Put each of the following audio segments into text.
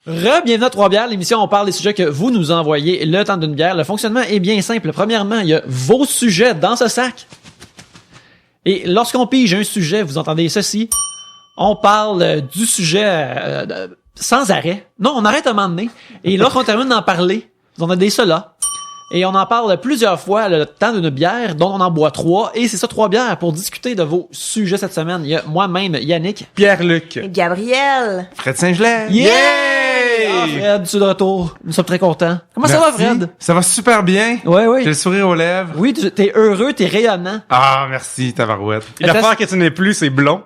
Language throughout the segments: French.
Bienvenue à Trois-Bières, l'émission où on parle des sujets que vous nous envoyez le temps d'une bière. Le fonctionnement est bien simple. Premièrement, il y a vos sujets dans ce sac. Et lorsqu'on pige un sujet, vous entendez ceci. On parle du sujet sans arrêt. Non, on arrête à un moment donné. Et lorsqu'on termine d'en parler, vous en avez cela. Et on en parle plusieurs fois le temps d'une bière, dont on en boit 3. Et c'est ça, 3 bières pour discuter de vos sujets cette semaine. Il y a moi-même, Yannick. Pierre-Luc. Gabriel. Fred Saint-Gelais. Yeah! Ah, Fred, tu es de retour. Nous sommes très contents. Comment ça va, Fred? Ça va super bien. Oui. J'ai le sourire aux lèvres. Oui, t'es heureux, t'es rayonnant. Ah, merci, tabarouette. Et l'affaire que tu n'es plus, c'est blond.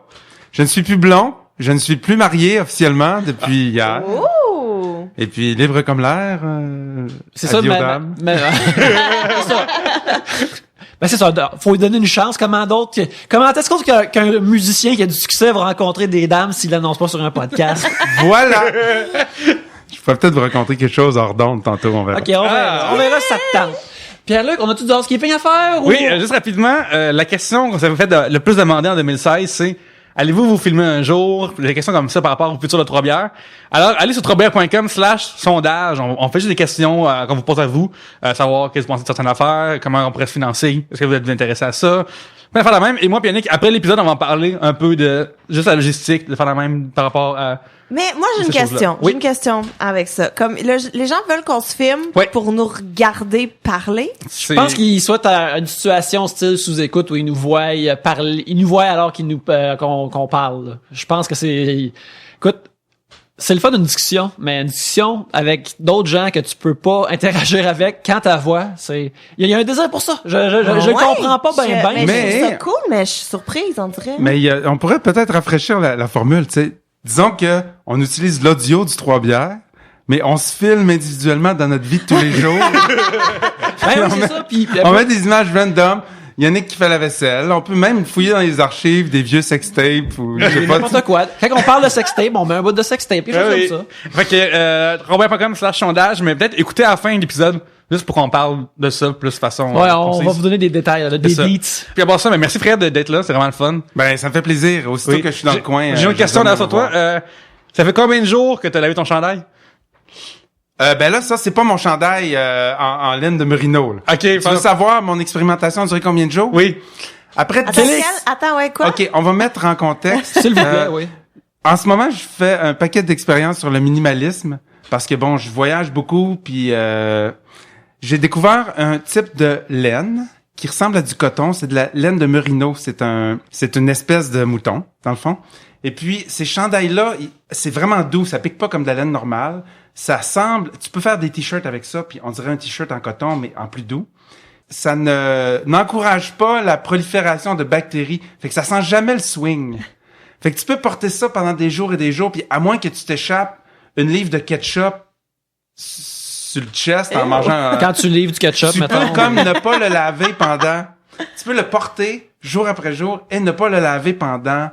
Je ne suis plus blond. Je ne suis plus marié officiellement depuis hier. Oh! Et puis, libre comme l'air. C'est ça, adieu aux mais dames. c'est ça. Ben c'est ça, faut lui donner une chance. Comment est-ce qu'un musicien qui a du succès va rencontrer des dames s'il l'annonce pas sur un podcast? Voilà! Je pourrais peut-être vous raconter quelque chose hors d'onde tantôt, on verra. Ok, on verra si ça te tente. Pierre-Luc, on a tout du housekeeping à faire? Oui, juste rapidement, la question qu'on s'avait fait le plus demander en 2016, c'est allez-vous vous filmer un jour? Des questions comme ça par rapport au futur de Trois-Bières. Alors, allez sur troisbières.com/sondage. On fait juste des questions qu'on vous pose à vous, savoir qu'est-ce que vous pensez de certaines affaires, comment on pourrait se financer, est-ce que vous êtes intéressé à ça. On va faire la même. Et moi, puis Yannick, après l'épisode, on va en parler un peu de juste la logistique, de faire la même par rapport à... Mais moi, j'ai une Ces choses-là. question. Oui. J'ai une question avec ça. Comme les gens veulent qu'on se filme Oui. pour nous regarder parler. Je pense qu'il soit à une situation style sous-écoute où il nous voit parler, il nous voit alors qu'il nous qu'on parle. Je pense que c'est... Écoute, c'est le fun d'une discussion, mais une discussion avec d'autres gens que tu peux pas interagir avec quand ta voix, c'est... Il y a un désir pour ça. Je Ouais. comprends pas bien. Mais je trouve ça cool, mais je suis surprise, on dirait. Mais on pourrait peut-être rafraîchir la formule, tu sais. Disons que on utilise l'audio du Trois-Bières, mais on se filme individuellement dans notre vie de tous les jours. Ben oui, c'est ça. Puis, On met des images random. Yannick qui fait la vaisselle. On peut même fouiller dans les archives des vieux sextapes ou je sais pas. n'importe quoi. Quand on parle de sextape, on met un bout de sextape, quelque chose comme ça. Fait que, troisbières.com/sondage, mais peut-être écoutez à la fin de l'épisode, juste pour qu'on parle de ça plus de façon Ouais, on concise. va vous donner des détails, là, des C'est ça. beats. Puis à part ça, mais merci Fred d'être là, c'est vraiment le fun. Ben, ça me fait plaisir. Aussitôt Oui. que je suis dans le coin. J'ai une question j'aime derrière sur toi. revoir. Ça fait combien de jours que t'as lavé ton chandail? Ben là, ça, c'est pas mon chandail en laine de merino. Là. Ok, Tu veux savoir mon expérimentation a duré combien de jours? Oui. Après Attends, 10... attends, ouais, quoi? OK, on va mettre en contexte. S'il vous plaît, oui. En ce moment, je fais un paquet d'expériences sur le minimalisme parce que bon, je voyage beaucoup puis j'ai découvert un type de laine qui ressemble à du coton, c'est de la laine de merino, c'est une espèce de mouton dans le fond. Et puis ces chandails-là, c'est vraiment doux, ça pique pas comme de la laine normale. Ça semble, tu peux faire des t-shirts avec ça puis on dirait un t-shirt en coton mais en plus doux. Ça n'encourage pas la prolifération de bactéries, fait que ça sent jamais le swing. Fait que tu peux porter ça pendant des jours et des jours, puis à moins que tu t'échappes une livre de ketchup sur le chest en mangeant... Quand tu livres du ketchup, tu mettons. peux comme ne pas le laver pendant... Tu peux le porter jour après jour et ne pas le laver pendant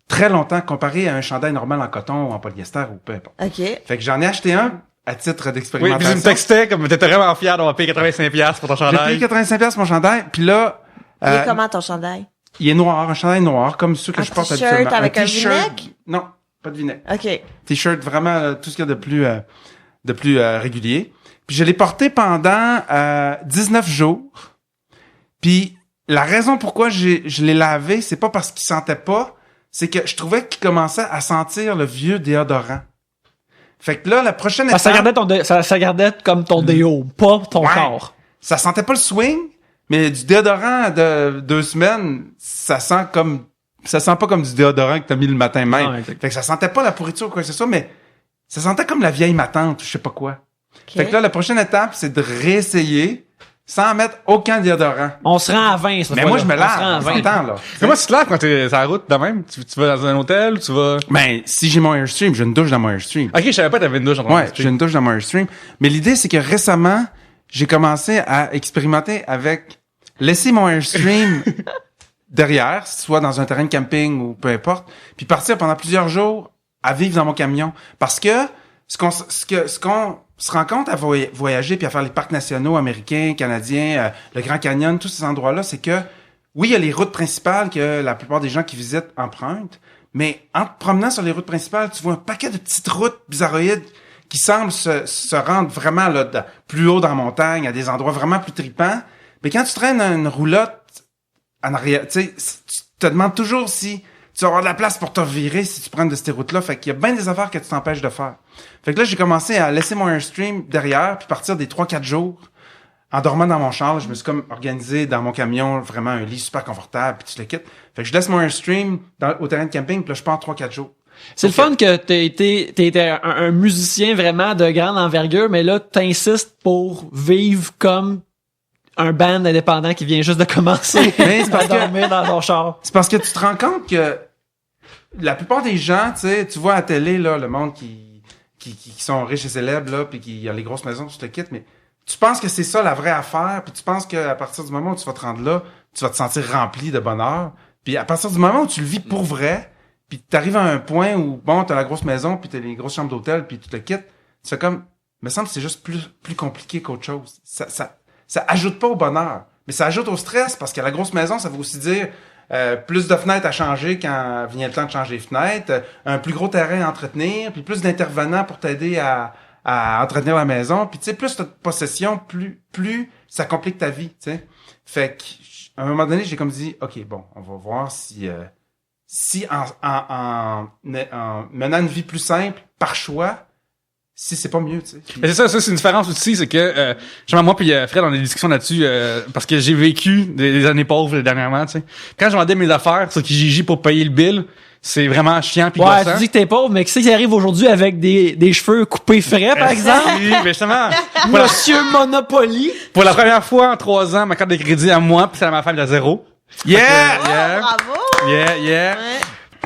très longtemps comparé à un chandail normal en coton ou en polyester ou peu importe. OK. Fait que j'en ai acheté un à titre Oui, puis d'expérimentation. tu me textais comme t'étais vraiment fier d'avoir payé 85$ pour ton J'ai payé chandail. 85$ pour mon chandail, puis là... Il est comment ton chandail? Il est noir, un chandail noir, comme ceux que Un je porte t-shirt habituellement. avec un t-shirt... vinaigre? Non, pas de vinaigre. OK. T-shirt, vraiment tout ce qu'il y a de plus régulier. Puis je l'ai porté pendant 19 jours. Puis la raison pourquoi je l'ai lavé, c'est pas parce qu'il sentait pas, c'est que je trouvais qu'il commençait à sentir le vieux déodorant. Fait que là, la prochaine étape... Ça gardait comme ton déo, pas ton Ouais. corps. Ça sentait pas le swing, mais du déodorant de 2 semaines, ça sent pas comme du déodorant que t'as mis le matin même. Non, exact. Fait que ça sentait pas la pourriture ou quoi que ce soit, mais ça sentait comme la vieille ma tante, je sais pas quoi. Fait que là, la prochaine étape, c'est de réessayer sans mettre aucun déodorant. On se rend à 20, cette Mais moi, fois-là. je me On se rend à lave, 20. on s'entend, là. Comment tu te laves quand t'es sur la route de même? Tu vas dans un hôtel ou tu vas... Ben, si j'ai mon Airstream, j'ai une douche dans mon Airstream. Ok, je savais pas que t'avais une douche en train Ouais, j'ai une douche dans mon Airstream. Mais l'idée, c'est que récemment, j'ai commencé à expérimenter avec laisser mon Airstream derrière, soit dans un terrain de camping ou peu importe, puis partir pendant plusieurs jours à vivre dans mon camion. Parce que ce qu'on se rend compte à voyager puis à faire les parcs nationaux américains, canadiens, le Grand Canyon, tous ces endroits-là, c'est que oui, il y a les routes principales que la plupart des gens qui visitent empruntent, mais en te promenant sur les routes principales, tu vois un paquet de petites routes bizarroïdes qui semble se rendre vraiment là plus haut dans la montagne, à des endroits vraiment plus tripants. Mais quand tu traînes une roulotte en arrière, tu sais, tu te demandes toujours si tu vas avoir de la place pour te revirer si tu prends de ces routes-là. Fait qu'il y a bien des affaires que tu t'empêches de faire. Fait que là, j'ai commencé à laisser mon Airstream derrière, puis partir des 3-4 jours. En dormant dans mon char, je me suis comme organisé dans mon camion, vraiment un lit super confortable, puis tu le quittes. Fait que je laisse mon Airstream au terrain de camping, puis là, je pars 3-4 jours. C'est le fun que t'as été un musicien vraiment de grande envergure, mais là, t'insistes pour vivre comme un band indépendant qui vient juste de commencer Mais c'est parce à dormir dans son char. C'est parce que tu te rends compte que la plupart des gens, tu sais, tu vois à la télé, là, le monde qui sont riches et célèbres, là, puis qui a les grosses maisons, tu te quittes, mais tu penses que c'est ça la vraie affaire, puis tu penses qu'à partir du moment où tu vas te rendre là, tu vas te sentir rempli de bonheur. Puis à partir du moment où tu le vis pour vrai, puis t'arrives à un point où, bon, t'as la grosse maison, puis t'as les grosses chambres d'hôtel, puis tu te quittes, tu fais comme, me semble que c'est juste plus compliqué qu'autre chose. Ça ajoute pas au bonheur, mais ça ajoute au stress, parce que la grosse maison, ça veut aussi dire plus de fenêtres à changer quand vient le temps de changer les fenêtres, un plus gros terrain à entretenir, puis plus d'intervenants pour t'aider à entretenir la maison, puis tu sais, plus t'as de possession, plus ça complique ta vie, tu sais. Fait qu'à un moment donné, j'ai comme dit, ok, bon, on va voir si en menant une vie plus simple, par choix, si c'est pas mieux, tu sais. Mais c'est ça, c'est une différence aussi, c'est que justement moi puis Fred, on a des discussions là-dessus parce que j'ai vécu des années pauvres dernièrement, tu sais. Quand je vendais mes affaires sur Kijiji pour payer le bill, c'est vraiment chiant pis Ouais, gossant. tu dis que t'es pauvre, mais qui c'est qui arrive aujourd'hui avec des cheveux coupés frais, par exemple? Oui, mais justement, Monsieur Monopoly. pour la première fois en 3 ans, ma carte de crédit à moi puis celle à ma femme de 0. Yeah! Yeah! Bravo! Yeah! Ouais.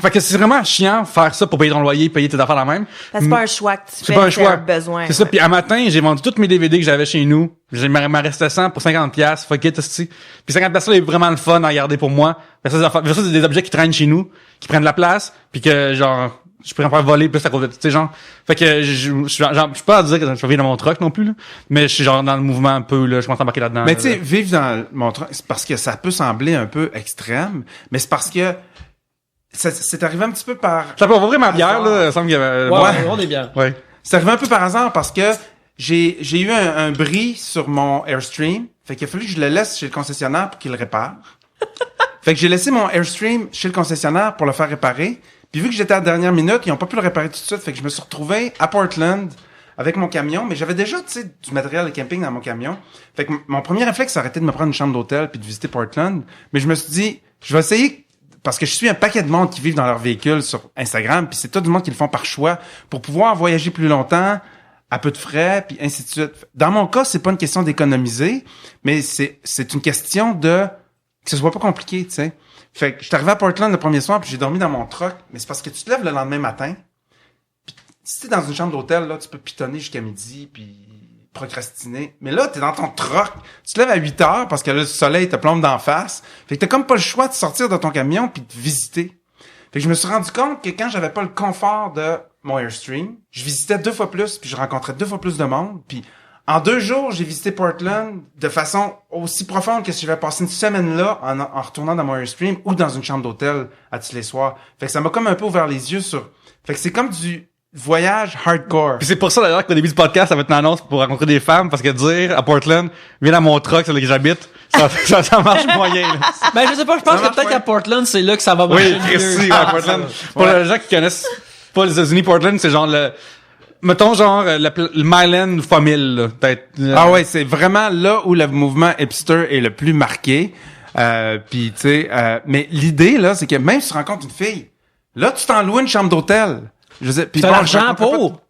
Fait que c'est vraiment chiant faire ça pour payer ton loyer, payer tes affaires la même. Parce que c'est pas un choix que tu fais, C'est pas un choix. un besoin. C'est ça. Ouais. Puis un matin, j'ai vendu tous mes DVD que j'avais chez nous. J'ai m'en restait 100 pour 50$. Fuck it, esti. Puis 50$ là est vraiment le fun à regarder pour moi. Ça, c'est des objets qui traînent chez nous, qui prennent de la place, puis que genre je pourrais en faire voler plus à cause de, tu sais, genre. Fait que je suis pas à dire que je vais vivre dans mon truck non plus, là. Mais je suis genre dans le mouvement un peu, là. Je commence à embarquer là-dedans. Mais tu sais, vivre dans mon truc, c'est parce que ça peut sembler un peu extrême, mais c'est parce que c'est arrivé un petit peu par... Ça peut ouvrir ma bière, là. Il semble qu'il y avait... Ouais, on est bien. Ouais. C'est arrivé un peu par hasard parce que j'ai eu un bris sur mon Airstream. Fait qu'il a fallu que je le laisse chez le concessionnaire pour qu'il le répare. Fait que j'ai laissé mon Airstream chez le concessionnaire pour le faire réparer. Puis vu que j'étais à la dernière minute, ils ont pas pu le réparer tout de suite. Fait que je me suis retrouvé à Portland avec mon camion. Mais j'avais déjà, tu sais, du matériel de camping dans mon camion. Fait que mon premier réflexe, ça aurait été de me prendre une chambre d'hôtel puis de visiter Portland. Mais je me suis dit, je vais essayer... Parce que je suis un paquet de monde qui vivent dans leur véhicule sur Instagram, puis c'est tout du monde qui le font par choix pour pouvoir voyager plus longtemps, à peu de frais, puis ainsi de suite. Dans mon cas, c'est pas une question d'économiser, mais c'est une question de que ce soit pas compliqué, tu sais. Fait que je suis arrivé à Portland le premier soir, puis j'ai dormi dans mon truck, mais c'est parce que tu te lèves le lendemain matin, puis si t'es dans une chambre d'hôtel, là, tu peux pitonner jusqu'à midi, puis procrastiner. Mais là, t'es dans ton truck. Tu te lèves à 8h parce que là, le soleil te plombe d'en face. Fait que t'as comme pas le choix de sortir de ton camion puis de visiter. Fait que je me suis rendu compte que quand j'avais pas le confort de mon Airstream, je visitais 2 fois plus puis je rencontrais 2 fois plus de monde. Puis en 2 jours, j'ai visité Portland de façon aussi profonde que si j'avais passé une semaine là en retournant dans mon Airstream ou dans une chambre d'hôtel à tous les soirs. Fait que ça m'a comme un peu ouvert les yeux sur... Fait que c'est comme du... voyage hardcore. Puis c'est pour ça d'ailleurs qu'au début du podcast, ça va être une annonce pour rencontrer des femmes, parce que dire à Portland, viens dans mon truck, c'est là que j'habite, ça marche moyen, là. Ben, je sais pas, je pense Ça que marche peut-être pas. qu'à Portland, c'est là que ça va marcher. Oui, Christy, mieux. à Portland. Pour les gens qui connaissent pas les États-Unis, Portland, c'est genre mettons genre le Myland fois 1000, là, peut-être. Ah ouais, c'est vraiment là où le mouvement hipster est le plus marqué. Puis tu sais, mais l'idée là, c'est que même si tu rencontres une fille, là tu t'en loues une chambre d'hôtel. Je veux dire, puis T'as bon, l'argent je rencontre pour. pas-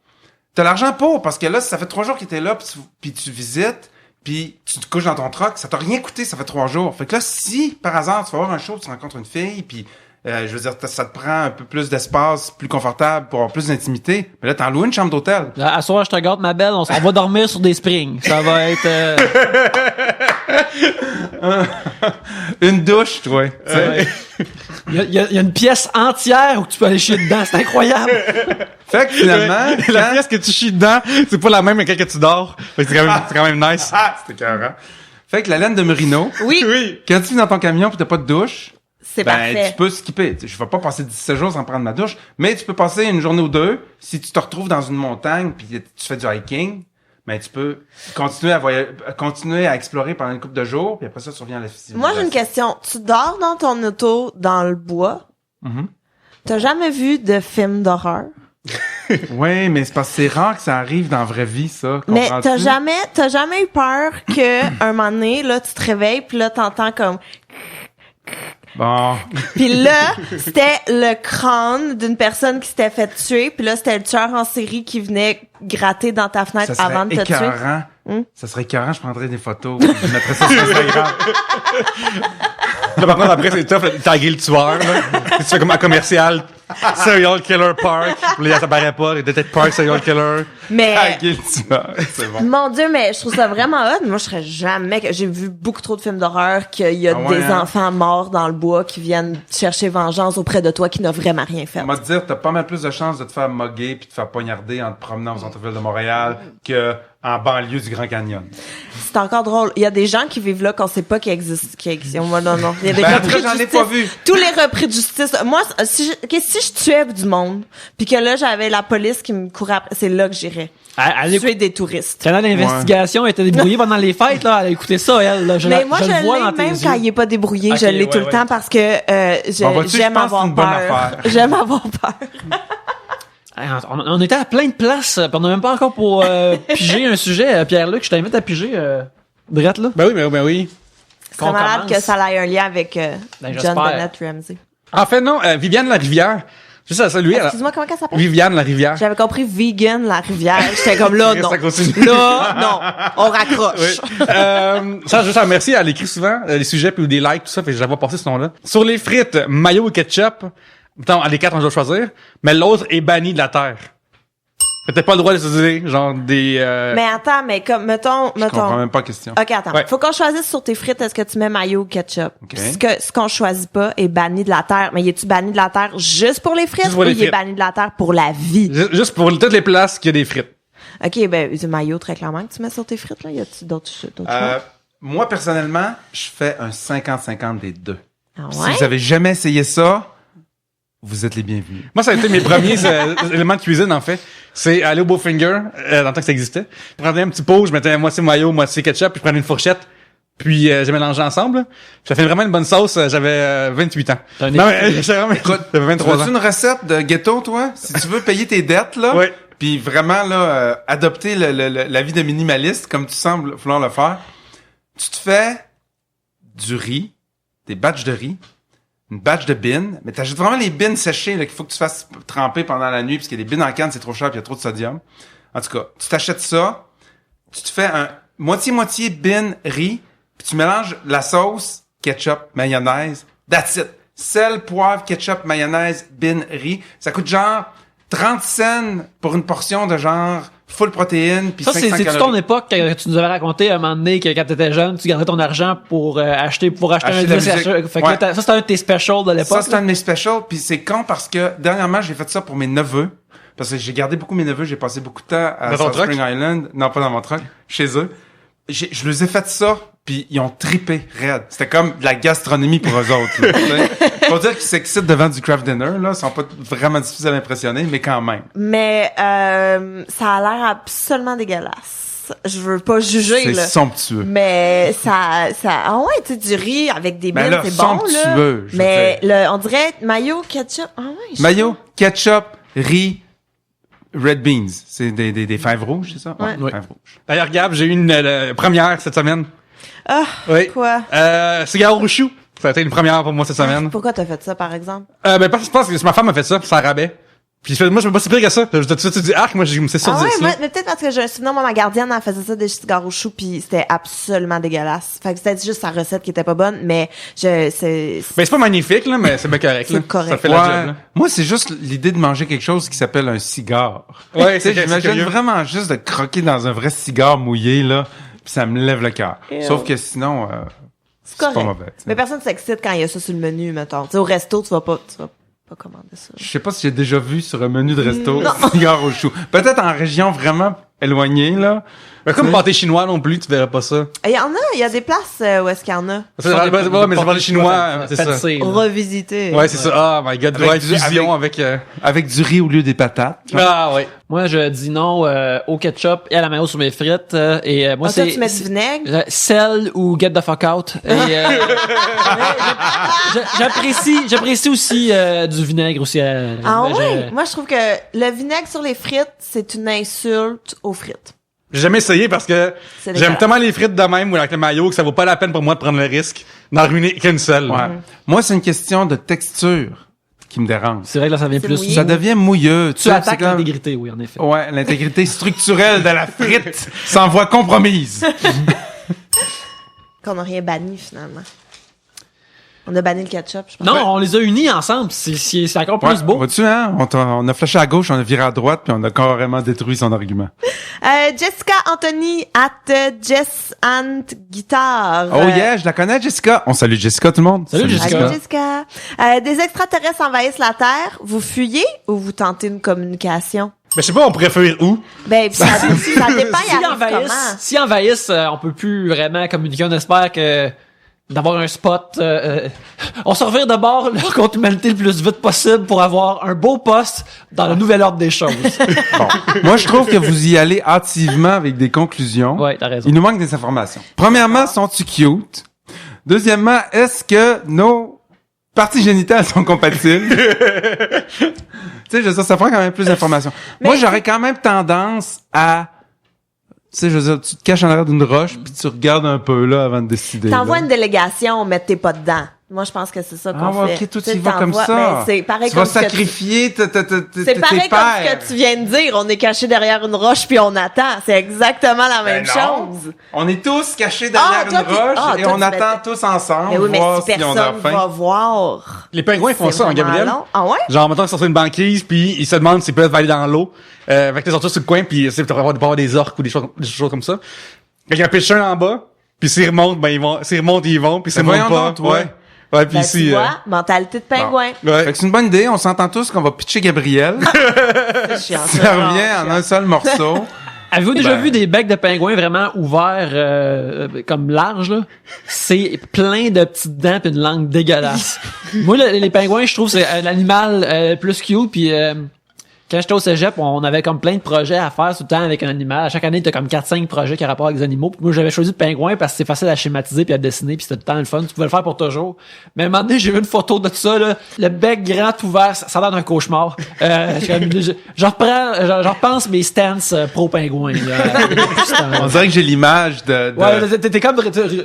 T'as l'argent pour, parce que là, ça fait 3 jours que t'es là, puis tu visites, puis tu te couches dans ton truck, ça t'a rien coûté, ça fait 3 jours. Fait que là, si par hasard tu vas voir un show, tu rencontres une fille, puis je veux dire, ça te prend un peu plus d'espace, plus confortable, pour avoir plus d'intimité, mais là, t'en loues une chambre d'hôtel. À soir, je te garde, ma belle, on va dormir sur des springs. Ça va être... Une douche, tu vois. tu sais. Il y a une pièce entière où tu peux aller chier dedans. C'est incroyable. Fait que finalement, La quand- pièce que tu chies dedans, c'est pas la même que quand tu dors. Fait que c'est quand même nice. Ah, c'était écœurant. Fait que la laine de merino, Oui, Oui. quand tu vis dans ton camion pis t'as pas de douche, c'est parfait. Tu peux skipper. Je vais pas passer 17 jours sans prendre ma douche, mais tu peux passer une journée ou deux. Si tu te retrouves dans une montagne puis tu fais du hiking, ben tu peux continuer à explorer pendant une couple de jours, puis après ça, tu reviens à la civilisation. Moi, j'ai une question. Tu dors dans ton auto dans le bois? Mm-hmm. T'as jamais vu de film d'horreur? Oui, mais c'est parce que c'est rare que ça arrive dans la vraie vie, ça. Mais comprends-tu? t'as jamais eu peur que un moment donné, là, tu te réveilles puis là, t'entends comme... Bon. Puis là, c'était le crâne d'une personne qui s'était fait tuer. Puis là, c'était le tueur en série qui venait gratter dans ta fenêtre Ça serait avant de te tuer. écœurant. Ça serait écœurant, je prendrais des photos. Je mettrais ça sur Instagram. Là, par contre, après, c'est tough, taguer le tueur, là. Tu fais comme un commercial. Serial Killer Park. Puis là, ça paraît pas. Detect Park, Serial Killer. Mais... Taguer le tueur. C'est bon. Mon Dieu, mais je trouve ça vraiment hot. Moi, je serais jamais... J'ai vu beaucoup trop de films d'horreur qu'il y a des enfants morts dans le bois qui viennent chercher vengeance auprès de toi qui n'a vraiment rien fait. On va te dire, t'as pas mal plus de chances de te faire mugger puis de te faire poignarder en te promenant au centre-ville de Montréal que en banlieue du Grand Canyon. C'est encore drôle. Il y a des gens qui vivent là qu'on sait pas qu'ils existent. Moi, non. Il y a des Ben, repris après, de j'en ai justice. pas vu. Tous les repris de justice. Moi, si je tuais du monde, puis que là, j'avais la police qui me courait après, c'est là que j'irais. Elle Tuer des touristes. Canal d'investigation était débrouillée pendant les fêtes, là. Elle a écouté ça, elle, là. Mais moi, je le vois dans l'ai tes même yeux. quand il est pas débrouillé. Ok, je l'ai ouais, tout le ouais. temps parce que Bon, vois-tu, je j'aime pense que c'est avoir une bonne peur. affaire. J'aime avoir peur. Hey, on était à plein de places, puis on n'a même pas encore pour piger un sujet. Pierre-Luc, je t'invite à piger drette, là. Ben oui. C'est Qu'on malade commence. que ça ait un lien avec Ben, John j'espère. Bennett Ramsey. En fait, non, Viviane Larivière. Juste à saluer. Excuse-moi, comment elle s'appelle? Viviane Larivière. J'avais compris vegan, la rivière. J'étais comme là, non. Ça continue. Là, non. On raccroche. Ça, je veux remercier, elle écrit souvent les sujets puis des likes, tout ça, fait que j'avais passé ce nom-là. Sur les frites, mayo ou ketchup, attends, les quatre, on doit choisir, mais l'autre est banni de la terre. T'as pas le droit d'utiliser, genre, des... Mais attends, mais comme, mettons. Je comprends même pas la question. OK, attends. Ouais. Faut qu'on choisisse sur tes frites, est-ce que tu mets mayo ou ketchup? OK. Ce qu'on choisit pas est banni de la terre. Mais es-tu banni de la terre juste pour les frites Juste pour ou les il est frites. banni de la terre pour la vie? Juste pour toutes les places qu'il y a des frites. OK, ben, c'est mayo, très clairement, que tu mets sur tes frites, là. Y a-tu d'autres choix? Moi, personnellement, je fais un 50-50 des deux. Ah Si ouais? vous avez jamais essayé ça, vous êtes les bienvenus. Moi, ça a été mes premiers éléments de cuisine, en fait. C'est aller au Bowfinger, dans le temps que ça existait. Je prenais un petit pot, je mettais moitié mayo, moitié ketchup, puis je prenais une fourchette, puis j'ai mélangé ensemble. Puis ça fait vraiment une bonne sauce. J'avais 28 ans. T'as un Non, mais, j'avais Tu 23 veux ans. une recette de ghetto, toi? Si tu veux payer tes dettes, là, Ouais. puis vraiment, là, adopter la vie de minimaliste, comme tu sembles vouloir le faire, tu te fais du riz, des batchs de riz, une batch de bines, mais t'achètes vraiment les bines séchées, là, qu'il faut que tu fasses tremper pendant la nuit, parce que les bines en canne, c'est trop cher, puis il y a trop de sodium. En tout cas, tu t'achètes ça, tu te fais un moitié-moitié bine riz, puis tu mélanges la sauce, ketchup, mayonnaise, that's it. Sel, poivre, ketchup, mayonnaise, bine, riz. Ça coûte genre 30 cents pour une portion de genre full protéines, puis Ça, 500 c'est-tu calories. ton époque que tu nous avais raconté à un moment donné que quand t'étais jeune, tu gardais ton argent pour acheter un Acheter de la disque. musique. Fait que Ouais. là, ça, c'était un de tes specials de l'époque. Ça, c'est un de mes specials, puis c'est con parce que dernièrement, j'ai fait ça pour mes neveux. Parce que j'ai gardé beaucoup mes neveux, j'ai passé beaucoup de temps à Dans ton South truck? Spring Island. Non, pas dans mon truck, chez eux. Je les ai fait ça, puis ils ont tripé raide. C'était comme de la gastronomie pour eux autres. Là, tu sais. Faut dire qu'ils s'excitent devant du craft dinner, là. Ils sont pas vraiment difficiles à impressionner, mais quand même. Mais ça a l'air absolument dégueulasse. Je veux pas juger, C'est là. somptueux. Mais ah ouais, tu sais, du riz avec des Ben bines, là, c'est bon, là. somptueux, je Mais veux on dirait mayo, ketchup. Ah ouais. Mayo, ketchup, riz, red beans. C'est des fèves rouges, c'est ça? Ouais. Fèves rouges. D'ailleurs, Gab, j'ai eu une première cette semaine. Ah, Oui. quoi? Cigare au chou. Ça a été une première pour moi cette semaine. Pourquoi t'as fait ça, par exemple? Parce que ma femme a fait ça, ça rabais. Puis moi, je me pas si pire que ça. Je tout de suite dit, moi, je me suis sûr Ah de ouais, dire moi, ça. mais peut-être parce que j'ai un souvenir, moi, ma gardienne, elle faisait ça des cigares au chou, puis c'était absolument dégueulasse. Fait que c'était juste sa recette qui était pas bonne, mais Ben, c'est pas magnifique, là, mais c'est bien correct, là. C'est correct. Ça fait la Ouais. job, là. Moi, c'est juste l'idée de manger quelque chose qui s'appelle un cigare. Ouais, Tu sais, c'est j'imagine curieux. vraiment juste de croquer dans un vrai cigare mouillé, là, puis ça me lève le cœur. Ew. Sauf que sinon, c'est pas correct. mauvais. tu sais. Mais personne s'excite quand il y a ça sur le menu, mettons. Tu sais, au resto, tu vas pas commander ça. Je sais pas si j'ai déjà vu sur un menu de resto cigare au chou. Peut-être en région vraiment éloignée, là, Mais comme pâté chinois non plus, tu verrais pas ça. Il y en a, il y a des places où est-ce qu'il y en a. Mais c'est pâté chinois, c'est ça. Pâtisserie, là. Revisiter. Ouais, c'est ça. Oh my god, Avec ouais, du- fusion avec... Avec du riz au lieu des patates. Ah, ouais. Moi, je dis non au ketchup et à la mayo sur mes frites. Moi, Ah, toi, tu mets du vinaigre? Sel ou get the fuck out. Et, j'apprécie aussi du vinaigre aussi. Ah Ben, ouais? Moi, je trouve que le vinaigre sur les frites, c'est une insulte aux frites. J'ai jamais essayé parce que C'est j'aime dégueulasse. tellement les frites de même ou avec le mayo que ça vaut pas la peine pour moi de prendre le risque d'en ruiner qu'une seule. Ouais. Moi, c'est une question de texture qui me dérange. C'est vrai que là, ça vient C'est plus. mouillé. Ça devient mouilleux. Tu sais, attaques c'est comme- l'intégrité, oui, en effet. Ouais, l'intégrité structurelle de la frite s'en voit compromise. Qu'on n'a rien banni, finalement. On a banni le ketchup, je pense. Non, on les a unis ensemble. C'est encore plus Ouais, beau. vois-tu, hein? On a flashé à gauche, on a viré à droite, puis on a carrément détruit son argument. Jessica Anthony at Jess and Guitar. Oh yeah, je la connais, Jessica. On salue Jessica, tout le monde. Salut, Jessica. Allô, Jessica. Des extraterrestres envahissent la Terre. Vous fuyez ou vous tentez une communication? Mais je sais pas, on pourrait fuir où? Ben, ça dépend, il S'ils arrive comment. s'ils envahissent, on peut plus vraiment communiquer. On espère que d'avoir un spot. On se revire de bord là, contre l'humanité le plus vite possible pour avoir un beau poste dans le nouvel ordre des choses. Bon. Moi, je trouve que vous y allez hâtivement avec des conclusions. Ouais, t'as raison. Il nous manque des informations. Premièrement, sont-ils cute? Deuxièmement, est-ce que nos parties génitales sont compatibles? Tu sais, je veux dire, ça prend quand même plus d'informations. Moi, j'aurais quand même tendance à... Tu sais, je veux dire, tu te caches en arrière d'une roche, puis tu regardes un peu, là, avant de décider. T'envoies là. une délégation, mais t'es pas dedans. Moi, je pense que c'est ça qu'on Ah ouais, fait. ok, toi, Tu sais, tu y vas comme t'envoies- ça. ben, c'est pareil Tu comme vas ce que tu- sacrifier C'est pareil comme ce que tu viens de dire. On est caché derrière une roche puis on attend. C'est exactement la même chose. On est tous cachés derrière Ah, toi, une t'es- roche ah, et toi, on tu attend fais- tous ensemble, Mais oui, mais voir si si on a personne faim. va voir. Les pingouins font c'est ça, hein, vraiment Gabriel? long. Ah ouais? Genre, mettons, ils sont sur une banquise, puis ils se demandent s'ils peuvent aller dans l'eau. Avec les sorties sur le coin, puis tu peux avoir des orques ou des choses comme ça. Quand il y a un pêcheur en bas, puis s'ils remontent, ben ils vont. S'ils remontent, ils vont, puis s'ils Ben remontent voyons pas. donc, toi. Ouais. Ouais, puis Ben, ici. tu vois, mentalité de pingouin. Fait que c'est une bonne idée, on s'entend tous qu'on va pitcher Gabriel. C'est chiant, Ça revient en un seul morceau. Avez-vous déjà Ben. vu des becs de pingouins vraiment ouverts comme larges là? C'est plein de petites dents et une langue dégueulasse. Moi, les pingouins, je trouve c'est l'animal le plus cute. Puis quand j'étais au cégep, on avait comme plein de projets à faire tout le temps avec un animal. À chaque année, t'as comme 4-5 projets qui ont rapport avec des animaux. Puis moi, j'avais choisi le pingouin parce que c'est facile à schématiser puis à dessiner, puis c'était tout le temps le fun. Tu pouvais le faire pour toujours. Mais à un moment donné, j'ai vu une photo de ça, là, le bec grand ouvert, ça a l'air d'un cauchemar. Je repense mes stances pro pingouin. On dirait que j'ai l'image de Ouais, t'es comme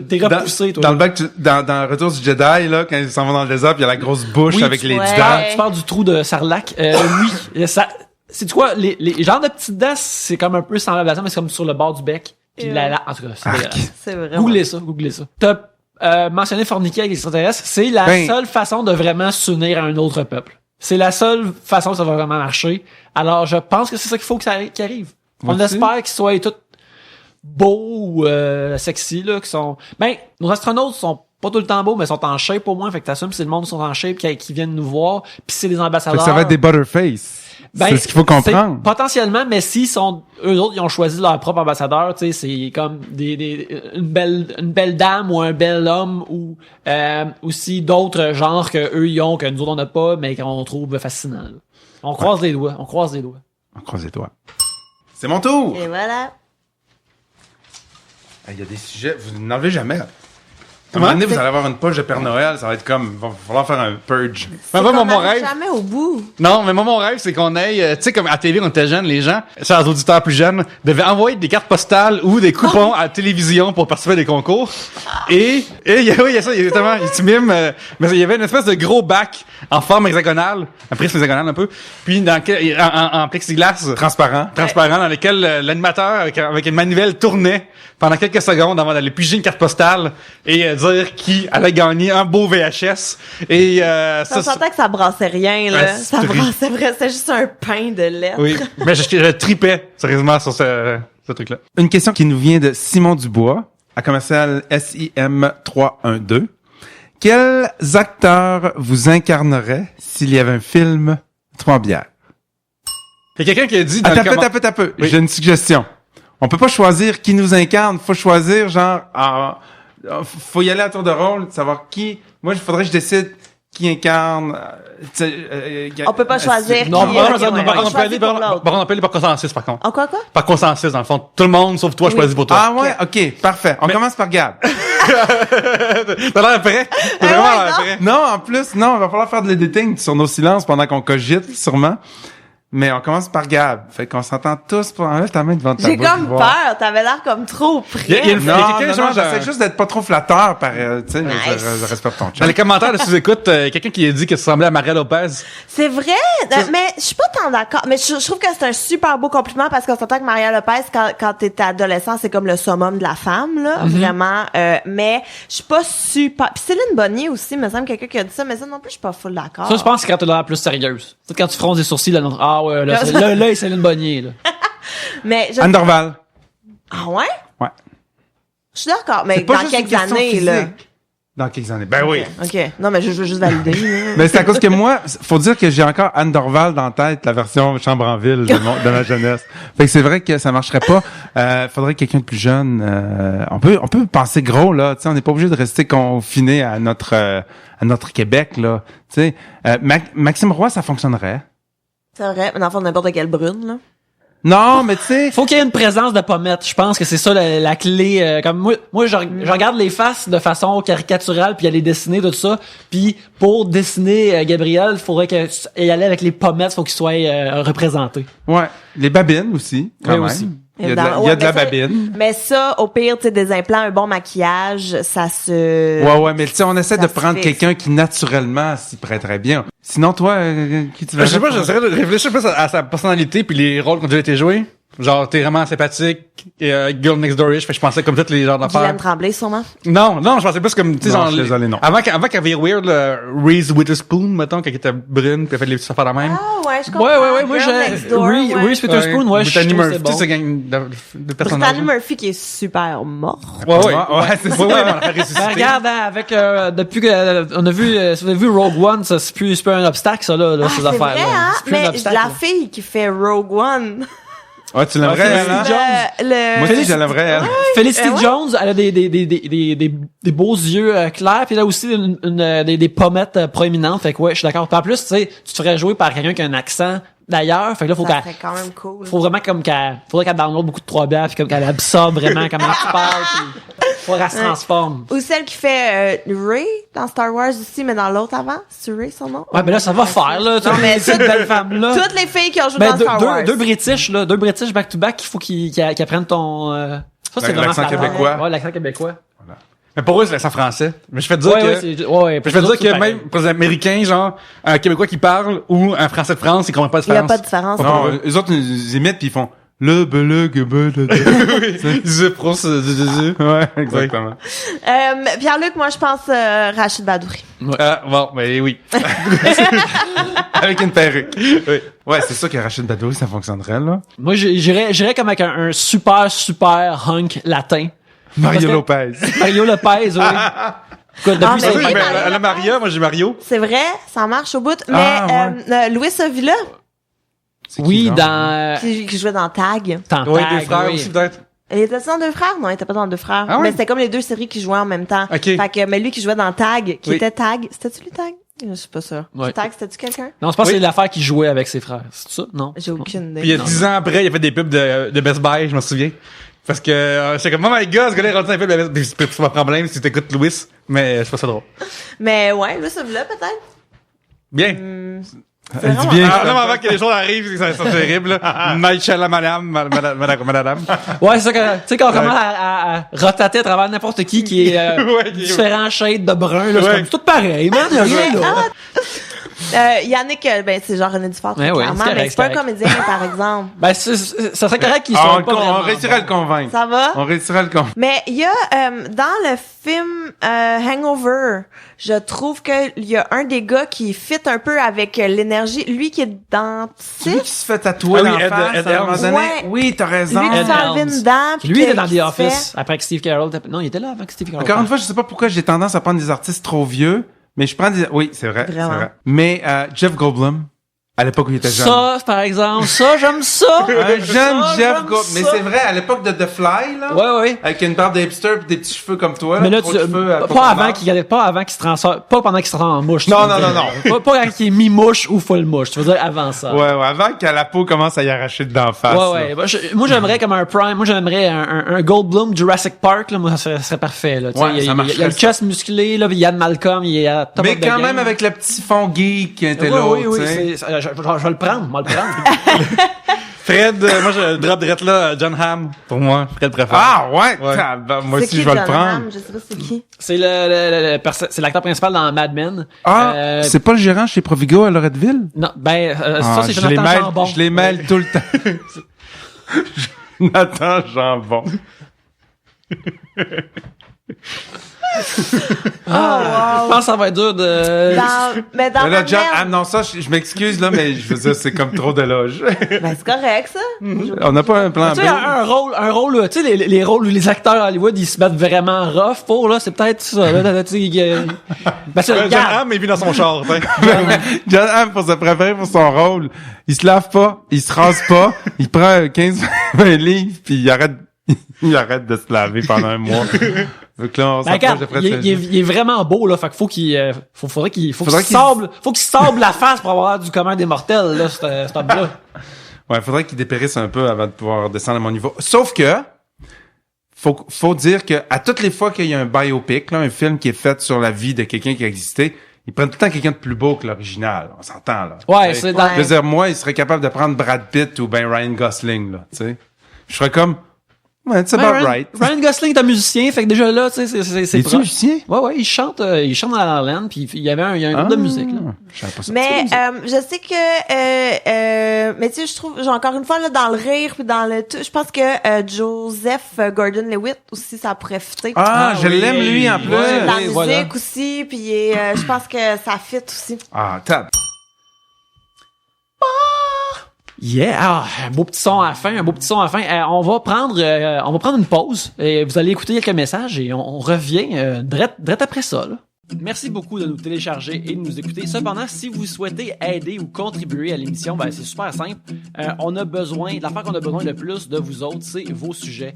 t'es repoussé, toi. dans le bac dans le retour du Jedi là, quand ils s'en vont dans le désert, puis il y a la grosse bouche Oui, avec les ouais. dents. Tu parles du trou de Sarlac. Oui, ça. C'est quoi, les genres de petites dents, c'est comme un peu semblable à ça, mais c'est comme sur le bord du bec. Puis en tout cas, c'est dégueulasse. C'est vrai. Googlez ça. T'as mentionné forniquer avec les extraterrestres, c'est la Ben. seule façon de vraiment s'unir à un autre peuple. C'est la seule façon que ça va vraiment marcher. Alors, je pense que c'est ça qu'il faut que ça qui arrive. On Vois-tu? espère qu'ils soient tous beaux ou sexy, là, qui sont... Ben, nos astronautes sont pas tout le temps beaux, mais sont en shape au moins. Fait que t'assumes que c'est le monde qui sont en shape qui viennent nous voir. Puis c'est des Fait ambassadeurs. que ça va être des butterface. Ben, c'est ce qu'il faut comprendre. c'est potentiellement, mais s'ils sont, eux autres, ils ont choisi leur propre ambassadeur, tu sais, c'est comme une belle dame ou un bel homme ou, aussi d'autres genres que eux ils ont, que nous autres on n'a pas, mais qu'on trouve fascinant, là. On croise les doigts. On croise les doigts. C'est mon tour! Et voilà. Il y a des sujets, vous n'enlevez jamais. À un Comment? moment donné, vous allez avoir une poche de Père Noël, ça va être comme, il va falloir faire un purge. Mais moi, qu'on mon arrive rêve. jamais au bout. Non, mais moi, mon rêve, c'est qu'on aille, tu sais, comme à TV, on était jeunes, les gens, chers auditeurs plus jeunes, devaient envoyer des cartes postales ou des coupons à la télévision pour participer à des concours. Et il y a ça, exactement, tu mimes, mais il y avait une espèce de gros bac en forme hexagonale, un prisme hexagonal un peu, puis en plexiglas Transparent. transparent dans lequel l'animateur avec une manivelle tournait pendant quelques secondes avant d'aller piger une carte postale et dire qui allait gagner un beau VHS. Et On sentait que ça brassait rien, là. Ouais, Ça brassait vrai, c'était juste un pain de lettres. oui, mais je tripais sérieusement sur ce truc-là. Une question qui nous vient de Simon Dubois, à commercial SIM312. Quels acteurs vous incarneraient s'il y avait un film Trois bières? Il y a quelqu'un qui a dit dans Attends le un peu. Oui. J'ai une suggestion. On peut pas choisir qui nous incarne. Faut choisir, genre, faut y aller à tour de rôle, savoir qui. Moi, il faudrait que je décide qui incarne. On peut pas choisir qui. Non, ok, par ouais. exemple, On on peut aller choisit pour l'autre. on peut aller par consensus, par contre. En quoi? Par consensus, dans le fond. Tout le monde, sauf toi, Oui. choisis pour toi. Ah ouais, ok, parfait. On commence par Gab. T'as l'air prêt? T'as vraiment ouais, l'air non. prêt? Non, en plus, non, il va falloir faire de l'editing sur nos silences pendant qu'on cogite, sûrement. Mais on commence par Gab. Fait qu'on s'entend tous pour enlever ta main devant ta J'ai bouche, comme voir. peur. T'avais l'air comme trop près. Il y a une- Non, quelqu'un, non, genre, non, j'essaie juste d'être pas trop flatteur par, tu sais, Nice. je respecte ton Dans chat. les commentaires de sous-écoute, quelqu'un qui a dit que ça ressemblait à Maria Lopez. C'est vrai, mais je suis pas tant d'accord. Mais je trouve que c'est un super beau compliment parce qu'on s'entend que Maria Lopez, quand t'es adolescent, c'est comme le summum de la femme, là, vraiment. Mais je suis pas super. Puis Céline Bonnier aussi, me semble quelqu'un qui a dit ça, mais ça non plus, je suis pas full d'accord. Ça, je pense que c'est quand t'as l'air plus sérieuse. C'est quand tu fronces des sourcils, là, ah ouais, là, là, c'est une bonnier, là. Mais je... Anne Dorval. Ah ouais? Ouais. Je suis d'accord, mais C'est pas dans juste une quelques question années, là. physique. Dans quelques années. Ben oui. Ok. Non, mais je veux juste valider. là. Mais c'est à cause que moi, faut dire que j'ai encore Anne Dorval dans la tête, la version chambre en ville de ma jeunesse. Fait que c'est vrai que ça marcherait pas. Faudrait quelqu'un de plus jeune. On peut penser gros, là. Tu sais, on n'est pas obligé de rester confiné à notre Québec, là. Tu sais, Maxime Roy, ça fonctionnerait. C'est vrai, mais dans le fond, n'importe quelle brune, là. Non, mais tu sais, Faut qu'il y ait une présence de pommettes. Je pense que c'est ça la clé. Comme moi je regarde les faces de façon caricaturale puis elle les dessiner tout ça. Puis pour dessiner Gabriel, il faudrait que y aller avec les pommettes, faut qu'il soit représenté. ouais, les babines aussi, quand Oui, même. aussi. Il y a de la, Évidemment. il y a Ouais, de la mais ça- babine. Mais ça, au pire, tu sais, des implants, un bon maquillage, ça se... Ouais, mais tu sais, on essaie ça de se prendre fixe. quelqu'un qui naturellement s'y prêterait bien. Sinon, toi, qui tu Je sais verrais pas, pour- j'essaierais de réfléchir plus à sa personnalité puis les rôles qui ont déjà été joués. Genre, t'es vraiment sympathique, et, Girl Next Door-ish, fait que je pensais comme tous les genres d'affaires. Guylaine Tremblay, sûrement. Non, je pensais plus comme, tu sais, Non, genre, je suis désolé, non. avant qu'elle vire weird, Reese Witherspoon, mettons, quand elle était brune, puis elle fait les petites affaires de même. Ah, ouais, je comprends. Ouais, moi Girl j'ai Next Door, ouais. Reese Witherspoon, ouais, je Brittany trouve que Murphy, c'est bon. tu sais, c'est gang de personnages. Brittany Murphy qui est super morte. Ouais, Ouais, c'est ça. Ouais, on l'a fait ressusciter. Ben, regarde, hein, avec depuis que on a vu, si vous avez vu Rogue One, ça c'est plus un obstacle ça là, Ah, ces c'est affaires vrai, là. hein? C'est plus un Mais obstacle, la là. fille qui fait Rogue One. Ouais, tu l'aimerais, Felicity elle, hein? Jones. Moi aussi, je l'aimerais, elle. Felicity ouais. Jones, elle a des beaux yeux clairs, puis elle a aussi des pommettes proéminentes. Fait que ouais, je suis d'accord. Puis en plus, tu sais, tu te ferais jouer par quelqu'un qui a un accent d'ailleurs. Fait que là, faut Ça qu'elle, serait quand même cool. faut vraiment comme faudrait qu'elle download beaucoup de 3 bières, puis comme qu'elle absorbe vraiment comment tu parles, puis faudrait qu'elle se transforme. Ou celle qui fait Rey dans Star Wars aussi, mais dans l'autre avant. C'est Rey son nom? Ouais, ben là, ça va faire, là. Non, mais cette belle femme-là. Toutes les filles qui ont joué Ben, dans Star Wars. deux British, là. Deux British back-to-back, il faut qu'ils apprennent ton, ça, c'est vraiment L'accent flatteur. québécois. Ouais, l'accent québécois. Mais pour eux, c'est l'accent français. Mais je fais dire Ouais, que, ouais, je fais dire que même pour les Américains, genre, un Québécois qui parle ou un Français de France, ils comprennent pas la Il n'y a différence. pas de différence. Non, eux autres, ils imitent pis ils font le belug, Ouais, exactement. Pierre-Luc, moi, je pense Rachid Badouri. Bon, ben oui. Avec une perruque. Oui. Ouais, c'est sûr que Rachid Badouri, ça fonctionnerait, là. Moi, j'irais comme avec un super hunk latin. Mario Parce que- Lopez. Mario Lopez, oui. Écoute, Ah, depuis mais ça, oui, Mais elle a Maria, moi j'ai Mario. C'est vrai, ça marche au bout. Mais Ah, Louis Avila, C'est qui, oui, donc? dans, qui jouait dans Tag. Oui, deux frères oui. aussi peut-être. Il était dans Deux Frères? Non, il était pas dans Deux Frères. Ah ouais? Mais c'était comme les deux séries qui jouaient en même temps. Ok. Fait que, mais lui qui jouait dans Tag, qui Oui. était Tag. C'était-tu lui Tag? Je suis pas sûre. Ouais. Tag, c'était-tu quelqu'un? Non, je pense que Oui. c'est l'affaire qu'il jouait avec ses frères. C'est ça? Non? J'ai aucune Puis il y idée. a 10 ans après, il a fait des pubs de Best Buy, je m'en souviens. Parce que c'est comme, oh my god, ce gars-là est rendu un peu de Best Buy. C'est pas un problème si t'écoutes Louis, mais c'est pas ça drôle. Mais ouais, Louis Avila, peut-être. Bien. C'est Elle dit vraiment- bien. Ah, non, mais avant que les choses arrivent, c'est terrible, là. Maïchala, madame. Ouais, c'est ça que, tu sais, quand on commence à rotater à travers n'importe qui est, Ouais, différents shades de brun, là, Ouais. c'est comme tout pareil, man, y a rien, là. Yannick, ben, c'est genre René Dufort, très Ouais, ouais, clairement. c'est correct, Mais c'est pas un c'est correct. comédien, par exemple. Ben, ça serait correct qu'ils Ah, soient on, pas on vraiment réussirait à le bons. convaincre. Ça va? On réussirait à le convaincre. Mais il y a dans le film Hangover, je trouve que il y a un des gars qui fit un peu avec l'énergie, lui qui est Celui dentiste, qui se fait tatouer Ah oui, dans la Ed- face Ed à un moment Helms. donné. Ouais. Oui, t'as raison. lui qui Ed s'enlève Helms. une dent, puis Lui, il était dans qui The se fait- Office, après que Steve Carell, non, il était là avant que Steve Carell. Encore une fois, je sais pas pourquoi j'ai tendance à prendre des artistes trop vieux, mais je prends des... Oui, c'est vrai. Vraiment. C'est vrai. Mais Jeff Goldblum, À l'époque où il était jeune. Ça, par exemple, ça, j'aime ça. Un jeune Ça, Jeff j'aime Goldblum. Mais ça. c'est vrai, à l'époque de The Fly, là. Ouais. Avec une barbe de hipster pis des petits cheveux comme toi. Mais là, trop de cheveux à pas avant qu'il se transforme, pas pendant qu'il se transforme en mouche. Non, tu veux non, dire. non, Pas quand il est mi-mouche ou full mouche. Tu veux dire avant ça. Ouais, avant que la peau commence à y arracher d'en face. Ouais. Moi, j'aimerais comme un Prime. Moi, j'aimerais un Goldblum Jurassic Park, là. Moi, ça serait parfait, là. Tu sais, Ouais, il y ça a marcherait, le chest musclé, là. Il y a Malcolm, il y a Top Mais of the quand Game. même avec le petit fond geek qui était là, Oui, tu sais. je vais le prendre, Fred, moi, je drop direct là, John Hamm. Pour moi, Fred préfère. Ah, ouais. Ouais. Moi C'est aussi, qui, je vais le John prendre. Hamm? Je sais pas c'est qui. C'est c'est l'acteur principal dans Mad Men. Ah, c'est pas le gérant chez Provigo à Loretteville? Non, Ah, ça, c'est Jonathan Jambon. je les mêle tout le temps. Jonathan Jambon. Je pense que ça va être dur de... Mais dans Mais là, ma John, merde. non, ça, je m'excuse, là, mais je veux dire, c'est comme trop d'éloges. Ben, c'est correct, ça. On n'a pas un plan B. Tu sais, un rôle, tu sais, les rôles où les acteurs à Hollywood, ils se battent vraiment rough pour, là, c'est peut-être ça, là, tu sais, parce que, John regarde, Hamm, il vit dans son char, t'sais. John Hamm, pour se préparer pour son rôle, il se lave pas, il se rase pas, il prend 15-20 livres, puis il arrête de se laver pendant un mois. Donc là, on ben, s'approche regarde, de Fred il est vraiment beau, là, fait qu'il faut qu'il, faudrait qu'il Faudrait qu'il- sable la face pour avoir du commun des mortels, là, cet homme-là. Ouais, faudrait qu'il dépérisse un peu avant de pouvoir descendre à mon niveau. Sauf que, faut dire que à toutes les fois qu'il y a un biopic, là, un film qui est fait sur la vie de quelqu'un qui a existé, ils prennent tout le temps quelqu'un de plus beau que l'original. On s'entend, là. Ouais, Tu sais. c'est dans... Je veux dire, moi, il serait capable de prendre Brad Pitt ou ben Ryan Gosling, là, tu sais. Je serais comme, ouais, it's about right. Ryan Gosling est un musicien, fait que déjà là, tu sais, c'est Es-tu proche. musicien? Ouais, il chante dans La La Land, puis il y a un groupe de musique, là. Je savais pas ça. Mais je sais que mais tu sais je trouve genre encore une fois là dans le rire puis dans le tout je pense que Joseph Gordon-Levitt aussi ça pourrait fitter. Ah, je oui. l'aime, lui, en plus. Ouais. La musique voilà. aussi puis je pense que ça fit aussi. Ah, tab. Yeah, un beau petit son à la fin, on va prendre une pause et vous allez écouter quelques messages et on revient direct après ça, là. Merci beaucoup de nous télécharger et de nous écouter. Cependant, si vous souhaitez aider ou contribuer à l'émission, ben c'est super simple. L'affaire qu'on a besoin le plus de vous autres, c'est vos sujets.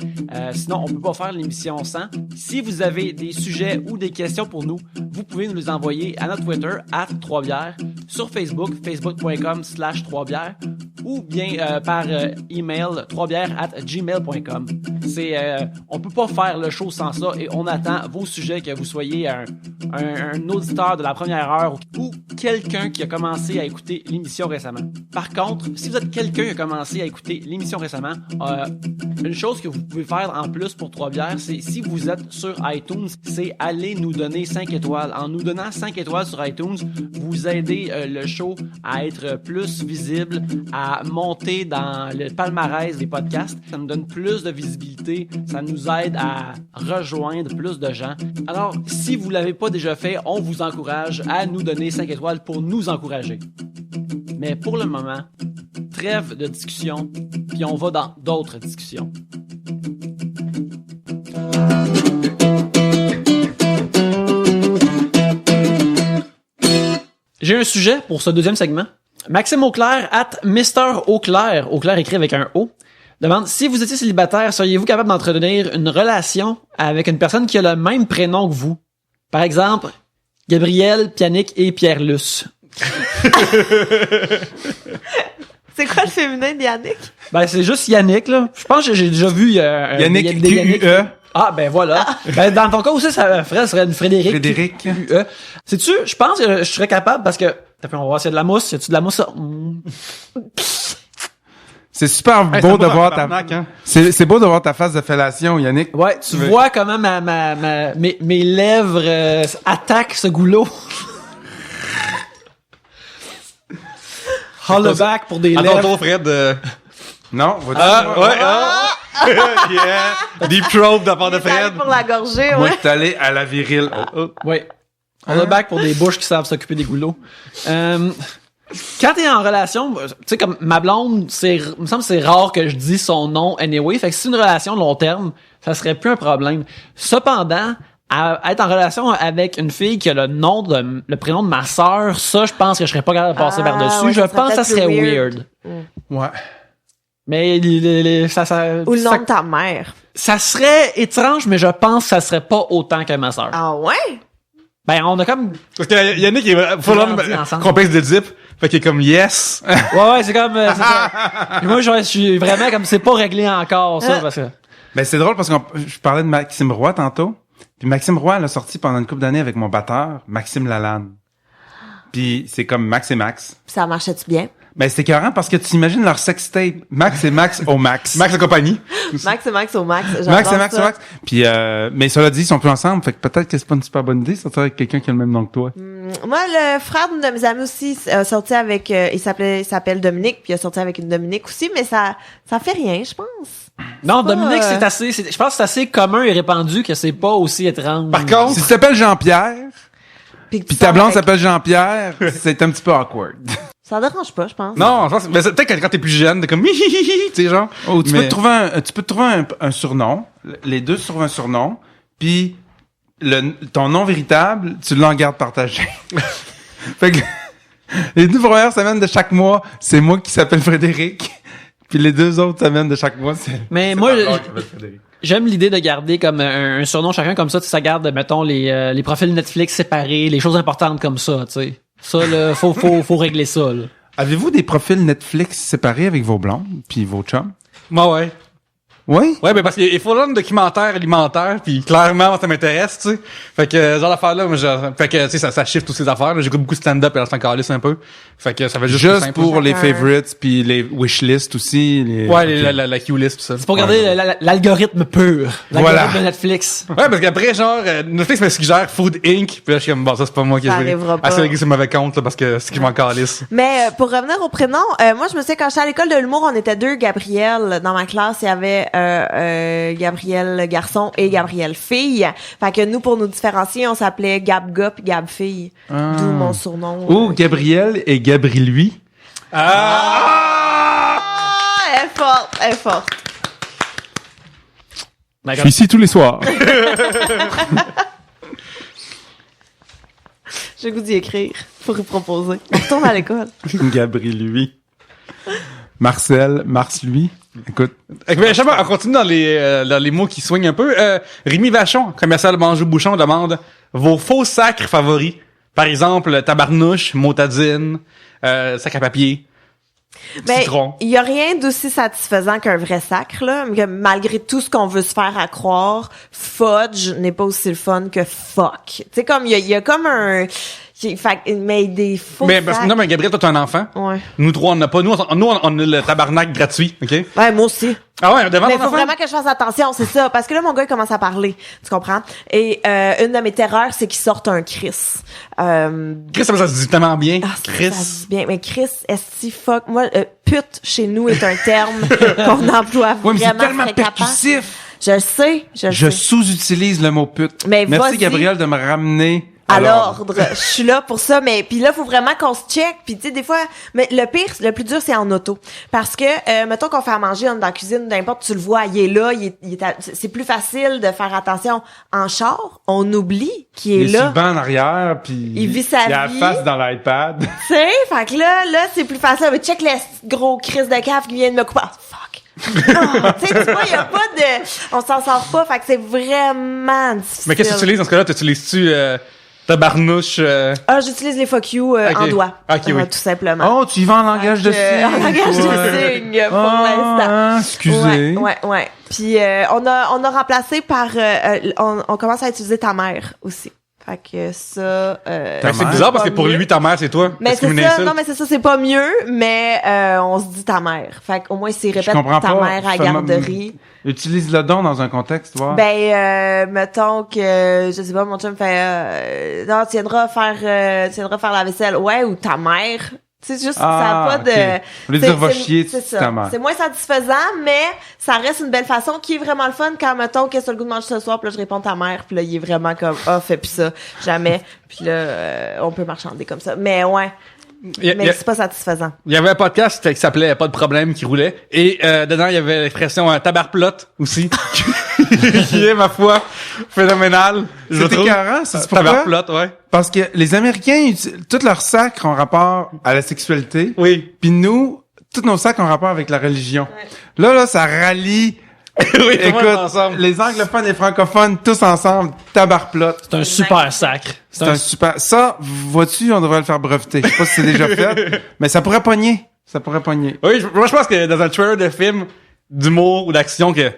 Sinon, on peut pas faire l'émission sans. Si vous avez des sujets ou des questions pour nous, vous pouvez nous les envoyer à notre Twitter @3bières, sur Facebook, facebook.com/3bières, ou bien par email 3bières@gmail.com. On peut pas faire le show sans ça et on attend vos sujets, que vous soyez un auditeur de la première heure ou quelqu'un qui a commencé à écouter l'émission récemment. Par contre, si vous êtes quelqu'un qui a commencé à écouter l'émission récemment, une chose que vous pouvez faire en plus pour 3 bières, c'est si vous êtes sur iTunes, c'est aller nous donner 5 étoiles. En nous donnant 5 étoiles sur iTunes, vous aidez le show à être plus visible, à monter dans le palmarès des podcasts. Ça nous donne plus de visibilité, ça nous aide à rejoindre plus de gens. Alors, si vous l'avez pas déjà fait, on vous encourage à nous donner 5 étoiles pour nous encourager. Mais pour le moment, trêve de discussion, puis on va dans d'autres discussions. J'ai un sujet pour ce deuxième segment. Maxime Auclair @Mr Auclair, Auclair écrit avec un O, demande: si vous étiez célibataire, seriez-vous capable d'entretenir une relation avec une personne qui a le même prénom que vous? Par exemple, Gabriel, Pianic et Pierre-Luce. C'est quoi le féminin de Yannick? Ben, c'est juste Yannick, là. Je pense que j'ai déjà vu Yannick, des Yannick. QUE. Ah, ben voilà. Ben, dans ton cas aussi, ça serait une Frédéric. Frédéric. QUE. Sais-tu, je pense que je serais capable parce que... On va voir s'il y a de la mousse. Y a-tu de la mousse? C'est super Hey, beau c'est de un voir tabarnak, hein. C'est beau de voir ta face de fellation, Yannick. Ouais, tu Oui. vois comment mes lèvres attaquent ce goulot. Hollaback pour des À ton lèvres. tour, Fred. Non, va-tu? Yeah. Deep throat de la part de Il est allé Fred. pour la gorgée, Moi, ouais. je suis allé à la virile. Ouais. Hollaback pour des bouches qui savent s'occuper des goulots. Quand t'es en relation, tu sais, comme ma blonde, il me semble que c'est rare que je dise son nom anyway. Fait que si c'est une relation long terme, ça serait plus un problème. Cependant, à être en relation avec une fille qui a le prénom de ma sœur, ça, je pense que je serais pas capable de passer par-dessus. ouais, Je ça serait pense que ça peut-être serait plus weird. Ouais. Mais ça, Ou le nom de ta mère. ça serait étrange, mais je pense que ça serait pas autant que ma sœur. Ah ouais? Ben, on a comme... Parce que Yannick est full Grandi ensemble. complexe d'Édipe. Fait qu'il est comme yes. Ouais, c'est comme... c'est ça. Et moi, je suis vraiment comme... C'est pas réglé encore, ça, parce que... Ben, c'est drôle parce que je parlais de Maxime Roy tantôt. Puis Maxime Roy, elle a sorti pendant une couple d'années avec mon batteur, Maxime Lalanne. Puis c'est comme Max et Max. Ça marchait-tu bien? Ben, c'est écœurant parce que tu imagines leur sextape. Max et Max au max. Max et compagnie. Max et Max au max. Max et j'adore Max ça. au max. Puis, mais cela dit, ils sont plus ensemble. Fait que peut-être que c'est pas une super bonne idée, sortir avec quelqu'un qui a le même nom que toi. Moi, le frère d'une de mes amies aussi a sorti avec... il s'appelle Dominique, puis il a sorti avec une Dominique aussi, mais ça fait rien, je pense. Non, pas, Dominique, c'est assez... je pense que c'est assez commun et répandu que c'est pas aussi étrange. Par contre, Si tu t'appelles Jean-Pierre, puis ta blonde ça s'appelle Jean-Pierre, c'est un petit peu awkward. Ça dérange pas, je pense. non, je pense, mais peut-être que quand t'es plus jeune, t'es comme hihihi, tu sais, genre. Oh, tu Mais- peux te trouver un surnom. Les deux se trouvent un surnom. Puis ton nom véritable, tu l'en gardes partagé. Fait que les 2 premières semaines de chaque mois, c'est moi qui s'appelle Frédéric. Puis les 2 autres semaines de chaque mois, c'est... Mais c'est moi, ma blonde qui s'appelle Frédéric. j'aime l'idée de garder comme un surnom chacun, comme ça, tu sais, ça garde, mettons, les profils Netflix séparés, les choses importantes comme ça, tu sais. Ça, là, faut régler ça, là. Avez-vous des profils Netflix séparés avec vos blondes puis vos chums? Moi, ouais. Oui? Ouais, ben parce qu'il faut là un documentaire alimentaire, puis clairement, ça m'intéresse, tu sais. Fait que, genre, l'affaire-là, moi, fait que, tu sais, ça shift toutes ces affaires, là. J'écoute beaucoup de stand-up et là, c'est encore lisse un peu. Fait que ça va juste plus Juste simple. pour les Chacun. favorites puis les wishlists aussi. Ouais, Ok. la Q-list, tout ça. C'est pour garder l'algorithme pur. L'algorithme Voilà. de Netflix. Ouais, parce qu'après, genre, Netflix me suggère Food Inc. Puis là, je suis comme, bon, ça, c'est pas moi qui Ça vais arrivera pas. régler ce mauvais compte, là, parce que c'est que je m'en calisse. Mais pour revenir au prénom, moi je me souviens quand j'étais à l'école de l'humour, on était 2 Gabriel dans ma classe. Il y avait Gabriel garçon et Gabriel fille. Fait que nous, pour nous différencier, on s'appelait Gab Gars puis Gab fille. D'où mon surnom. Ou Gabriel et Gabri-lui. Ah, elle est forte, elle est forte. D'accord. ici tous les soirs. J'ai le goût d'y écrire. Faut proposer. On retourne à l'école. Gabri-lui. Marcel, Mars-lui. Écoute. Mais justement, on continue dans les mots qui swingent un peu. Rémi Vachon, commercial Banjou Bouchon, demande vos faux sacres favoris. Par exemple, tabarnouche, motadine, sac à papier, Ben, citron. il y a rien d'aussi satisfaisant qu'un vrai sacre, là. Que malgré tout ce qu'on veut se faire à croire, fudge n'est pas aussi le fun que fuck. Tu sais, comme, il y a comme un, mais des faux Mais, sacres. non, mais Gabriel, toi, t'es un enfant. Ouais. Nous trois, on n'a pas. Nous, on a le tabarnak gratuit, OK? Ouais, moi aussi. Ah ouais, devant Mais ton faut enfant? vraiment que je fasse attention, c'est ça. Parce que là, mon gars, il commence à parler. Tu comprends? Et, une de mes terreurs, c'est qu'il sorte un Chris. Chris, ça se dit tellement bien. Ah, Chris. ça se dit bien. Mais Chris, esti, fuck. Moi, pute, chez nous, est un terme qu'on emploie Ouais, mais c'est vraiment tellement fréquemment. percussif. Je le sais, je le Je sais. sous-utilise le mot pute. Mais merci vas-y. Gabriel de me ramener À l'ordre. Je suis là pour ça, mais puis là, faut vraiment qu'on se check. Puis tu sais, des fois, mais le pire, le plus dur, c'est en auto. Parce que, mettons qu'on fait à manger, on est dans la cuisine, n'importe, tu le vois, il est là, c'est plus facile de faire attention. En char, on oublie qu'il est Il est sur là. le banc en arrière, puis Il vit sa il a la vie. face dans l'iPad. Tu sais, fait que là, c'est plus facile. Mais check les gros crises de cave qui viennent me couper. Ah, fuck. Ah, tu sais, tu vois, y a pas de, on s'en sort pas. Fait que c'est vraiment difficile. Mais qu'est-ce que tu utilises dans ce cas-là? T'utilises-tu tabarnouche? Ah, j'utilise les fuck you en Ok. doigt. Ok, oui. Tout simplement. Oh, tu y vas en langage de signe. En langage toi. de signe, pour l'instant. Ah, excusez. Ouais. Puis on a remplacé par on commence à utiliser ta mère aussi. Fait que ça Ta C'est mère? bizarre parce que pas pour mieux. lui, ta mère, c'est toi. mais C'est comme c'est une ça, insulte. non mais c'est ça, c'est pas mieux, mais on se dit ta mère. Fait qu'au moins s'il Je répète comprends ta pas. mère à la Fais-moi- garderie. Utilise le don dans un contexte, toi. Ben mettons que je sais pas, mon chum fait non, tu viendras faire la vaisselle. Ouais, ou ta mère. C'est juste ça a pas de ok. Au lieu de c'est- dire va c'est- chier, c'est tu ça. ta mère. C'est moins satisfaisant, mais ça reste une belle façon qui est vraiment le fun quand mettons qu'est-ce que t'as le goût de manger ce soir, puis là je réponds ta mère, puis là il est vraiment comme fais plus ça, jamais. Puis là on peut marchander comme ça. Mais ouais, mais c'est pas satisfaisant. Il y avait un podcast qui s'appelait Pas de problème qui roulait et dedans il y avait l'expression tabarplotte aussi. qui est, ma foi, phénoménal. Je C'est trouve. écœurant, c'est pourquoi? Tabarplot, ouais. Parce que les Américains, tous leurs sacs ont rapport à la sexualité. Oui. Puis nous, tous nos sacs ont rapport avec la religion. Là, ça rallie. Oui, tout le monde Écoute, ensemble. les anglophones et les francophones, tous ensemble, tabarplot. C'est un super sacre. C'est un super... Ça, vois-tu, on devrait le faire breveter. Je sais pas si c'est déjà fait, mais ça pourrait pogner. Ça pourrait pogner. Oui, moi, je pense que dans un trailer de film d'humour ou d'action que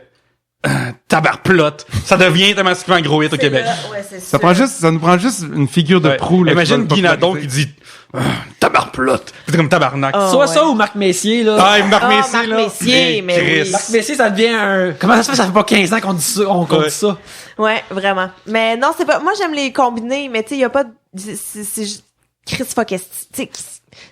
tabarplot, ça devient automatiquement gros hit au Québec. Ouais, c'est Ça nous prend juste une figure de Ouais. proue. Là, Imagine qui va Guy le Nadon qui populariser. dit tabarplot. C'est comme tabarnak. Oh. Soit ouais. ça ou Marc Messier, là. Ah, Marc Ah, Messier, Marc là. Messier, mais oui. Chris. Marc Messier, ça devient un... Comment ça se fait? Ça fait pas 15 ans qu'on dit ça, qu'on Ouais. dit ça. Ouais, vraiment. Mais non, c'est pas. Moi, j'aime les combiner, mais tu sais, y a pas. C'est juste Chris fuck. Tu sais,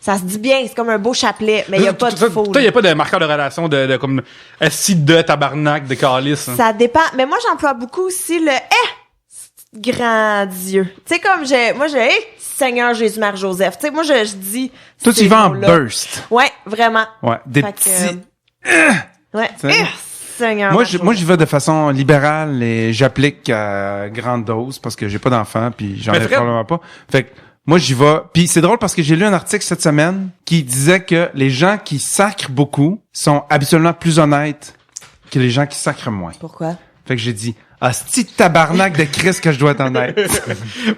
ça se dit bien, c'est comme un beau chapelet, mais y a pas de faux. Toi, y a pas de marqueur de relation de comme esti de tabarnak, de calice. Hein. Ça dépend. Mais moi, j'emploie beaucoup aussi le grand Dieu. Tu sais, comme Seigneur Jésus-Marie-Joseph. Tu sais, moi, je dis. Toi, tu ces y vas en mots-là. burst. Ouais, vraiment. Ouais, des Fait que, petits... ouais. Tu sais. Seigneur. Moi, j'y vais de façon libérale et j'applique à grande dose parce que j'ai pas d'enfant puis j'en Mais ai Fred- probablement pas. Fait que moi, j'y vais. Puis c'est drôle parce que j'ai lu un article cette semaine qui disait que les gens qui sacrent beaucoup sont habituellement plus honnêtes que les gens qui sacrent moins. Pourquoi? Fait que j'ai dit, asti tabarnak de Christ que je dois être honnête.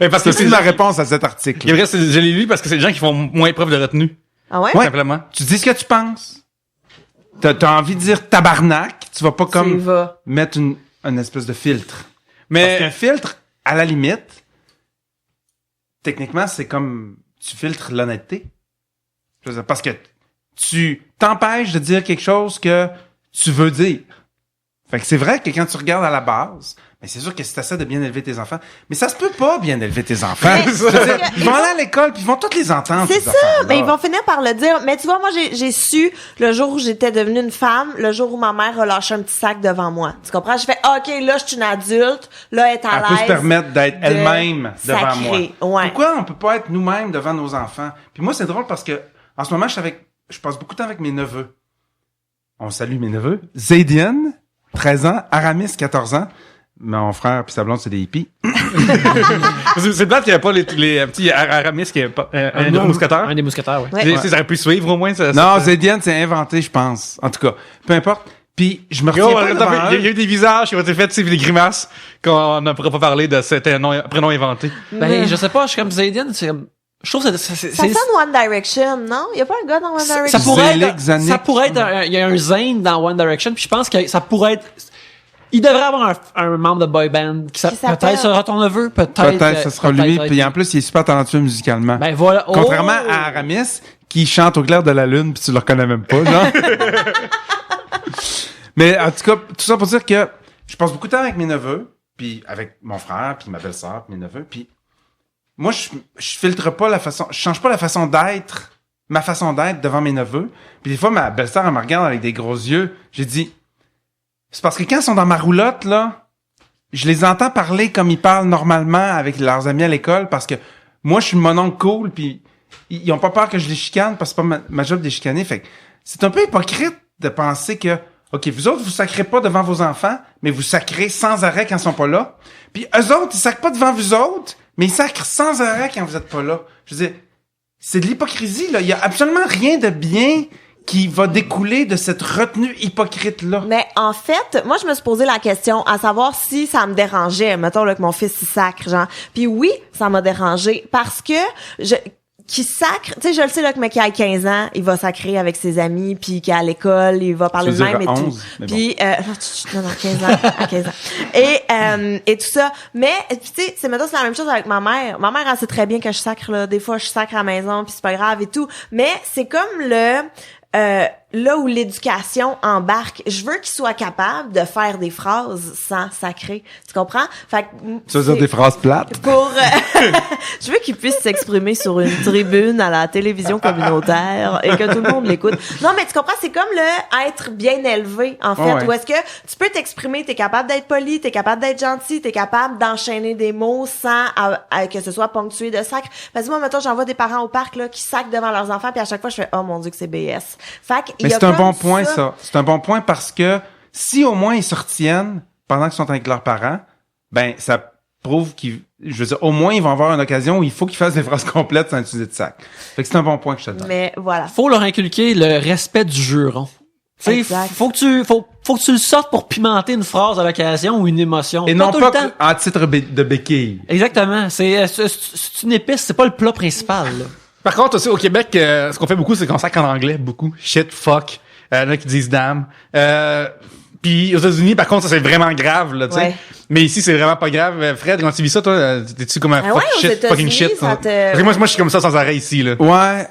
Mais parce que C'est ma réponse à cet article. Il est vrai, je l'ai lu parce que c'est des gens qui font moins preuve de retenue. Ah ouais? Ouais. Simplement. Tu dis ce que tu penses. T'as envie de dire tabarnak, tu vas pas Tu y comme vas. mettre une espèce de filtre. Parce Mais qu'un filtre, à la limite, techniquement, c'est comme tu filtres l'honnêteté. Je veux dire, parce que tu t'empêches de dire quelque chose que tu veux dire. Fait que c'est vrai que quand tu regardes à la base, mais c'est sûr que si t'essaies de bien élever tes enfants, mais ça se peut pas bien élever tes enfants. Mais Je veux dire, ils vont aller à l'école puis ils vont toutes les entendre. C'est ces ça, affaires-là. mais ils vont finir par le dire. Mais tu vois, moi, j'ai su le jour où j'étais devenue une femme, le jour où ma mère a lâché un petit sac devant moi. Tu comprends? Je fais, OK, là, je suis une adulte, là, elle est à Elle peut se l'aise. permettre d'être de elle-même devant sacrer. moi. Ouais. Pourquoi on peut pas être nous-mêmes devant nos enfants? Puis moi, c'est drôle parce que en ce moment, je passe beaucoup de temps avec mes neveux. On salue mes neveux. Zaydian, 13 ans, Aramis, 14 ans. Mon frère puis sa blonde, c'est des hippies. c'est plate qu'il n'y a pas les petits Aramis qui est pas, un Non, mousquetaire. Un des mousquetaires, oui. Ouais. Tu sais, ça aurait pu suivre au moins. Non, Zaydian, c'est inventé, je pense. En tout cas, peu importe. Puis je me retiens Yo, pas devant il y a eux. eu des visages qui ont été faits, tu sais, des grimaces qu'on ne pourra pas parler de cet prénom inventé. Ben, je sais pas, je suis comme Zaydian, c'est comme... Je trouve que Ça sonne One Direction, non? Y a pas un gars dans One Direction? ça pourrait Zelig, être, Zanuck. ça pourrait être, il y a un Zayn dans One Direction, puis je pense que ça pourrait être, il devrait avoir un membre de boy band qui s'appelle? peut-être sera ton neveu, peut-être. Peut-être ce sera lui. peut-être. Puis en plus, il est super talentueux musicalement. Ben voilà. Oh! Contrairement à Aramis, qui chante au clair de la lune, puis tu le reconnais même pas, genre. Mais en tout cas, tout ça pour dire que je passe beaucoup de temps avec mes neveux, puis avec mon frère, puis ma belle-sœur, puis mes neveux, puis moi, je filtre pas la façon, je change pas la façon d'être, ma façon d'être devant mes neveux. Puis des fois, ma belle-sœur, elle me regarde avec des gros yeux. J'ai dit, c'est parce que quand ils sont dans ma roulotte, là, je les entends parler comme ils parlent normalement avec leurs amis à l'école, parce que moi, je suis le mononcle cool, puis ils ont pas peur que je les chicane, parce que c'est pas ma job de les chicaner. Fait que c'est un peu hypocrite de penser que, OK, vous autres, vous sacrez pas devant vos enfants, mais vous sacrez sans arrêt quand ils sont pas là. Puis eux autres, ils sacrent pas devant vous autres, mais ils sacrent sans arrêt quand vous êtes pas là. Je veux dire, c'est de l'hypocrisie, là. Il y a absolument rien de bien qui va découler de cette retenue hypocrite-là. Mais en fait, moi, je me suis posé la question à savoir si ça me dérangeait, mettons là, que mon fils il sacre, genre. Puis oui, ça m'a dérangé parce que qui sacre, tu sais, je le sais là que mec qui a 15 ans, il va sacrer avec ses amis, puis qui est à l'école, il va parler Tu de veux même dire et tout. 11, mais bon. Puis non, 15 ans, à 15 ans. Et tout ça. Mais tu sais, c'est maintenant c'est la même chose avec ma mère. Ma mère elle sait très bien que je sacre là, des fois je sacre à la maison, puis c'est pas grave et tout. Mais c'est comme là où l'éducation embarque, je veux qu'il soit capable de faire des phrases sans sacrer. Tu comprends? Fait que, Tu veux dire des phrases plates? pour je veux qu'il puisse s'exprimer sur une tribune à la télévision communautaire et que tout le monde l'écoute. Non, mais tu comprends, c'est comme le être bien élevé, en fait, Ouais. où est-ce que tu peux t'exprimer, t'es capable d'être poli, t'es capable d'être gentil, t'es capable d'enchaîner des mots sans que ce soit ponctué de sacre. Parce que moi, mettons, j'en vois des parents au parc, là, qui sacrent devant leurs enfants, puis à chaque fois, je fais, oh mon Dieu, que c'est BS. Fait que, il Mais y a c'est un comme bon point, ça. C'est un bon point parce que si au moins ils se retiennent pendant qu'ils sont avec leurs parents, ben ça prouve je veux dire, au moins ils vont avoir une occasion où il faut qu'ils fassent des phrases complètes sans utiliser de sac. Fait que c'est un bon point que je te donne. Mais voilà. Faut leur inculquer le respect du juron. Tu sais, Exact. faut que tu le sortes pour pimenter une phrase à l'occasion ou une émotion. Et non tout pas le temps. en titre de béquille. Exactement. C'est une épice, c'est pas le plat principal, là. Par contre, aussi, au Québec, ce qu'on fait beaucoup, c'est qu'on sacre en anglais, beaucoup. Shit, fuck. Il y en a qui disent damn. Puis aux États-Unis, par contre, ça c'est vraiment grave, là, tu sais. Ouais. Mais ici, c'est vraiment pas grave. Fred, quand tu vis ça, toi, t'es-tu comme un Ah fuck ouais, aux shit, fucking États-Unis, shit? ça hein? te- Parce que moi, je suis comme ça sans arrêt ici, là. Ouais,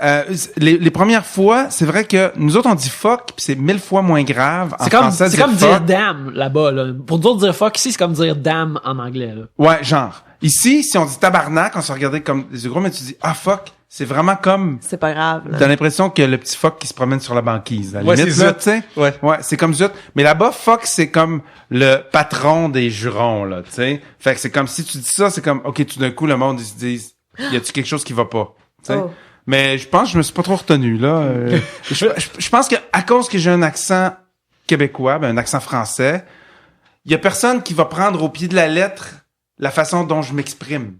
les premières fois, c'est vrai que nous autres on dit fuck, puis c'est 1000 fois moins grave. En français, C'est comme dire dire fuck. damn là-bas, là. Pour nous autres, dire fuck ici, c'est comme dire damn en anglais, là. Ouais, genre. Ici, si on dit tabarnak, on se regardait comme des yeux gros, mais tu dis ah fuck, c'est vraiment comme C'est pas grave. Là. t'as l'impression que le petit fuck qui se promène sur la banquise. À la Ouais, limite, c'est là, zut. tu sais. Ouais. Ouais, c'est comme zut. Mais là-bas, fuck, c'est comme le patron des jurons, là, tu sais. Fait que c'est comme si tu dis ça, c'est comme, OK, tout d'un coup, le monde, ils se disent, y a-tu quelque chose qui va pas? Tu sais. Oh. Mais je pense que je me suis pas trop retenu, là. Je pense que à cause que j'ai un accent québécois, ben, un accent français, il y a personne qui va prendre au pied de la lettre la façon dont je m'exprime.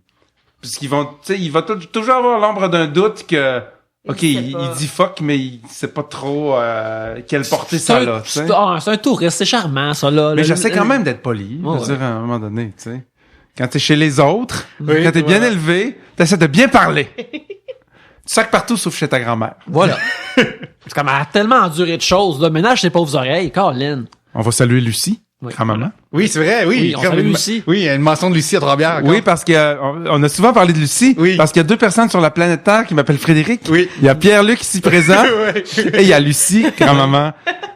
Puisqu'ils vont, tu sais, il va toujours avoir l'ombre d'un doute que, OK, il dit fuck, mais il sait pas trop quelle portée ça a, tu sais. C'est un touriste, c'est charmant, ça, là. Mais j'essaie quand même d'être poli, je Ouais. veux dire, à un moment donné, tu sais. Quand t'es chez les autres, Oui, quand t'es bien voilà. élevé, t'essaies de bien parler. Tu sacs partout sauf chez ta grand-mère. Voilà. C'est comme, elle a tellement enduré de choses, là. Ménage ses pauvres oreilles, Colin. On va saluer Lucie, Oui. grand-maman. Oui, c'est vrai, oui. Oui, on salue Lucie. Oui, il y a une mention de Lucie à Trois-Bières. encore. Oui, parce que on a souvent parlé de Lucie, Oui. parce qu'il y a 2 personnes sur la planète Terre qui m'appellent Frédéric. Oui. Il y a Pierre-Luc ici présent, Ouais. et il y a Lucie, grand-maman.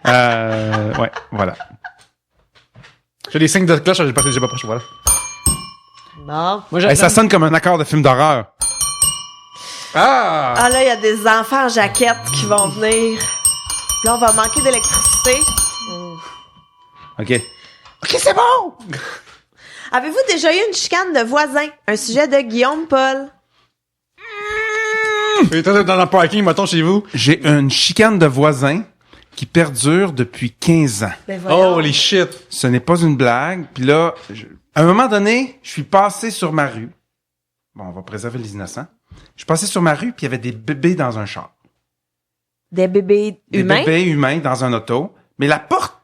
Ouais, voilà. J'ai des signes de cloche, j'ai pas proche, voilà. Bon. Moi, Hey, ça sonne comme un accord de film d'horreur. Ah! Ah là, il y a des enfants en jaquette qui vont venir. Puis là, on va manquer d'électricité. OK. OK, c'est bon! Avez-vous déjà eu une chicane de voisins? Un sujet de Guillaume Paul. Et toi, dans le parking, mettons, chez vous. J'ai une chicane de voisins qui perdure depuis 15 ans. Ben voyons. Holy shit. Ce n'est pas une blague. Puis là, à un moment donné, je suis passé sur ma rue. Bon, on va préserver les innocents. Je suis passé sur ma rue, puis il y avait des bébés dans un char. Des bébés Des humains? bébés humains dans un auto. Mais la porte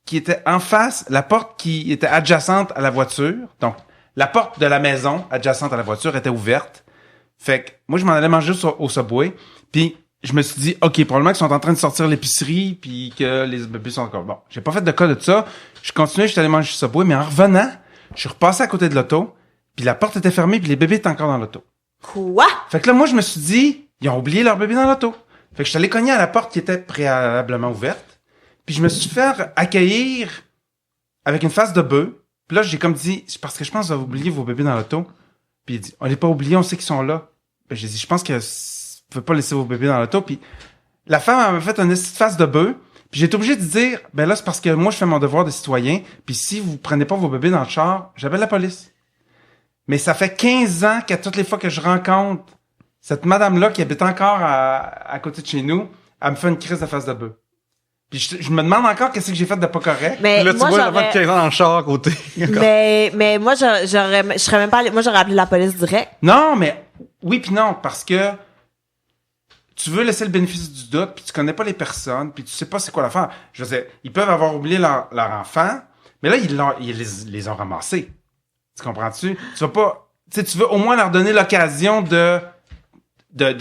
qui était en face, la porte qui était adjacente à la voiture, donc la porte de la maison adjacente à la voiture était ouverte. Fait que moi, je m'en allais manger au Subway, puis je me suis dit, OK, probablement qu'ils sont en train de sortir l'épicerie, puis que les bébés sont encore... Bon, j'ai pas fait de cas de ça. Je continuais, j'étais allé manger au Subway, mais en revenant, je suis repassé à côté de l'auto, puis la porte était fermée, puis les bébés étaient encore dans l'auto. Quoi? Fait que là, moi, je me suis dit, ils ont oublié leur bébé dans l'auto. Fait que je suis allé cogner à la porte qui était préalablement ouverte, puis je me suis fait accueillir avec une face de bœuf. Puis là, j'ai comme dit, c'est parce que je pense que vous avez oublié vos bébés dans l'auto. Puis il dit, on les pas oubliés, on sait qu'ils sont là. Ben, j'ai dit, je pense que vous pouvez pas laisser vos bébés dans l'auto. Puis la femme, elle m'a fait une petite face de bœuf. Puis j'ai été obligé de dire, ben là, c'est parce que moi, je fais mon devoir de citoyen. Puis si vous prenez pas vos bébés dans le char, j'appelle la police. Mais ça fait 15 ans qu'à toutes les fois que je rencontre cette madame-là qui habite encore à côté de chez nous, elle me fait une crise de face de bœuf. Puis je me demande encore qu'est-ce que j'ai fait de pas correct. Mais Là, tu moi, vois l'enfant de j'aurais... 15 ans dans le char à côté. Mais moi, je serais même pas allée... Moi, j'aurais appelé la police direct. Non, mais oui puis non, parce que tu veux laisser le bénéfice du doute, puis tu connais pas les personnes, puis tu sais pas c'est quoi l'affaire. Je veux dire, ils peuvent avoir oublié leur enfant, mais là, ils les ont ramassés. Tu comprends-tu? Tu vas pas... Tu sais, tu veux au moins leur donner l'occasion de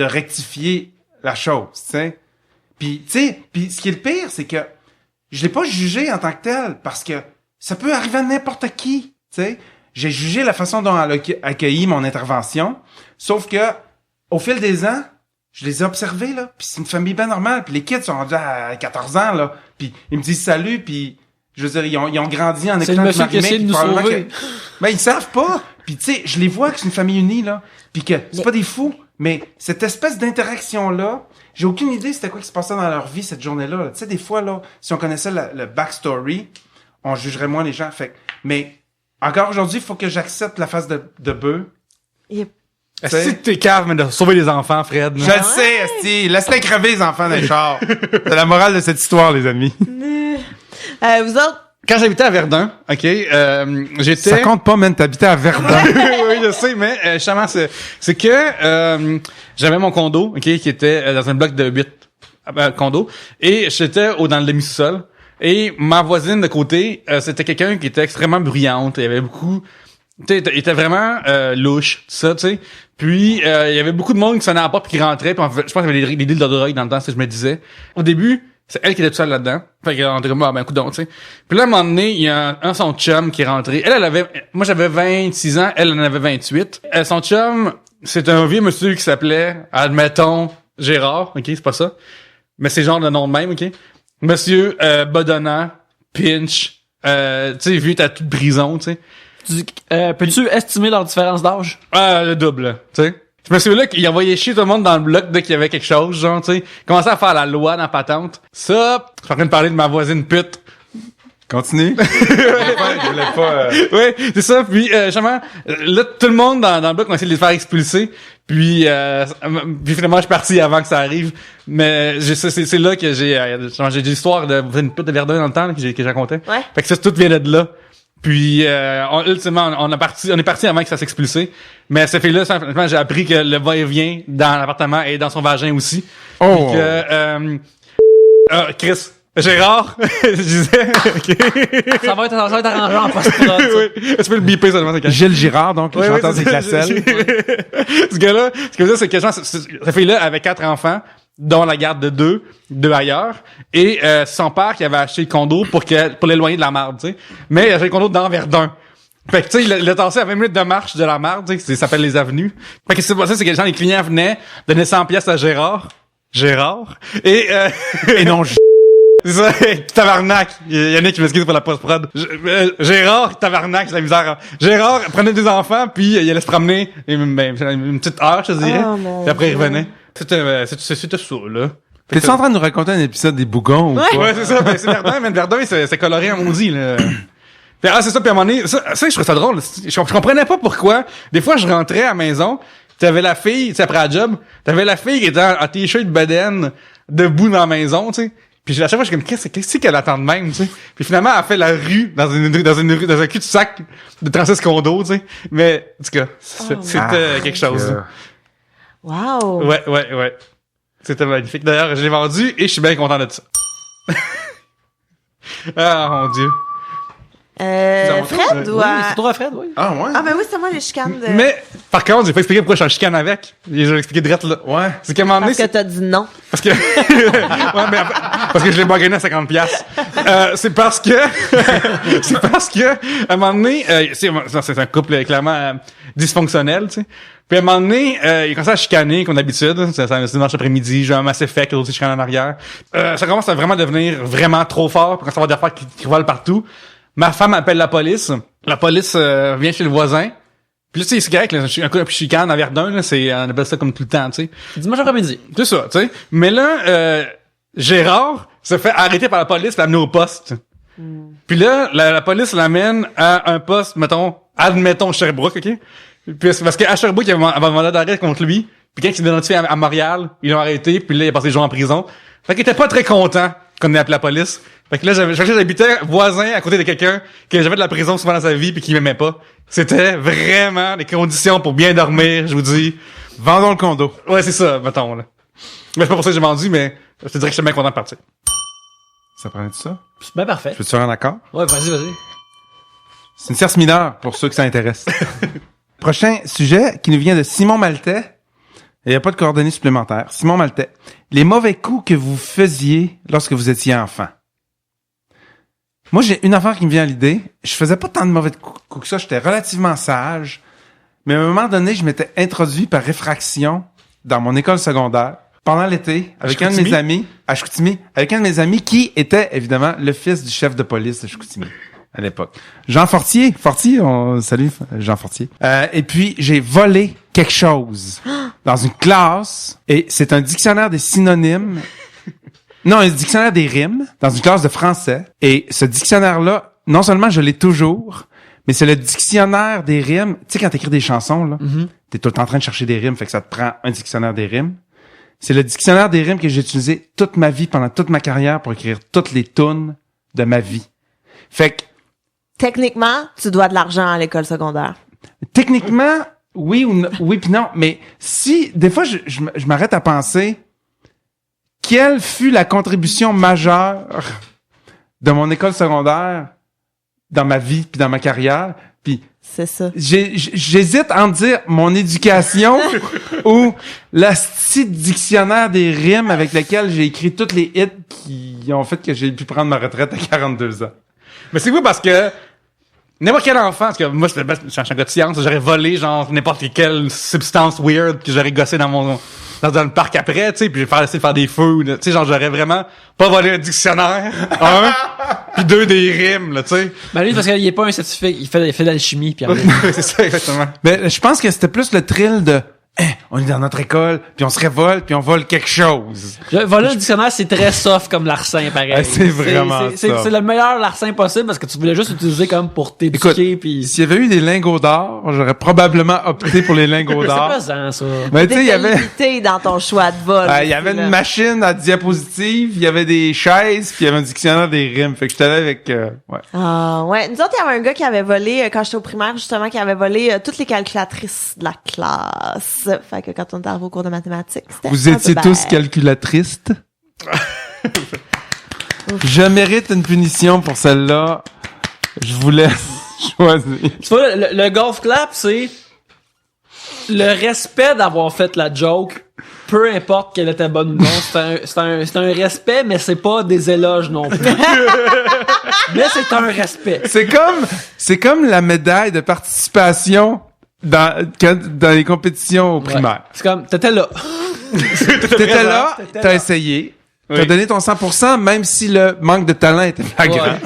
rectifier la chose, tu sais. Puis, tu sais, puis ce qui est le pire, c'est que je l'ai pas jugé en tant que tel, parce que ça peut arriver à n'importe qui, tu sais. J'ai jugé la façon dont elle a accueilli mon intervention, sauf que au fil des ans, je les ai observés, là, puis c'est une famille bien normale, puis les kids sont rendus à 14 ans, là, puis ils me disent salut, puis je veux dire, ils ont grandi en C'est écoutant le du monsieur qui Marimé, essaie de puis nous probablement sauver. ben, ils savent pas. Puis, tu sais, je les vois que c'est une famille unie, là. Puis que c'est pas des fous. Mais cette espèce d'interaction-là, j'ai aucune idée c'était quoi qui se passait dans leur vie cette journée-là. Là. Tu sais, des fois, là, si on connaissait le backstory, on jugerait moins les gens. Fait que- mais encore aujourd'hui, il faut que j'accepte la face de bœuf. Est-ce que t'es cave, mais de sauver les enfants, Fred? Je le sais, esti. Laisse-les crever, les enfants, dans les chars. C'est la morale de cette histoire, les amis. Vous autres, quand j'habitais à Verdun, OK, j'étais... Ça compte pas, man, t'habitais à Verdun. Oui, je sais, mais justement, c'est que j'avais mon condo, OK, qui était dans un bloc de 8 condos, et j'étais dans le demi-sous-sol, et ma voisine de côté, c'était quelqu'un qui était extrêmement bruyante, il y avait beaucoup... Tu sais, il était vraiment louche, tout ça, tu sais. Puis, il y avait beaucoup de monde qui sonnait à la porte et qui rentrait, puis je pense qu'il y avait des deals de drogue dans le temps, c'est ce que je me disais. Au début, c'est elle qui était toute seule là-dedans. Fait qu'on était comme, ben, coudonc, tu sais. Puis là, à un moment donné, il y a un son chum qui est rentré. Elle avait, moi j'avais 26 ans, elle en avait 28. Son chum, c'est un vieux monsieur qui s'appelait, admettons, Gérard, ok, c'est pas ça. Mais c'est genre le nom de même, ok. Monsieur, bedonnant, pinch, tu sais, vieux, t'as toute brison, tu sais. Peux-tu estimer leur différence d'âge? Le double, tu sais. Ce monsieur-là, il envoyait chier tout le monde dans le bloc dès qu'il y avait quelque chose, genre, tu sais. Il commençait à faire la loi dans la patente. Ça, je suis en train de parler de ma voisine pute. Continue. Je voulais pas. Ouais, c'est ça. Puis, justement, là, tout le monde dans le bloc, on a essayé de les faire expulser. Puis finalement, je suis parti avant que ça arrive. Mais c'est là que j'ai l'histoire de une pute de Verdun dans le temps là, que j'ai raconté. Ouais. Fait que ça, tout vient de là. Puis ultimement, on est parti avant que ça s'expulsait. Mais cette fille-là, simplement, j'ai appris que le va-et-vient dans l'appartement et dans son vagin aussi. Oh. Puis que Chris, Gérard, je disais, ok. Ça va être arrangeant en post-prod. Oui, tu peux le biper seulement, c'est quand Gilles Girard, donc, le chanteur des Classelles. Ce gars-là, ce que je veux dire, c'est que cette fille-là avait 4 enfants, dont la garde de 2 ailleurs, et son père qui avait acheté le condo pour l'éloigner de la marde, tu sais. Mais il a acheté le condo dans Verdun. Fait que, tu sais, il a tassé à 20 minutes de marche de la marde, tu sais, ça s'appelle les avenues. Fait que c'est pas ça, c'est que les clients venaient, donner 100 pièces à Gérard, et non, c'est ça, tabarnak. Yannick, je m'excuse pour la post-prod. Gérard, tabarnak, c'est la misère. Gérard prenait des enfants, puis il allait se promener une petite heure, je te dirais. Oh, puis après, il revenait. C'était ça, là. T'es-tu en train de nous raconter un épisode des Bougons ou quoi? Ouais, c'est ça. Ben, c'est Verdun, mais Verdun, c'est coloré en maudit, là. Puis, c'est ça, puis à un moment donné, ça, je trouvais ça drôle. Je comprenais pas pourquoi. Des fois, je rentrais à la maison, t'avais la fille, tu sais, après la job, t'avais la fille qui était en t-shirt bedaine, debout dans la maison, tu sais. Puis à chaque fois, je suis comme, qu'est-ce qu'elle attend de même, tu sais. Puis finalement, elle fait la rue, dans un cul-de-sac de 36 condos, tu sais. Mais, en tout cas, c'était quelque chose. Wow. Ouais. C'était magnifique. D'ailleurs, je l'ai vendu et je suis bien content de ça. Ah, mon Dieu. Fred ou... Oui, c'est toi, Fred, oui. Ah, ouais? Ah, ben oui, c'est moi les chicanes de... Mais, par contre, j'ai pas expliqué pourquoi je suis en chicane avec. J'ai expliqué direct là. Ouais. C'est qu'à un moment donné, Parce que t'as dit non. parce que, ouais, mais parce que je l'ai bargainé à 50 piastres. C'est parce que, à un moment donné, c'est un couple clairement dysfonctionnel, tu sais. Puis à un moment donné, il commence à chicaner comme d'habitude. C'est dimanche après-midi, j'ai un Mass Effect, l'autre chicane en arrière. Ça commence à vraiment devenir vraiment trop fort, puis quand ça va des affaires qui volent partout. Ma femme appelle la police. La police vient chez le voisin. Puis là, tu sais, c'est correct, là, un coup de chicane à Verdun, là, on appelle ça comme tout le temps, tu sais. Dimanche après-midi. C'est ça, tu sais. Mais là, Gérard se fait arrêter par la police et l'amener au poste. Puis là, la police l'amène à un poste, admettons Sherbrooke, OK? Puis c'est parce qu'à Sherbrooke, il y avait un mandat d'arrêt contre lui. Puis quand il s'est identifié à Montréal, ils l'ont arrêté. Puis là, il a passé des jours en prison. Fait qu'il était pas très content qu'on ait appelé la police. Fait que là, j'habitais voisin à côté de quelqu'un qui j'avais de la prison souvent dans sa vie puis qui m'aimait pas. C'était vraiment des conditions pour bien dormir, je vous dis. Vendons le condo. Ouais, c'est ça, mettons, là. Mais c'est pas pour ça que j'ai vendu, mais je te dirais que je suis bien content de partir. Ça prenait de ça? C'est bien parfait. Je peux te faire un accord? Ouais, vas-y. C'est une tierce mineure pour ceux que ça intéresse. Prochain sujet qui nous vient de Simon Maltais. Il n'y a pas de coordonnées supplémentaires. Simon Maltais. Les mauvais coups que vous faisiez lorsque vous étiez enfant. Moi, j'ai une affaire qui me vient à l'idée. Je faisais pas tant de mauvais coups que ça. J'étais relativement sage. Mais à un moment donné, je m'étais introduit par réfraction dans mon école secondaire pendant l'été avec un de mes amis à Chicoutimi, avec un de mes amis qui était évidemment le fils du chef de police de Chicoutimi à l'époque. Jean Fortier, on salue Jean Fortier. Et puis j'ai volé quelque chose dans une classe et c'est un dictionnaire des synonymes. Non, un dictionnaire des rimes dans une classe de français. Et ce dictionnaire-là, non seulement je l'ai toujours, mais c'est le dictionnaire des rimes. Tu sais, quand t'écris des chansons, là, t'es tout le temps en train de chercher des rimes, fait que ça te prend un dictionnaire des rimes. C'est le dictionnaire des rimes que j'ai utilisé toute ma vie, pendant toute ma carrière, pour écrire toutes les tunes de ma vie. Fait que, Techniquement, tu dois de l'argent à l'école secondaire. techniquement, oui puis non, mais si, des fois, je m'arrête à penser, quelle fut la contribution majeure de mon école secondaire dans ma vie puis dans ma carrière, puis C'est ça. j'hésite à en dire mon éducation ou la petite dictionnaire des rimes avec lequel j'ai écrit toutes les hits qui ont fait que j'ai pu prendre ma retraite à 42 ans. Mais c'est vous parce que n'importe quel enfant, parce que moi, je suis un gars de science, j'aurais volé, genre, n'importe quelle substance weird que j'aurais gossé dans le parc après, tu sais, puis essayer de faire des feux, tu sais, genre, j'aurais vraiment pas volé un dictionnaire, puis 2 des rimes, là, tu sais. Ben lui, parce qu'il est pas un scientifique, il fait de l'alchimie, puis C'est ça, exactement. Mais je pense que c'était plus le thrill de on est dans notre école, puis on se révolte, puis on vole quelque chose. Voler un dictionnaire, c'est très soft comme larcin, pareil. Ah, c'est vraiment soft. C'est le meilleur larcin possible parce que tu voulais juste l'utiliser comme pour t'éduquer, puis... S'il y avait eu des lingots d'or, j'aurais probablement opté pour les lingots C'est d'or. pesant, ça. Mais tu sais, il y avait... limité dans ton choix de vol. Il y avait une machine à diapositive, il y avait des chaises, puis il y avait un dictionnaire des rimes. Fait que j'étais allé avec... ouais. Ah, ouais. Nous autres, il y avait un gars qui avait volé, quand j'étais au primaire, justement, qui avait volé toutes les calculatrices de la classe. Fait que quand on était arrivé au cours de mathématiques, c'était Vous un peu étiez bad. tous calculatrices. Je mérite une punition pour celle-là. Je vous laisse choisir. Tu vois, le golf clap, c'est le respect d'avoir fait la joke, peu importe qu'elle était bonne ou non. C'est un respect, mais c'est pas des éloges non plus. Mais c'est un respect. C'est comme la médaille de participation dans les compétitions au primaire. C'est comme, t'étais là. T'étais là, t'as essayé, t'as donné ton 100%, même si le manque de talent était flagrant. Ouais.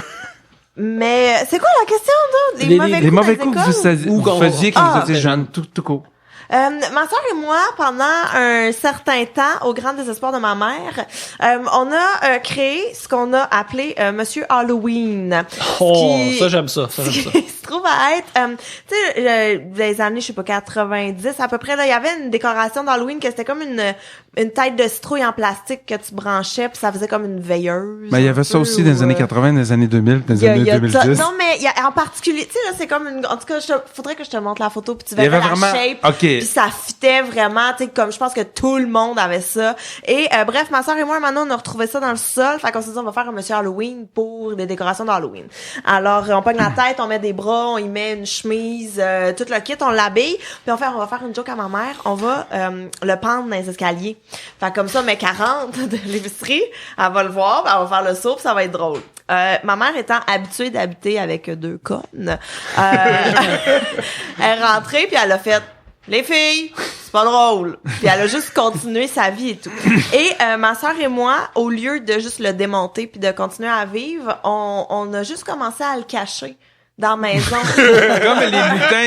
Mais c'est quoi la question, là? Les mauvais coups que vous qu'on- faisiez quand Ah, vous étiez jeune, tout court. Ma soeur et moi, pendant un certain temps, au grand désespoir de ma mère, on a créé ce qu'on a appelé Monsieur Halloween. Oh, Qui- ça j'aime ça, ça j'aime ça. qui se trouve à être, tu sais, des années, je sais pas, 90 à peu près, là, il y avait une décoration d'Halloween que c'était comme une tête de citrouille en plastique que tu branchais, puis ça faisait comme une veilleuse. Mais il y avait ça aussi dans les années 80, dans les années 2000, dans les années 2010. Non, mais il y a en particulier, tu sais, là, c'est comme une, en tout cas, faudrait que je te montre la photo, puis tu Il y verrais avait la vraiment- shape. OK. Puis ça fitait vraiment, tu sais, comme je pense que tout le monde avait ça. Et bref, ma soeur et moi, maintenant, on a retrouvé ça dans le sol. Fait qu'on s'est dit, on va faire un Monsieur Halloween pour des décorations d'Halloween. Alors, on pogne la tête, on met des bras, on y met une chemise, tout le kit, on l'habille. Puis on va faire une joke à ma mère. On va le pendre dans les escaliers. Fait comme ça, mais 40 de l'épicerie, elle va le voir, puis elle va faire le saut, puis ça va être drôle. Ma mère étant habituée d'habiter avec 2 connes, elle est rentrée, puis elle a fait « Les filles, c'est pas drôle! » Puis elle a juste continué sa vie et tout. Et ma soeur et moi, au lieu de juste le démonter puis de continuer à vivre, on a juste commencé à le cacher dans la maison. Comme les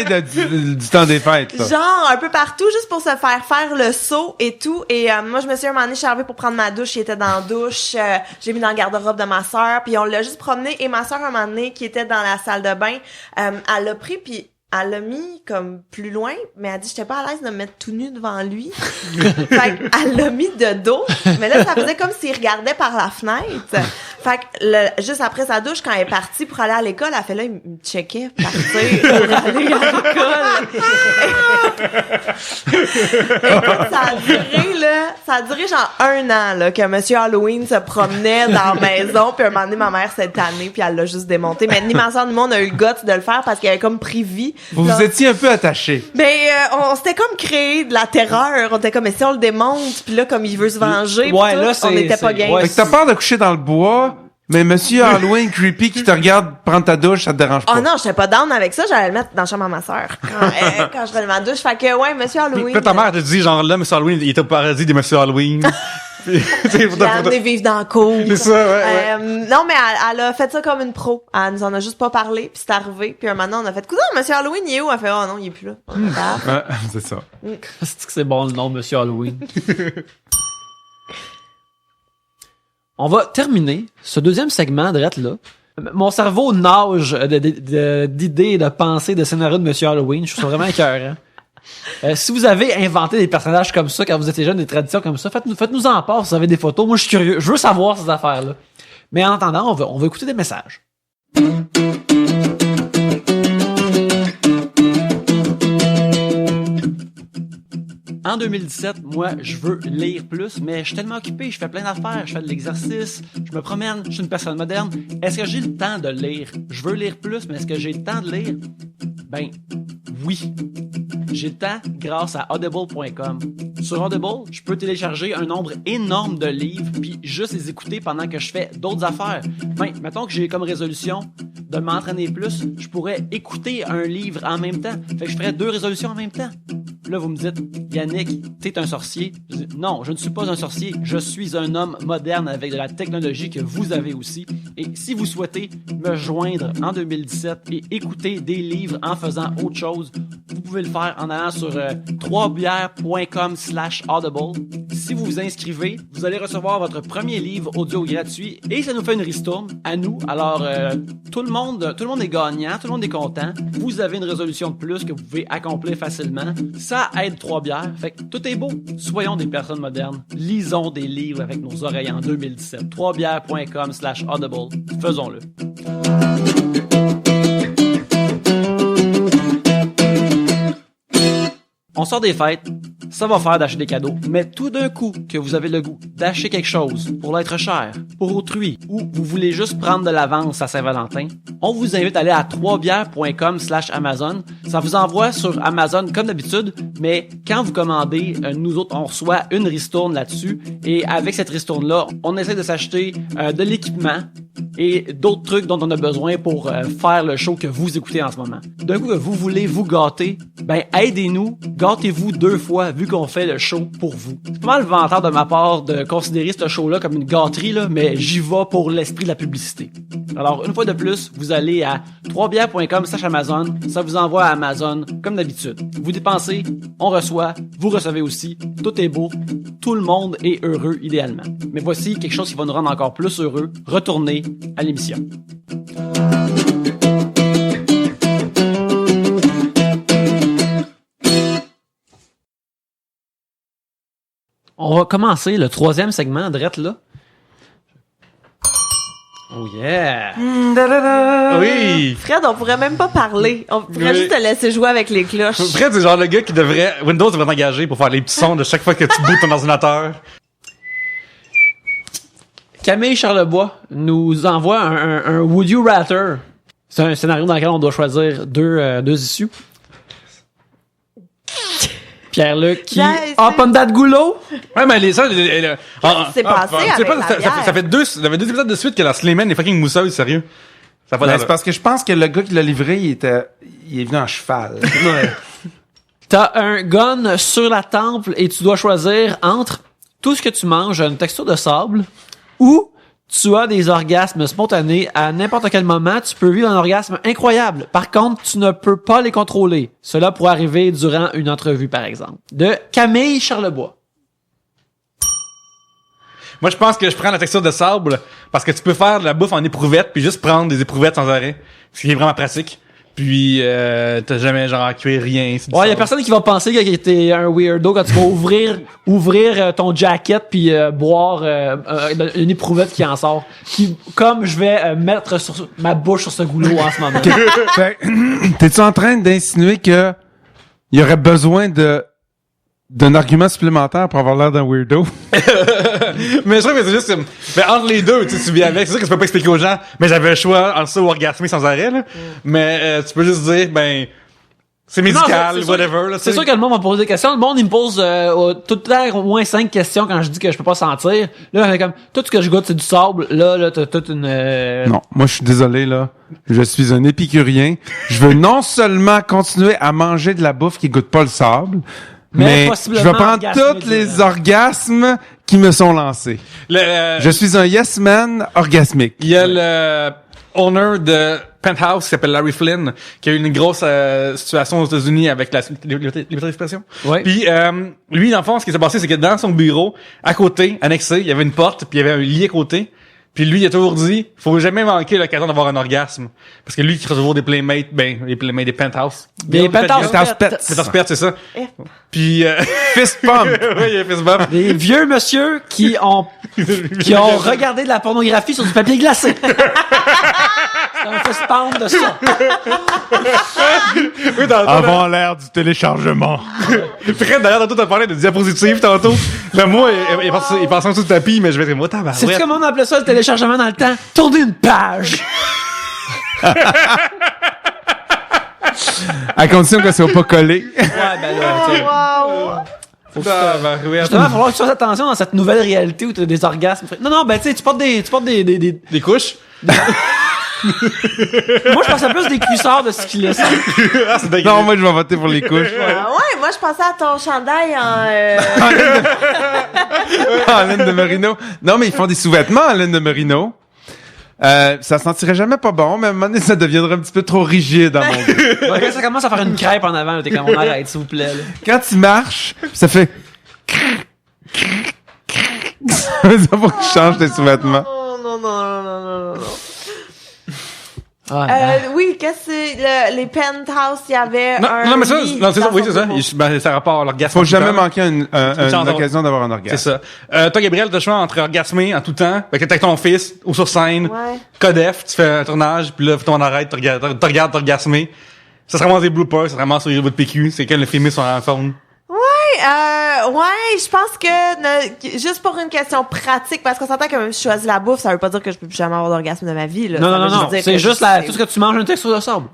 lutins du temps des fêtes, là. Genre, un peu partout, juste pour se faire le saut et tout. Et moi, je me suis un moment donné, je suis arrivée pour prendre ma douche, il était dans la douche. J'ai mis dans le garde-robe de ma sœur, puis on l'a juste promené. Et ma sœur, un moment donné, qui était dans la salle de bain, elle l'a pris, puis elle l'a mis comme plus loin, mais elle dit j'étais pas à l'aise de me mettre tout nu devant lui. Fait qu'elle l'a mis de dos, mais là ça faisait comme s'il regardait par la fenêtre. Fait que juste après sa douche, quand elle est partie pour aller à l'école, elle fait là, il me checkait partir pour aller à l'école. Écoute, ça a duré genre 1 an là que Monsieur Halloween se promenait dans la maison, puis un moment donné ma mère s'est tannée, puis elle l'a juste démonté. Mais ni ma soeur ni moi on a eu le guts de le faire parce qu'elle avait comme pris vie. Vous Là, vous étiez un peu attachés. ben, on s'était comme créé de la terreur. On était comme, mais si on le démonte, puis là, comme il veut se venger, Ouais, pis tout, là, c'est- on n'était pas c'est- game. ouais, Fait que t'as peur de coucher dans le bois, mais Monsieur Halloween creepy qui te regarde prendre ta douche, ça te dérange pas. Oh non, j'étais pas down avec ça, j'allais le mettre dans la chambre à ma sœur. Quand je prenais ma douche. Fait que, ouais, Monsieur Puis Halloween. là, ta mère te dit, genre, là, Monsieur Halloween, il était au paradis des Monsieur Halloween. Puis, tu sais, je l'ai amené vivre dans la cour. C'est ça, ouais. Non, mais elle a fait ça comme une pro. Elle nous en a juste pas parlé, puis c'est arrivé. Puis un moment, on a fait, coudonc, Monsieur Halloween, il est où? Elle fait, oh non, il est plus là. On est tard. Ouais, c'est ça. C'est que c'est bon le nom, Monsieur Halloween. On va terminer ce deuxième segment de là. Mon cerveau nage d'idées et de pensées de scénarios de Monsieur Halloween. Je trouve ça vraiment écœurant. Si vous avez inventé des personnages comme ça quand vous étiez jeune, des traditions comme ça, faites-nous en part si vous avez des photos. Moi, je suis curieux. Je veux savoir ces affaires-là. Mais en attendant, on va écouter des messages. En 2017, moi, je veux lire plus, mais je suis tellement occupé, je fais plein d'affaires, je fais de l'exercice, je me promène, je suis une personne moderne. Est-ce que j'ai le temps de lire? Je veux lire plus, mais est-ce que j'ai le temps de lire? Ben, oui. J'ai le temps grâce à audible.com. Sur Audible, je peux télécharger un nombre énorme de livres puis juste les écouter pendant que je fais d'autres affaires. Ben, mettons que j'ai comme résolution de m'entraîner plus, je pourrais écouter un livre en même temps. Fait que je ferais 2 résolutions en même temps. Là, vous me dites, Yannick, t'es un sorcier. Je dis, non, je ne suis pas un sorcier. Je suis un homme moderne avec de la technologie que vous avez aussi. Et si vous souhaitez me joindre en 2017 et écouter des livres en faisant autre chose, vous pouvez le faire en allant sur 3bières.com/audible. Si vous vous inscrivez, vous allez recevoir votre premier livre audio gratuit et ça nous fait une ristourne à nous. Alors, tout le monde est gagnant, tout le monde est content. Vous avez une résolution de plus que vous pouvez accomplir facilement. Ça aide 3 bières. Fait que tout est beau. Soyons des personnes modernes. Lisons des livres avec nos oreilles en 2017. 3bières.com/audible. Faisons-le. On sort des fêtes, ça va faire d'acheter des cadeaux, mais tout d'un coup que vous avez le goût d'acheter quelque chose pour l'être cher, pour autrui, ou vous voulez juste prendre de l'avance à Saint-Valentin, on vous invite à aller à 3bières.com/Amazon. Ça vous envoie sur Amazon comme d'habitude, mais quand vous commandez, nous autres, on reçoit une ristourne là-dessus, et avec cette ristourne-là, on essaie de s'acheter de l'équipement et d'autres trucs dont on a besoin pour faire le show que vous écoutez en ce moment. D'un coup que vous voulez vous gâter, ben aidez-nous, gâtez-vous 2 fois vu qu'on fait le show pour vous. C'est pas mal vanteur de ma part de considérer ce show-là comme une gâterie, là, mais j'y vais pour l'esprit de la publicité. Alors, une fois de plus, vous allez à 3bières.com/Amazon, ça vous envoie à Amazon comme d'habitude. Vous dépensez, on reçoit, vous recevez aussi, tout est beau, tout le monde est heureux idéalement. Mais voici quelque chose qui va nous rendre encore plus heureux. Retournez à l'émission. On va commencer le 3e segment, drette là. Oh yeah! Oui! Fred, on pourrait même pas parler. On pourrait juste te laisser jouer avec les cloches. Fred, c'est genre le gars qui devrait... Windows devrait t'engager pour faire les petits sons de chaque fois que tu bootes ton ordinateur. Camille Charlebois nous envoie un Would You Rather. C'est un scénario dans lequel on doit choisir deux issues. Pierre-Luc qui hop on that goulot. Ouais, mais les ça, c'est passé avec la bière. ça fait 2 épisodes de suite que la Slayman est fucking mousseuse, sérieux. Ça va C'est parce que je pense que le gars qui l'a livré, il est venu en cheval. Ouais. T'as un gun sur la temple et tu dois choisir entre tout ce que tu manges a une texture de sable ou tu as des orgasmes spontanés à n'importe quel moment. Tu peux vivre un orgasme incroyable. Par contre, tu ne peux pas les contrôler. Cela pourrait arriver durant une entrevue, par exemple. De Camille Charlebois. Moi, je pense que je prends la texture de sable parce que tu peux faire de la bouffe en éprouvette puis juste prendre des éprouvettes sans arrêt. Ce qui est vraiment pratique. Puis, t'as jamais, genre, à cuire rien. Ouais, y a personne qui va penser que t'es un weirdo quand tu vas ouvrir ton jacket puis boire une éprouvette qui en sort. Comme je vais mettre ma bouche sur ce goulot en ce moment. T'es-tu en train d'insinuer que il y aurait besoin d'un argument supplémentaire pour avoir l'air d'un weirdo? Mais je trouve que c'est juste mais entre les deux, tu viens avec. C'est sûr que tu peux pas expliquer aux gens, mais j'avais le choix entre ça ou orgasmer sans arrêt, là. Mais tu peux juste dire, ben, c'est médical, non, whatever. Là, c'est sûr que le monde va me poser des questions. Le monde, il me pose tout le temps au moins 5 questions quand je dis que je peux pas sentir. Là, c'est comme, tout ce que je goûte, c'est du sable. Là, t'as toute une... Non, moi, je suis désolé, là. Je suis un épicurien. Je veux non seulement continuer à manger de la bouffe qui goûte pas le sable, mais je vais prendre tous les orgasmes qui me sont lancés. Je suis un yes man orgasmique. Il y a le owner de Penthouse qui s'appelle Larry Flynn, qui a eu une grosse situation aux États-Unis avec la liberté d'expression. Ouais. Puis lui, dans le fond, ce qui s'est passé, c'est que dans son bureau, à côté, annexé, il y avait une porte, puis il y avait un lit à côté. Puis lui, il a toujours dit, faut jamais manquer l'occasion d'avoir un orgasme. Parce que lui, il crée toujours des playmates, les playmates des Penthouse. Des Penthouse Pets. Penthouse Pets, c'est ça. Puis, Fist pump. oui, il y a fist bump. Des vieux monsieur qui ont regardé de la pornographie sur du papier glacé. C'est un fist-pound de ça. Oui, tantôt, Avant l'ère du téléchargement. Fred, d'ailleurs, tantôt, t'as parlé de diapositives, tantôt. Là, moi, il passe en dessous du tapis, mais je vais être moi, tabarouette. C'est comment on appelait ça, le téléchargement dans le temps? Tourner une page. À condition que ça soit pas collé. Ouais, ben là, tu sais. Wow. Tabarouette. Justement, il va falloir que tu fasses attention dans cette nouvelle réalité où tu as des orgasmes. Non, ben tu sais, tu portes des Des couches? Moi, je pensais plus des cuissards de stylistes. Ah, c'est dégueu. Non, moi, je vais voter pour les couches. Ah ouais, moi je pensais à ton chandail en En laine de merino. Non, mais ils font des sous-vêtements en laine de merino. Ça sentirait jamais pas bon, mais à un moment donné, ça deviendrait un petit peu trop rigide dans mon goût. Ouais, quand ça commence à faire une crêpe en avant, là, t'es comme on arrête, s'il vous plaît. Là. Quand tu marches, ça fait... Ça faut que tu changes tes sous-vêtements. non. Ah, Oui, qu'est-ce que c'est les penthouse, il y avait un Non, mais ça, lit non, c'est ça, dans oui, son c'est ça. bureau. Ça rapporte à l'orgasme. Faut jamais tout le temps. manquer une occasion d'avoir un orgasme. C'est ça. Toi, Gabriel, t'as le choix entre orgasmer en tout temps, fait que t'es avec ton fils, ou sur scène, Ouais. codef, tu fais un tournage, puis là, ton arrête, tu regardes t'orgasmer. Ça se ramasse des bloopers, ça se ramasse sur les robots de PQ, c'est quand le filmé sur un phone. Ouais, je pense que juste pour une question pratique, parce qu'on s'entend que même si je choisis la bouffe, ça veut pas dire que je peux plus jamais avoir d'orgasme de ma vie. Là. Ça veut non. juste dire C'est que juste tout ce que tu manges, un texture de sable.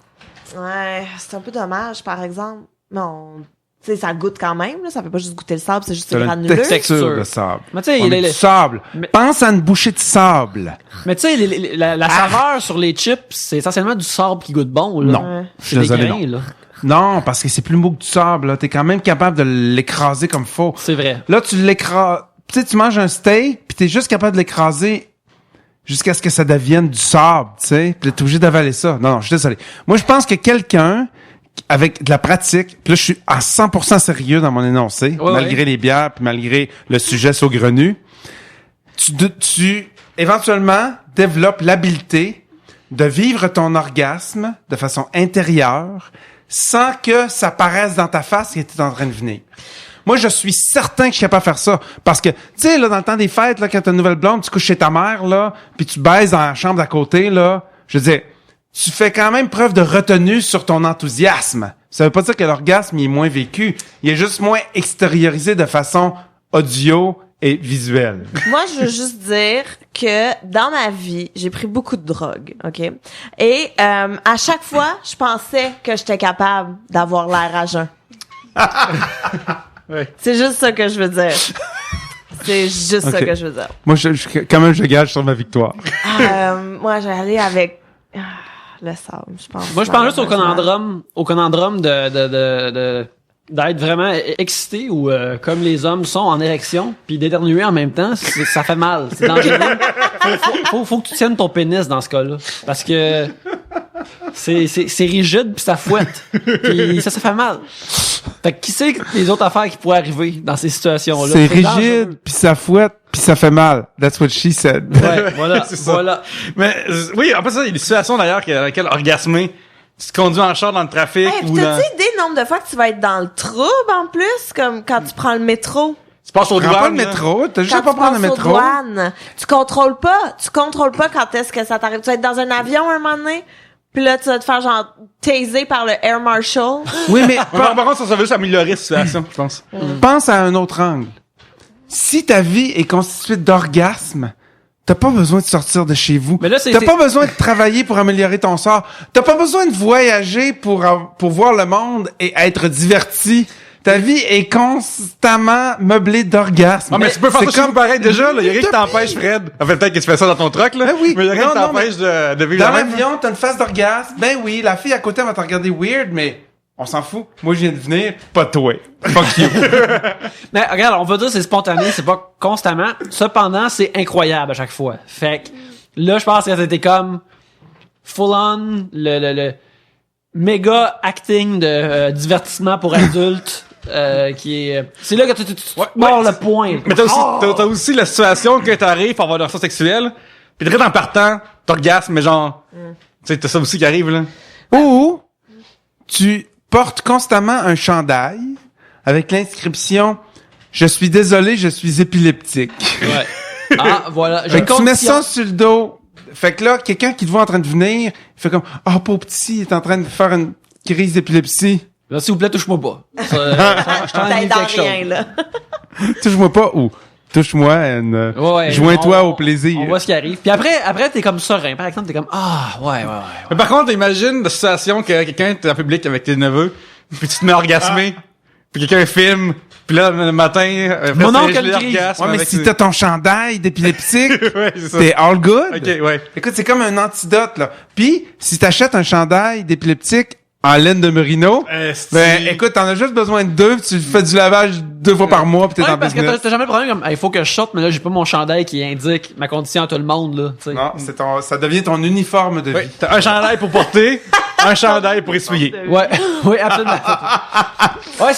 Ouais, c'est un peu dommage, par exemple. Non, tu sais, ça goûte quand même, là. Ça fait pas juste goûter le sable, c'est juste T'as une granuleux. texture de sable. Mais tu sais, On met du sable. Mais- Pense à une bouchée de sable. mais tu sais, la saveur sur les chips, c'est essentiellement du sable qui goûte bon, là. Non. Ouais. Je C'est suis des désolé, grains, non. là. Non, parce que c'est plus mou que du sable, là. T'es quand même capable de l'écraser comme faut. C'est vrai. Là, tu l'écrases. Tu sais, tu manges un steak, puis t'es juste capable de l'écraser jusqu'à ce que ça devienne du sable, tu sais. Puis t'es obligé d'avaler ça. Non, je suis désolé. Moi, je pense que quelqu'un, avec de la pratique, puis là, je suis à 100% sérieux dans mon énoncé, Ouais, malgré les bières, puis malgré le sujet saugrenu, tu éventuellement développes l'habileté de vivre ton orgasme de façon intérieure sans que ça paraisse dans ta face qu'il était en train de venir. Moi, je suis certain que je suis capable de faire ça. Parce que, tu sais, là, dans le temps des fêtes, là, quand t'as une nouvelle blonde, tu couches chez ta mère, là, puis tu baises dans la chambre d'à côté, là, je veux dire, tu fais quand même preuve de retenue sur ton enthousiasme. Ça veut pas dire que l'orgasme, il est moins vécu. Il est juste moins extériorisé de façon audio et visuelle. Moi, je veux juste dire que dans ma vie, j'ai pris beaucoup de drogue, OK? Et à chaque fois, je pensais que j'étais capable d'avoir l'air à jeun. Ouais. C'est juste ça que je veux dire. C'est juste ça Ok. que je veux dire. Moi, quand même, je gage sur ma victoire. Moi, j'ai allé avec le sable, je pense. Moi, je pense juste malheureusement. au conundrum d'être vraiment excité ou comme les hommes sont en érection puis d'éternuer en même temps, ça fait mal, c'est dangereux. Faut que tu tiennes ton pénis dans ce cas-là parce que c'est rigide puis ça fouette. Puis ça fait mal. Fait que qui sait les autres affaires qui pourraient arriver dans ces situations-là? C'est dangereux. rigide, puis ça fouette, puis ça fait mal. That's what she said. Ouais, voilà, C'est ça. voilà. Mais, oui, après ça, il y a des situations d'ailleurs dans lesquelles orgasmer, tu te conduis en char dans le trafic Hey, ou puis dans... t'as-tu idée le nombre de fois que tu vas être dans le trouble en plus, comme quand tu prends le métro? Tu passes au Prends pas douane. le là. métro, t'as juste Quand à pas tu prendre le passes aux métro. douanes, tu contrôles pas quand est-ce que ça t'arrive. Tu vas être dans un avion un moment donné, puis là, tu vas te faire genre taser par le Air Marshal. Oui, mais Par contre, ça va juste améliorer la situation, je pense. pense à un autre angle. Si ta vie est constituée d'orgasmes, t'as pas besoin de sortir de chez vous. Mais là, c'est- T'as c'est- pas besoin de travailler pour améliorer ton sort. T'as pas besoin de voyager pour voir le monde et être diverti. Ta vie est constamment meublée d'orgasmes. Ah, mais tu peux faire C'est ça chez comme- nous pareil déjà, là. Il y a rien qui t'empêche, Fred. En fait, peut-être que tu fais ça dans ton truck, là. Ben oui. Mais il y a rien Non, qui non, t'empêche de vivre Dans la même. l'avion, t'as une phase d'orgasme. Ben oui, la fille à côté elle va te regarder weird, mais on s'en fout. Moi, je viens de venir, pas toi. Fuck you. Mais regarde, on va dire que c'est spontané, c'est pas constamment. Cependant, c'est incroyable à chaque fois. Fait que là, je pense que c'était comme full on le méga acting de divertissement pour adultes qui est. C'est là que tu mords le point. Mais t'as aussi la situation que t'arrives pour avoir une relation sexuelle, pis direct en partant, t'orgasmes, mais genre, tu sais, t'as ça aussi qui arrive, là. Ou tu portes constamment un chandail avec l'inscription « Je suis désolé, je suis épileptique Ouais. Ah, voilà. J'ai Fait une que tu mets condition. ça sur le dos, Fait que là, quelqu'un qui te voit en train de venir, il fait comme, ah, pauvre petit, il est en train de faire une crise d'épilepsie. Là, s'il vous plaît, touche-moi pas. Je t'en ai T'aides en quelque chose. rien, là. Touche-moi pas ou touche-moi, Ouais, joins-toi au plaisir. On voit ce qui arrive. Puis après, t'es comme serein. Par exemple, t'es comme, ouais. Mais par contre, imagine la situation que quelqu'un est en public avec tes neveux, puis tu te mets orgasmé, puis quelqu'un filme, puis là, le matin, Mon oncle gelé a une crise. orgasme Ouais, mais avec si ses- t'as ton chandail d'épileptique, Ouais, c'est ça. t'es all good. Ok, ouais. Écoute, c'est comme un antidote, là. Puis, si t'achètes un chandail d'épileptique en laine de merino, ben, écoute, t'en as juste besoin de 2, puis tu fais du lavage 2 fois par mois, puis t'es Ouais, en parce que business. t'as jamais le problème comme, il faut que je sorte, mais là, j'ai pas mon chandail qui indique ma condition à tout le monde, là, tu sais. Non, ça devient ton uniforme de vie. Ouais, t'as un chandail pour porter, un chandail pour essuyer. Ouais, oui, absolument. Ouais,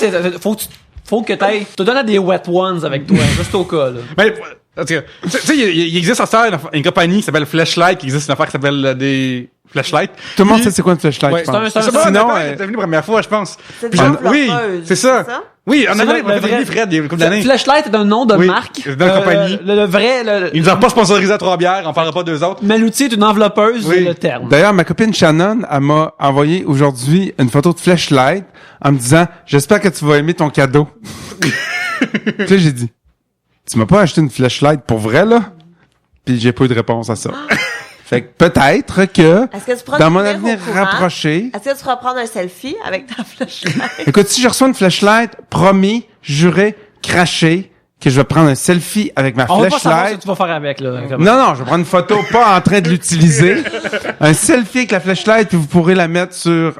faut que t'ailles, te donnes à des wet ones avec toi, juste au cas, là. Mais, en tout cas, tu sais, il existe en ce temps une compagnie qui s'appelle Flashlight, qui existe une affaire qui s'appelle des Flashlight. Tout le monde Puis- sait c'est quoi une flashlight, Ouais, je pense. c'est un- C'est pas Sinon, t'es venu la première fois, je pense. C'est Puis une j'en- oui, enveloppeuse, c'est ça. Oui, on C'est avait le vrai- fait Fred il y a une couple d'années. Flashlight est un nom de Oui, marque. c'est d'une compagnie. Le vrai, Ils nous ont pas sponsorisé à 3 bières, on parlera pas d'eux autres. mais l'outil est une enveloppeuse, Oui. c'est le terme. D'ailleurs, ma copine Shannon, elle m'a envoyé aujourd'hui une photo de flashlight en me disant « J'espère que tu vas aimer ton cadeau. » Puis là, j'ai dit « Tu m'as pas acheté une flashlight pour vrai, là? » Puis j'ai pas eu de réponse à ça. Fait que peut-être que Est-ce que tu pourras dans nous mon tenir avenir au courant? rapproché, Est-ce que tu pourras prendre un selfie avec ta flashlight? écoute, si je reçois une flashlight, promis, juré, craché, que je vais prendre un selfie avec ma On va pas savoir ce flashlight. que tu vas faire avec, là. Comme- Non, je vais prendre une photo pas en train de l'utiliser. Un selfie avec la flashlight, puis vous pourrez la mettre sur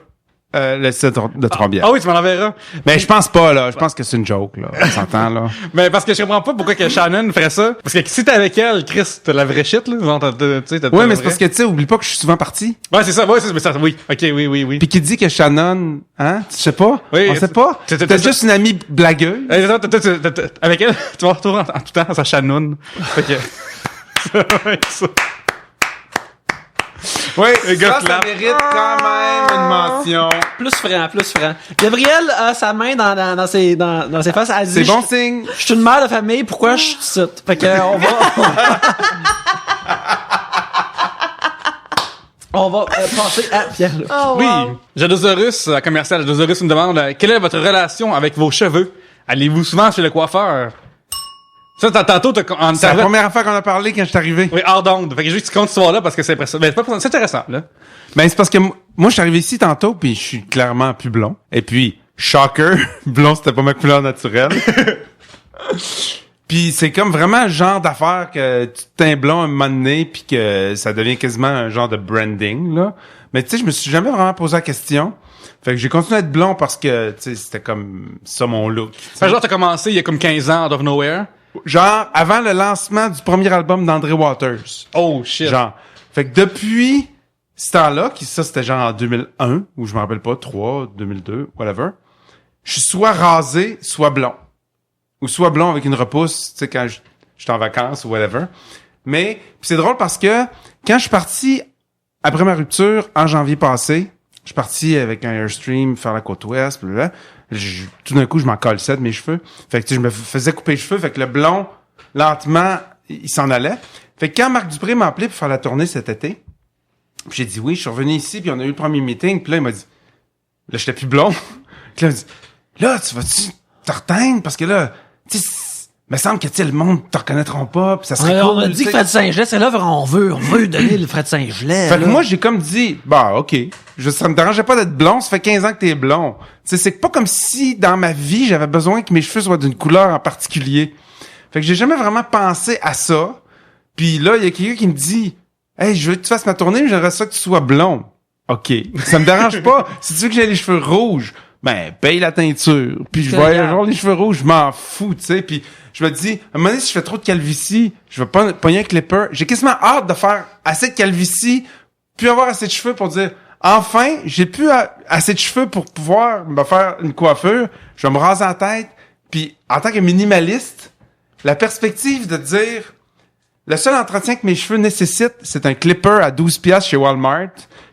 le site de Trois-Bières. Ah oui, tu m'en enverras. Mais je pense pas, là. Je pense que c'est une joke, là. On s'entend, là. Mais parce que je comprends pas pourquoi que Shannon ferait ça. Parce que si t'es avec elle, Chris, t'as la vraie shit, là. Genre, tu sais, t'as Oui, la mais c'est vraie. parce que, tu sais, oublie pas que je suis souvent parti. Ouais, c'est ça, mais ça, oui. Ok, oui. Puis qui dit que Shannon, hein? Tu sais pas? Oui, On sait pas? t'as juste une amie blagueuse. Avec elle, tu vas retrouver en tout temps à sa Shannon. Fait que. ça. Oui, gars ça clap. mérite quand même une mention. Plus franc. Gabriel a sa main dans ses faces. Elle dit, C'est bon signe. Je suis une mère de famille, pourquoi je te cite? Fait que, on va... On va passer à Pierre. Oh, Oui. wow. Jadosaurus, commercial Jadosaurus nous demande quelle est votre relation avec vos cheveux? Allez-vous souvent chez le coiffeur? Ça, tantôt, en C'est la première fois qu'on a parlé quand je suis arrivé. Oui, hors d'onde. Fait que je veux que tu comptes cette histoire-là parce que c'est impressionnant. Mais c'est intéressant, là. Ben, c'est parce que moi, je suis arrivé ici tantôt, puis je suis clairement plus blond. Et puis, shocker, blond, c'était pas ma couleur naturelle. Puis c'est comme vraiment le genre d'affaire que tu te teins blond un moment donné, puis que ça devient quasiment un genre de branding, là. Mais tu sais, je me suis jamais vraiment posé la question. Fait que j'ai continué à être blond parce que, tu sais, c'était comme ça mon look. Fait que genre, t'as commencé il y a comme 15 ans, out of nowhere. Genre, avant le lancement du premier album d'André Waters. Oh, shit. Genre. Fait que depuis ce temps-là, ça c'était genre en 2001, ou je me rappelle pas, 3, 2002, whatever, je suis soit rasé, soit blond. Ou soit blond avec une repousse, tu sais, quand je suis en vacances ou whatever. Mais, pis c'est drôle parce que quand je suis parti, après ma rupture, en janvier passé, je suis parti avec un Airstream faire la côte ouest, blablabla. Tout d'un coup, je m'en colissais de mes cheveux. Fait que, tu sais, je me faisais couper les cheveux, fait que le blond, lentement, il s'en allait. Fait que quand Marc Dupré m'a appelé pour faire la tournée cet été, puis j'ai dit oui, je suis revenu ici, puis on a eu le premier meeting, puis là, il m'a dit, là, j'étais plus blond. Puis là, il m'a dit, là, tu vas-tu te reteindre? Parce que là, tu sais, me semble que, tu sais, le monde te reconnaîtront pas, puis ça serait cool. On a dit tu que sais. Fred Saint-Gelais, c'est là, on veut lui donner le Fred Saint-Gelais. Fait que là. moi, j'ai comme dit, bah, OK. Ça me dérangeait pas d'être blond, ça fait 15 ans que t'es blond. Tu sais, c'est pas comme si, dans ma vie, j'avais besoin que mes cheveux soient d'une couleur en particulier. Fait que j'ai jamais vraiment pensé à ça. Puis là, il y a quelqu'un qui me dit, hey, je veux que tu fasses ma tournée, mais j'aimerais ça que tu sois blond. OK. Ça me dérange pas. Si tu veux que j'ai les cheveux rouges, ben, paye la teinture. Puis je vais avoir les cheveux rouges, je m'en fous, tu sais. Puis je me dis, à un moment donné, si je fais trop de calvitie, je vais pas pogner un clipper. J'ai quasiment hâte de faire assez de calvitie, puis avoir assez de cheveux pour dire, enfin, j'ai plus assez de cheveux pour pouvoir me faire une coiffure. Je vais me raser la tête. Puis en tant que minimaliste, la perspective de dire, le seul entretien que mes cheveux nécessitent, c'est un clipper à 12 piastres chez Walmart,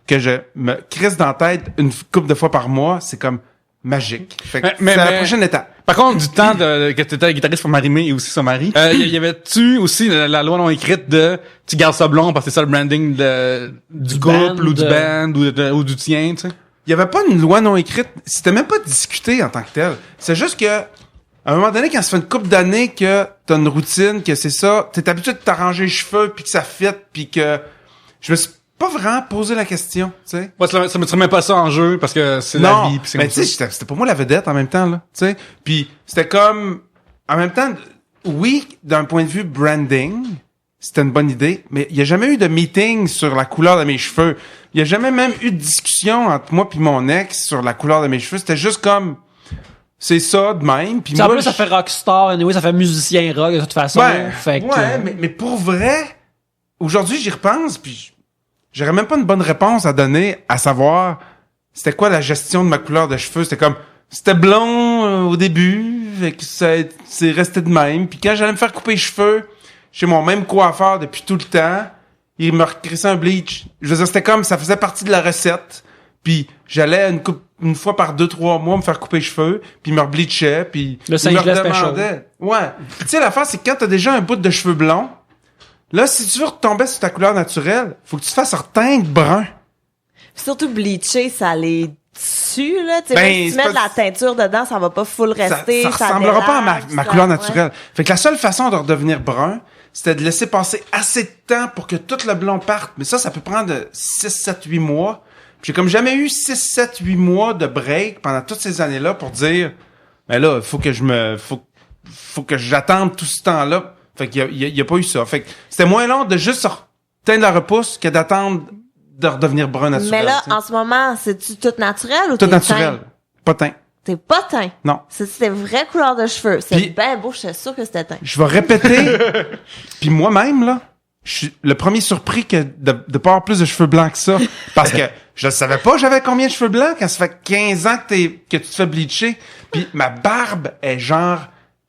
que je me crisse dans la tête une couple de fois par mois, c'est comme magique. Fait que c'est la prochaine étape. Par contre, du temps que t'étais guitariste pour Marie-Mé et aussi son mari, y avait-tu aussi la loi non écrite de tu gardes ça blond parce que c'est ça le branding du couple ou du band ou du tien, tu sais? Il y avait pas une loi non écrite. C'était même pas discuté en tant que tel. C'est juste que, à un moment donné, quand ça fait une couple d'années que t'as une routine, que c'est ça, t'es habitué de t'arranger les cheveux puis que ça fit puis que je me suis pas vraiment posé la question, tu sais. Ouais, ça me remets pas ça en jeu parce que c'est la vie pis c'est mais comme tu ça. sais, c'était pas moi la vedette en même temps, là, tu sais. Puis c'était comme, en même temps, oui, d'un point de vue branding, c'était une bonne idée, mais il y a jamais eu de meeting sur la couleur de mes cheveux. Il y a jamais même eu de discussion entre moi puis mon ex sur la couleur de mes cheveux. C'était juste comme, c'est ça de même. Puis en moi, plus, ça fait rockstar, anyway, ça fait musicien rock de toute façon. Ouais, fait que, ouais, mais pour vrai, aujourd'hui, j'y repense, puis j'aurais même pas une bonne réponse à donner, à savoir, c'était quoi la gestion de ma couleur de cheveux. C'était comme, c'était blond au début, fait que c'est resté de même. Puis quand j'allais me faire couper les cheveux, chez mon même coiffeur depuis tout le temps, il me recrissait un bleach. Je veux dire, c'était comme, ça faisait partie de la recette. Puis j'allais une fois par 2-3 mois me faire couper les cheveux, puis il me rebleachait, puis le il me Saint-Gelais redemandait. Ouais. Tu sais, l'affaire, c'est que quand t'as déjà un bout de cheveux blonds, là, si tu veux retomber sur ta couleur naturelle, faut que tu te fasses reteindre brun. Surtout bleacher, ça les tue, là. Tu sais, Ben, même si tu c'est mets pas- de la teinture dedans, ça va pas full rester. Ça ressemblera pas à ma délaxe, couleur ouais. naturelle. Fait que la seule façon de redevenir brun, c'était de laisser passer assez de temps pour que tout le blond parte. Mais ça peut prendre 6, 7, 8 mois. Puis j'ai comme jamais eu 6, 7, 8 mois de break pendant toutes ces années-là pour dire, ben là, faut que j'attende tout ce temps-là. Fait qu'il y a pas eu ça. Fait que c'était moins long de juste teindre la repousse que d'attendre de redevenir brun naturel. Mais là, tu sais. en ce moment, c'est-tu tout naturel ou Tout t'es naturel. teint? Pas teint. T'es pas teint. Non. C'est vraie couleur de cheveux. C'est Puis- bien beau, je suis sûre que c'était teint. Je vais répéter. Puis moi-même, là, je suis le premier surpris que de pas avoir plus de cheveux blancs que ça. Parce que je savais pas j'avais combien de cheveux blancs quand ça fait 15 ans que tu te fais bleacher. Puis ma barbe est genre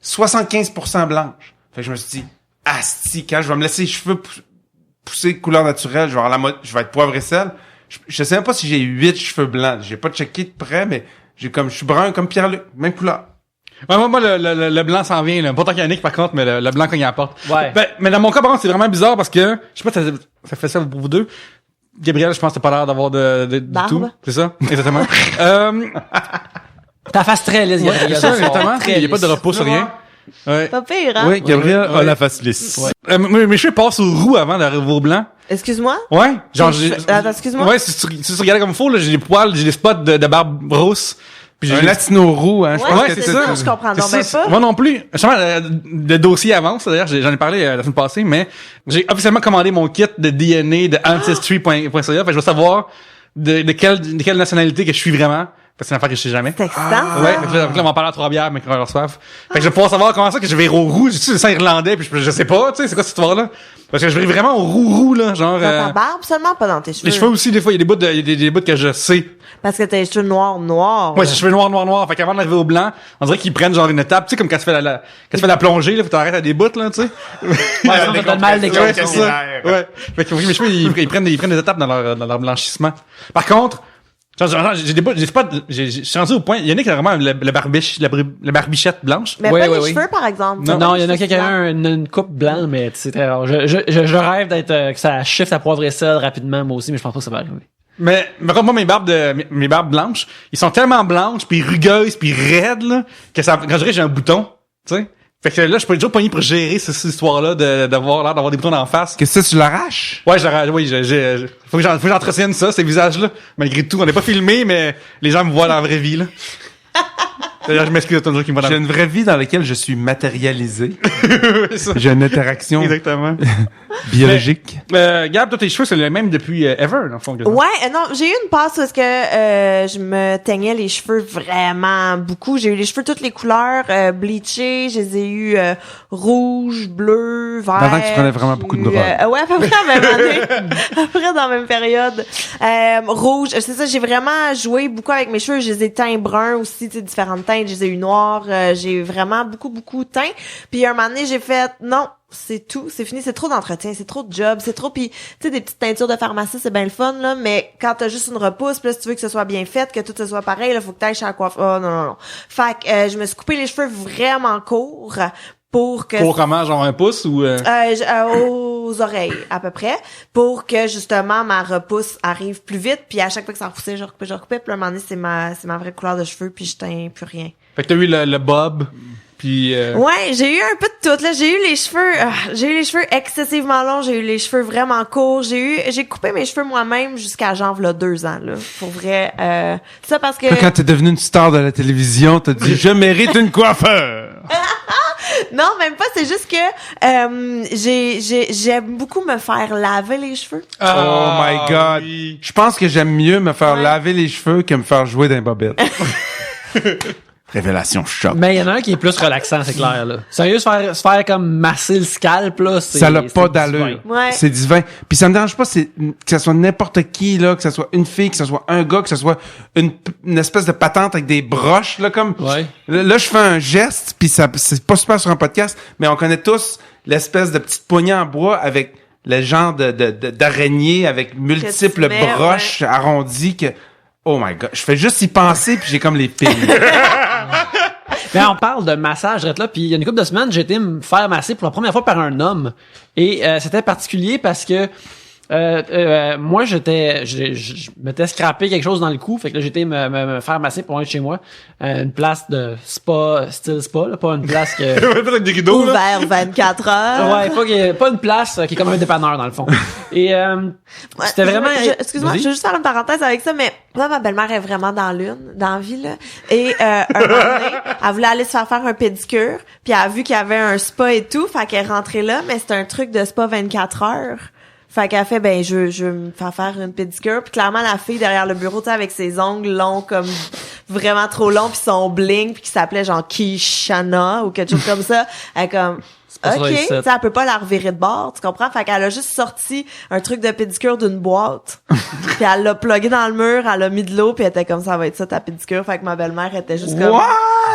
75% blanche. Fait que je me suis dit, asti, quand je vais me laisser les cheveux pousser couleur naturelle, je vais avoir je vais être poivre et sel. Je sais même pas si j'ai 8 cheveux blancs. J'ai pas checké de près, mais je suis brun comme Pierre-Luc. Même couleur. Ouais, moi, le blanc s'en vient, là. Pas tant qu'il y en a par contre, mais le blanc quand il apporte. Ouais. Ben, mais dans mon cas, par contre, c'est vraiment bizarre parce que, je sais pas si ça fait ça pour vous deux. Gabriel, je pense que t'as pas l'air d'avoir du Barbe. tout. C'est ça? Exactement. Ta face très lisse, Ouais, Gabriel. c'est ça, exactement. Très Il y a pas de lisse. repos, rien. Ouais. Pas pire, hein? Oui, Gabriel Ouais. a la face lisse. Ouais. Mes cheveux passent au roux avant d'arriver au blanc. Excuse-moi? Ouais. Genre, Attends, excuse-moi? Ouais, si tu regardais comme il faut, là, j'ai des poils, j'ai des spots de barbe rousse. Puis j'ai Un des- latino roux, hein. Je Ouais, pense ouais, que c'est c'est ça. ça, je comprends donc C'est ben ça, pas. moi non plus. Justement, le dossier avance, d'ailleurs, j'en ai parlé la semaine passée, mais j'ai officiellement commandé mon kit de DNA de Ancestry.ca. Fait que je veux savoir de quelle nationalité que je suis vraiment. Parce que c'est une affaire que je sais jamais. C'est excitant, ça. Ouais, fait que là, on va en parler à 3 bières, mais quand on leur soif. Fait que je vais pouvoir savoir comment ça que je vais au roux. J'ai-tu le sang irlandais, puis je sais pas, tu sais, c'est quoi cette histoire-là? Parce que je vais vraiment au roux, là, genre, Dans ta barbe seulement, pas dans tes cheveux. les cheveux aussi, des fois, il y a des bouts des bouts que je sais. Parce que t'as les cheveux noirs. Ouais, j'ai les cheveux noirs. Fait qu'avant d'arriver au blanc, on dirait qu'ils prennent genre une étape, tu sais, comme quand tu fais quand tu fais la plongée, là, faut t'arrêter à des bouts, là, tu sais. Ouais, sinon, t'as le mal des Ouais, c'est conditions. ça. Ouais. Fait que mes cheveux, ils prennent des étapes dans leur blanchissement. Par contre, j'ai des bouts, je suis rendu au point, il y en a qui ont vraiment la barbichette blanche. Mais Oui, pas oui, les oui. cheveux, par exemple. Non, il y en a quelqu'un, une coupe blanche, mais c'est très rare. Je rêve d'être, que ça shift à poivre et sel rapidement, moi aussi, mais je pense pas que ça va arriver. Mais par contre, moi, mes barbes blanches, ils sont tellement blanches, puis rugueuses, puis raides, là, que ça, quand je dirais, j'ai un bouton, tu sais. Fait que là, je peux toujours pogner pour gérer cette histoire-là d'avoir l'air d'avoir des boutons en face. Qu'est-ce que tu l'arraches? Ouais, faut que j'entretienne ça, ces visages-là. Malgré tout, on n'est pas filmé, mais les gens me voient dans la vraie vie, là. D'ailleurs, je m'excuse à tous les gens qui me voient dans J'ai la une vraie vie dans laquelle je suis matérialisé. vie. Ça. J'ai une interaction Exactement. biologique. Gab, toi, tes cheveux, c'est le même depuis ever, dans le fond. Ouais, non, j'ai eu une passe où est-ce que je me teignais les cheveux vraiment beaucoup. J'ai eu les cheveux toutes les couleurs bleachés, je les ai eu rouge, bleu, cheveux verts. Dans le temps que tu prenais vraiment beaucoup de drogue. Ouais, à peu près à la même année. À peu près dans la même période. Rouge, c'est ça, j'ai vraiment joué beaucoup avec mes cheveux. Je les ai teints bruns aussi, tu sais, différentes teintes. Je les ai eu noirs. J'ai vraiment beaucoup teint. Puis un moment donné, j'ai fait, non, c'est tout, c'est fini, c'est trop d'entretien, c'est trop de job, c'est trop, puis tu sais, des petites teintures de pharmacie, c'est bien le fun, là, mais quand t'as juste une repousse, pis là, si tu veux que ce soit bien fait, que tout ce soit pareil, là, faut que t'ailles chez la coiffeur. Oh, non. Fait que je me suis coupé les cheveux vraiment courts pour que... Pour comment, genre un pouce ou... aux oreilles, à peu près, pour que, justement, ma repousse arrive plus vite, puis à chaque fois que ça repoussait, je recoupais, puis à un moment donné, c'est ma vraie couleur de cheveux, puis je teins plus rien. Fait que t'as eu le bob, puis... Ouais, j'ai eu un peu de tout, là. J'ai eu les cheveux excessivement longs, j'ai eu les cheveux vraiment courts, j'ai coupé mes cheveux moi-même jusqu'à genre, là, 2 ans, là. Pour vrai, ça parce que... Quand t'es devenue une star de la télévision, t'as dit « Je mérite une coiffeur! » Non, même pas, c'est juste que j'aime beaucoup me faire laver les cheveux. Oh my God! Oui. Je pense que j'aime mieux me faire laver les cheveux que me faire jouer d'un bobette. Révélation choc. Mais il y en a un qui est plus relaxant, c'est clair, là. Sérieux, se faire comme masser le scalp, là, c'est... Ça n'a pas c'est d'allure. divin. Ouais. C'est divin. Puis ça me dérange pas que ça soit n'importe qui, là, que ça soit une fille, que ça soit un gars, que ça soit une espèce de patente avec des broches, là, comme... Ouais. Là, je fais un geste, puis ça, c'est pas super sur un podcast, mais on connaît tous l'espèce de petite poignée en bois avec le genre d'araignée avec multiples mets, broches arrondies que... Oh my God. Je fais juste y penser, puis j'ai comme les piles. Mais on parle de massage, là, puis il y a une couple de semaines, j'ai été me faire masser pour la première fois par un homme. Et c'était particulier parce que moi, je m'étais scrappé quelque chose dans le cou, fait que là, j'étais me faire masser pour loin de chez moi. Une place de spa, style spa, là, pas une place que... avec des rideaux, là. Ouvert 24 heures. Ouais, pas une place qui est comme un dépanneur, dans le fond. Et c'était vraiment... Excuse-moi, Vas-y. je veux juste faire une parenthèse avec ça, mais moi, ma belle-mère est vraiment dans la vie, là. Et un moment donné, elle voulait aller se faire un pédicure, puis elle a vu qu'il y avait un spa et tout, fait qu'elle est rentrée là, mais c'était un truc de spa 24 heures. Fait qu'elle fait, ben, je veux me faire une pédicure. Puis clairement, la fille derrière le bureau, tu sais, avec ses ongles longs, comme vraiment trop longs, puis son bling, puis qui s'appelait genre Kishana ou quelque chose comme ça, elle est comme... pas ça, OK, ici. tu sais, elle peut pas la revirer de bord, tu comprends? Fait qu'elle a juste sorti un truc de pédicure d'une boîte. Puis elle l'a plugué dans le mur, elle a mis de l'eau, puis elle était comme ça va être ça ta pédicure. Fait que ma belle-mère était juste comme What?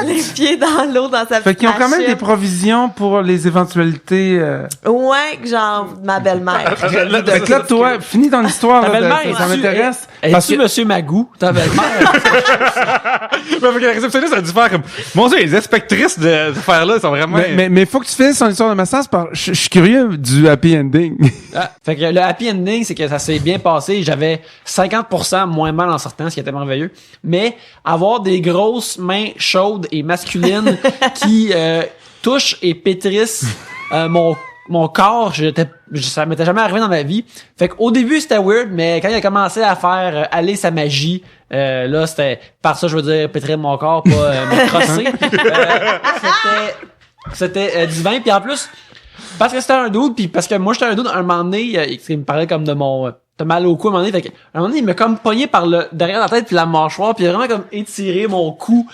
les pieds dans l'eau dans sa Fait petite qu'ils ont quand même machine. des provisions pour les éventualités. Ouais, genre ma belle-mère. Fait que là, toi, finis ton histoire. Ta là, belle-mère, ça m'intéresse. Parce Parce que Monsieur Magou, ta belle-mère? Mais avec la réceptionniste, a dû faire comme... Mon Dieu, les inspectrices de cette affaire-là sont vraiment... mais faut que tu finisses ton histoire de massage. Je suis curieux du happy ending. Ah, fait que le happy ending, c'est que ça s'est bien passé. J'avais 50% moins mal en sortant, ce qui était merveilleux. Mais avoir des grosses mains chaudes et masculines qui touchent et pétrissent mon corps, ça m'était jamais arrivé dans ma vie. Fait qu'au début, c'était weird, mais quand il a commencé à faire aller sa magie, là, c'était... Par ça, je veux dire, pétrir mon corps, pas me crosser. C'était divin. Puis en plus... Parce que c'était un dude, puis parce que moi j'étais un dude, un moment donné, il me parlait comme de mon... T'as mal au cou, à un moment donné, fait qu'à un moment donné, il m'a comme pogné par derrière la tête puis la mâchoire, puis il a vraiment comme étiré mon cou,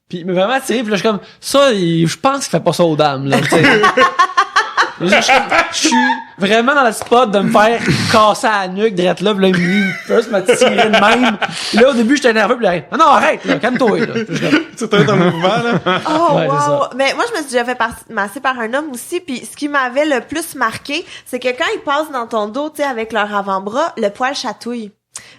puis il m'a vraiment tiré, puis là je suis comme, ça, je pense qu'il fait pas ça aux dames, là, tu sais. Je suis vraiment dans le spot de me faire casser à la nuque, drette là, pis là, il peut me tirer de même. Pis là, au début, j'étais nerveux, pis là, non, arrête, là, calme-toi, là. Tu t'es dans le mouvement, là. Oh, Ouais, c'est wow! ça. Mais moi, je me suis déjà fait masser par un homme aussi, puis ce qui m'avait le plus marqué, c'est que quand ils passent dans ton dos, tu sais, avec leur avant-bras, le poil chatouille.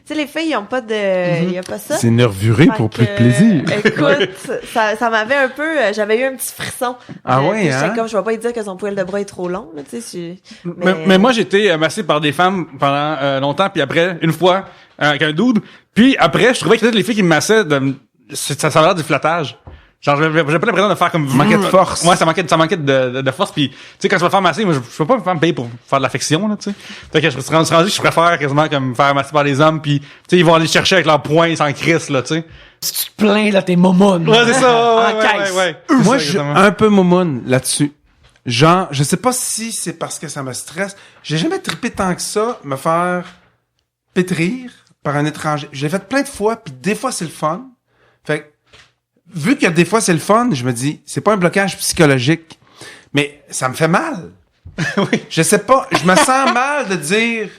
Tu sais, les filles, ils ont pas de... y a pas ça. C'est nervuré Fait pour que, plus de plaisir. Écoute, ça m'avait un peu... j'avais eu un petit frisson. Ah ouais, puis j'étais hein? comme, je vais pas lui dire que son poil de bras est trop long, là, tu sais. Mais moi, j'ai été massé par des femmes pendant longtemps, puis après, une fois, avec un dude. Puis après, je trouvais que les filles qui me massaient, ça avait l'air du flattage. Genre, j'avais pas l'impression de faire comme... Manquait de force. Ouais, ça manquait de force. Puis, tu sais, quand je vais faire masser, moi, je peux pas me payer pour faire de l'affection, là, tu sais. Fait que je me suis rendu que je préfère quasiment comme faire masser par les hommes, puis, tu sais, ils vont aller chercher avec leurs poings sans crise, là, tu sais. Si tu te plains, là, t'es momone. Ouais, c'est ça, En ouais, caisse. ouais. Moi, C'est je suis exactement. un peu momoune là-dessus. Genre, je sais pas si c'est parce que ça me stresse. J'ai jamais trippé tant que ça, me faire pétrir par un étranger. Je l'ai fait plein de fois, puis des fois, c'est le fun. Fait que, vu que des fois, c'est le fun, je me dis, c'est pas un blocage psychologique, mais ça me fait mal. Oui. Je sais pas, je me sens mal de dire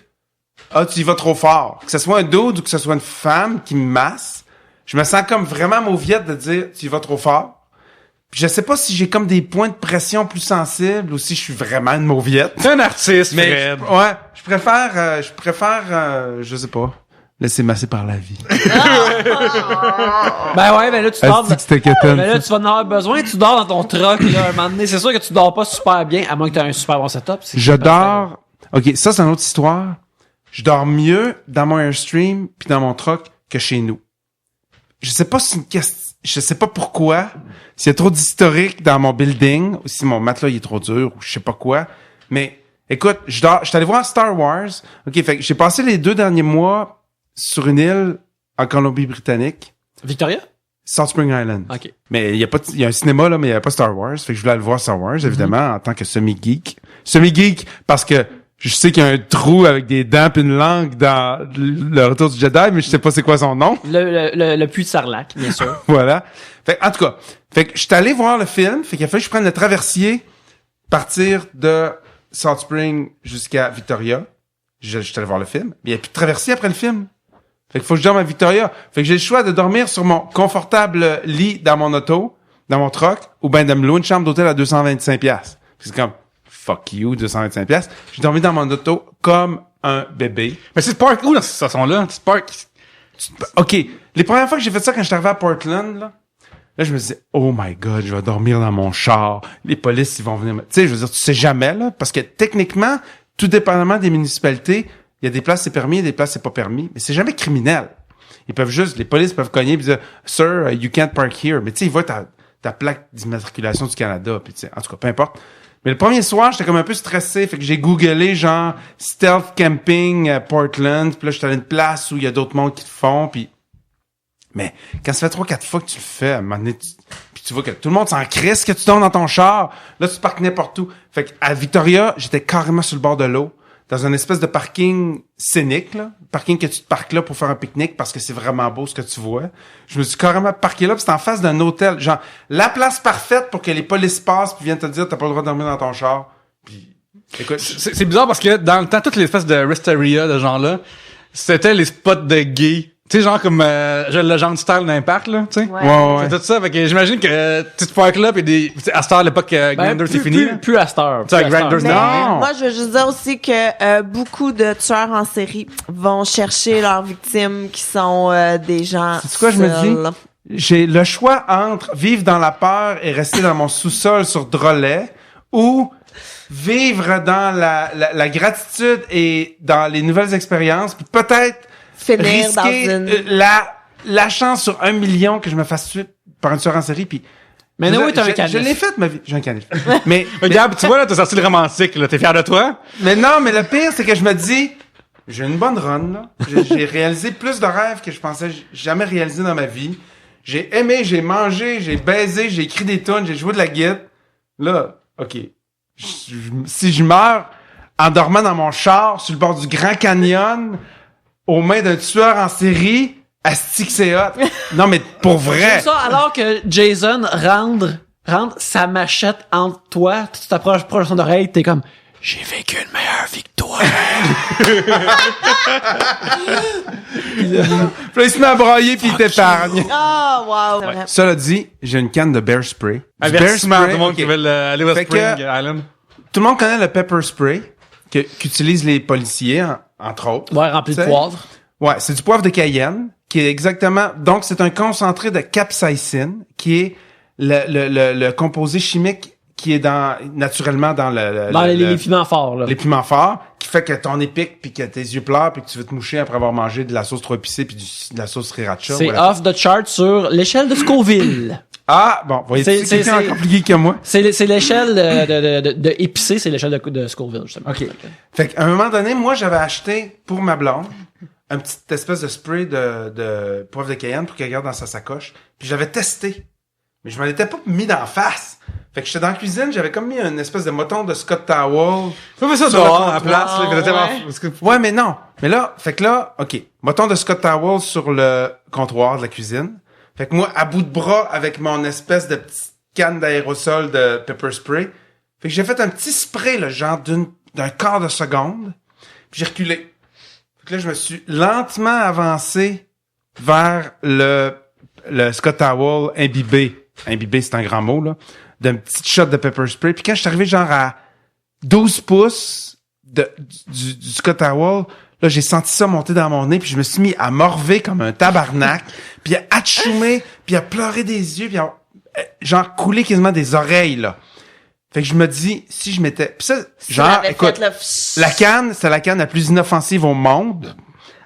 ah, tu y vas trop fort. Que ce soit un dude ou que ce soit une femme qui me masse, je me sens comme vraiment mauviette de dire tu y vas trop fort. Puis je sais pas si j'ai comme des points de pression plus sensibles ou si je suis vraiment une mauviette. T'es un artiste, Mais Fred. ouais, je préfère je sais pas, laisser masser par la vie. Ben ouais, ben là, tu dors. c'était Ben là, tu vas en avoir besoin, tu dors dans ton truck, là, un moment donné. C'est sûr que tu dors pas super bien, à moins que tu aies un super bon setup. Je dors. OK, ça, c'est une autre histoire. Je dors mieux dans mon Airstream puis dans mon truck que chez nous. Je sais pas si c'est une question. Je sais pas pourquoi. S'il y a trop d'historique dans mon building, ou si mon matelas il est trop dur, ou je sais pas quoi. Mais écoute, je suis allé voir Star Wars. OK, fait que j'ai passé les 2 derniers mois sur une île en Colombie-Britannique. Victoria? Salt Spring Island. OK. Mais il y a un cinéma, là, mais il y a pas Star Wars. Fait que je voulais aller voir Star Wars, évidemment, en tant que semi-geek. Semi-geek, parce que je sais qu'il y a un trou avec des dents pis une langue dans le Retour du Jedi, mais je sais pas c'est quoi son nom. Le puits de Sarlac, bien sûr. Voilà. Fait en tout cas, fait que je suis allé voir le film, fait qu'il a fallu que je prenne le traversier, partir de Salt Spring jusqu'à Victoria. Je suis allé voir le film, mais il n'y a plus de traversier après le film. Fait qu'il faut que je dorme à Victoria. Fait que j'ai le choix de dormir sur mon confortable lit dans mon auto, dans mon truck, ou ben de me louer une chambre d'hôtel à 225$. C'est comme, fuck you, 225$. J'ai dormi dans mon auto comme un bébé. Mais c'est park où dans cette station-là? C'est park. OK. Les premières fois que j'ai fait ça quand je suis arrivé à Portland, là, je me disais, oh my God, je vais dormir dans mon char. Les polices, ils vont venir me... Tu sais, je veux dire, tu sais jamais, là, parce que techniquement, tout dépendamment des municipalités, il y a des places c'est permis, il y a des places c'est pas permis, mais c'est jamais criminel. Ils peuvent juste, les polices peuvent cogner et dire, Sir, you can't park here. Mais tu sais, ils voient ta plaque d'immatriculation du Canada, puis tu sais, en tout cas, peu importe. Mais le premier soir, j'étais comme un peu stressé, fait que j'ai googlé genre stealth camping Portland, puis là j'étais à une place où il y a d'autres mondes qui le font, puis mais quand ça fait 3-4 fois que tu le fais, à un moment donné, puis tu vois que tout le monde s'en crisse que tu tombes dans ton char, là tu parques n'importe où. Fait que à Victoria, j'étais carrément sur le bord de l'eau, dans une espèce de parking scénique, là, parking que tu te parques là pour faire un pique-nique parce que c'est vraiment beau ce que tu vois. Je me suis carrément parqué là, puis c'était en face d'un hôtel, genre la place parfaite pour que les polices passent puis viennent te dire t'as pas le droit de dormir dans ton char. Puis écoute, C'est bizarre parce que dans le temps, toutes les espèces de rest area de genre-là, c'était les spots de gays. Tu sais, genre comme le genre de style d'un parc, là, tu sais. Ouais. C'est tout ça. Fait que j'imagine que tu te parques là, pis à cette heure, l'époque Grindr, c'est fini. Plus à cette heure. Tu sais, Plus à cette Grindr, heure. Mais Non. moi, je veux juste dire aussi que beaucoup de tueurs en série vont chercher leurs victimes qui sont des gens c'est quoi je me seuls. dis? J'ai le choix entre vivre dans la peur et rester dans mon sous-sol sur Drolet ou vivre dans la gratitude et dans les nouvelles expériences, puis peut-être Finir dans risquer une... la chance sur 1 million que je me fasse tuer par un tueur en série, puis Mais non, oui, t'as un je canif. l'ai fait ma vie. J'ai un canif. mais Regarde, tu vois, là, t'as sorti le romantique, là. T'es fier de toi? Mais non, mais le pire, c'est que je me dis, j'ai une bonne run, là. J'ai réalisé plus de rêves que je pensais jamais réaliser dans ma vie. J'ai aimé, j'ai mangé, j'ai baisé, j'ai écrit des tunes, j'ai joué de la guitare. Là, OK. Si je meurs en dormant dans mon char sur le bord du Grand Canyon, aux mains d'un tueur en série, asti que c'est hot. Non, mais pour vrai. Ça, alors que Jason rentre sa machette entre toi, tu t'approches proche de son oreille, t'es comme, j'ai vécu une meilleure vie que toi. Puis là, il se met à brailler puis il t'épargne. Ah, wow. C'est vrai. Cela dit, j'ai une canne de bear spray. Du bear Avertissement à tout le monde ok. qui veut aller au Fait Spring que- Island. Tout le monde connaît le pepper spray qu'utilisent les policiers, entre autres. Ouais, rempli de T'sais? poivre. Ouais, c'est du poivre de Cayenne, qui est exactement... Donc, c'est un concentré de capsaïcine, qui est le composé chimique qui est naturellement dans Dans les piments forts, là. les piments forts, qui fait que ton épique, puis que tes yeux pleurent, puis que tu veux te moucher après avoir mangé de la sauce trop épicée, puis de la sauce sriracha. C'est voilà. off the chart sur l'échelle de Scoville. Ah, bon, voyez, C'est- c'est c'est- encore compliqué que moi. C'est l'échelle de épicé, c'est l'échelle de Scoville, justement. OK. Fait qu'à un moment donné, moi, j'avais acheté pour ma blonde un petit espèce de spray de poivre de Cayenne pour qu'elle garde dans sa sacoche. Puis j'avais testé. Mais je m'en étais pas mis d'en face. Fait que j'étais dans la cuisine, j'avais comme mis une espèce de moton de Scott Towel. Faut faire ça Sur le dehors, à la comptoir, place, là. il faisait tellement- parce que- Ouais, mais non. Mais là, fait que là, OK. Moton de Scott Towel sur le comptoir de la cuisine. Fait que moi, à bout de bras, avec mon espèce de petite canne d'aérosol de pepper spray, Fait que j'ai fait un petit spray, là, genre d'un quart de seconde, puis j'ai reculé. Fait que là, je me suis lentement avancé vers le Scott Towel imbibé. Imbibé, c'est un grand mot, là. D'un petit shot de pepper spray. Puis quand je suis arrivé genre à 12 pouces du Scott Towel, là, j'ai senti ça monter dans mon nez, puis je me suis mis à morver comme un tabarnak, puis à atchoumer, puis à pleurer des yeux, puis à genre couler quasiment des oreilles, là. Fait que je me dis, si je m'étais... Pis ça, genre, écoute, la canne, c'est la canne la plus inoffensive au monde,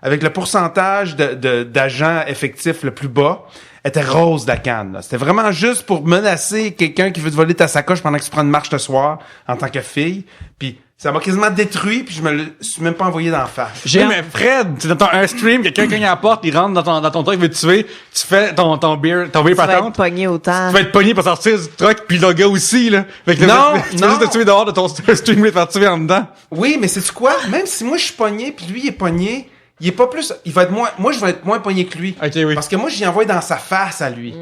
avec le pourcentage d'agents effectifs le plus bas, était rose, la canne, là. C'était vraiment juste pour menacer quelqu'un qui veut te voler ta sacoche pendant que tu prends une marche le soir, en tant que fille. Puis ça m'a quasiment détruit, puis je me le suis même pas envoyé d'en face. Oui, mais Fred, c'est dans un stream, quelqu'un cogne à la porte, il rentre dans ton truc, il veut te tuer, tu fais ton beer Tu vas être patente. pogné autant. Tu vas être pogné pour sortir du truck, puis le gars aussi, là. Fait que Non, tu vas juste te tuer dehors de ton stream, il va te tuer en dedans. Oui, mais c'est quoi? Même si moi je suis pogné, puis lui il est pogné, il est pas plus... Il va être moins... Moi, je vais être moins pogné que lui. Ok, oui. Parce que moi, j'y envoie dans sa face à lui. Tu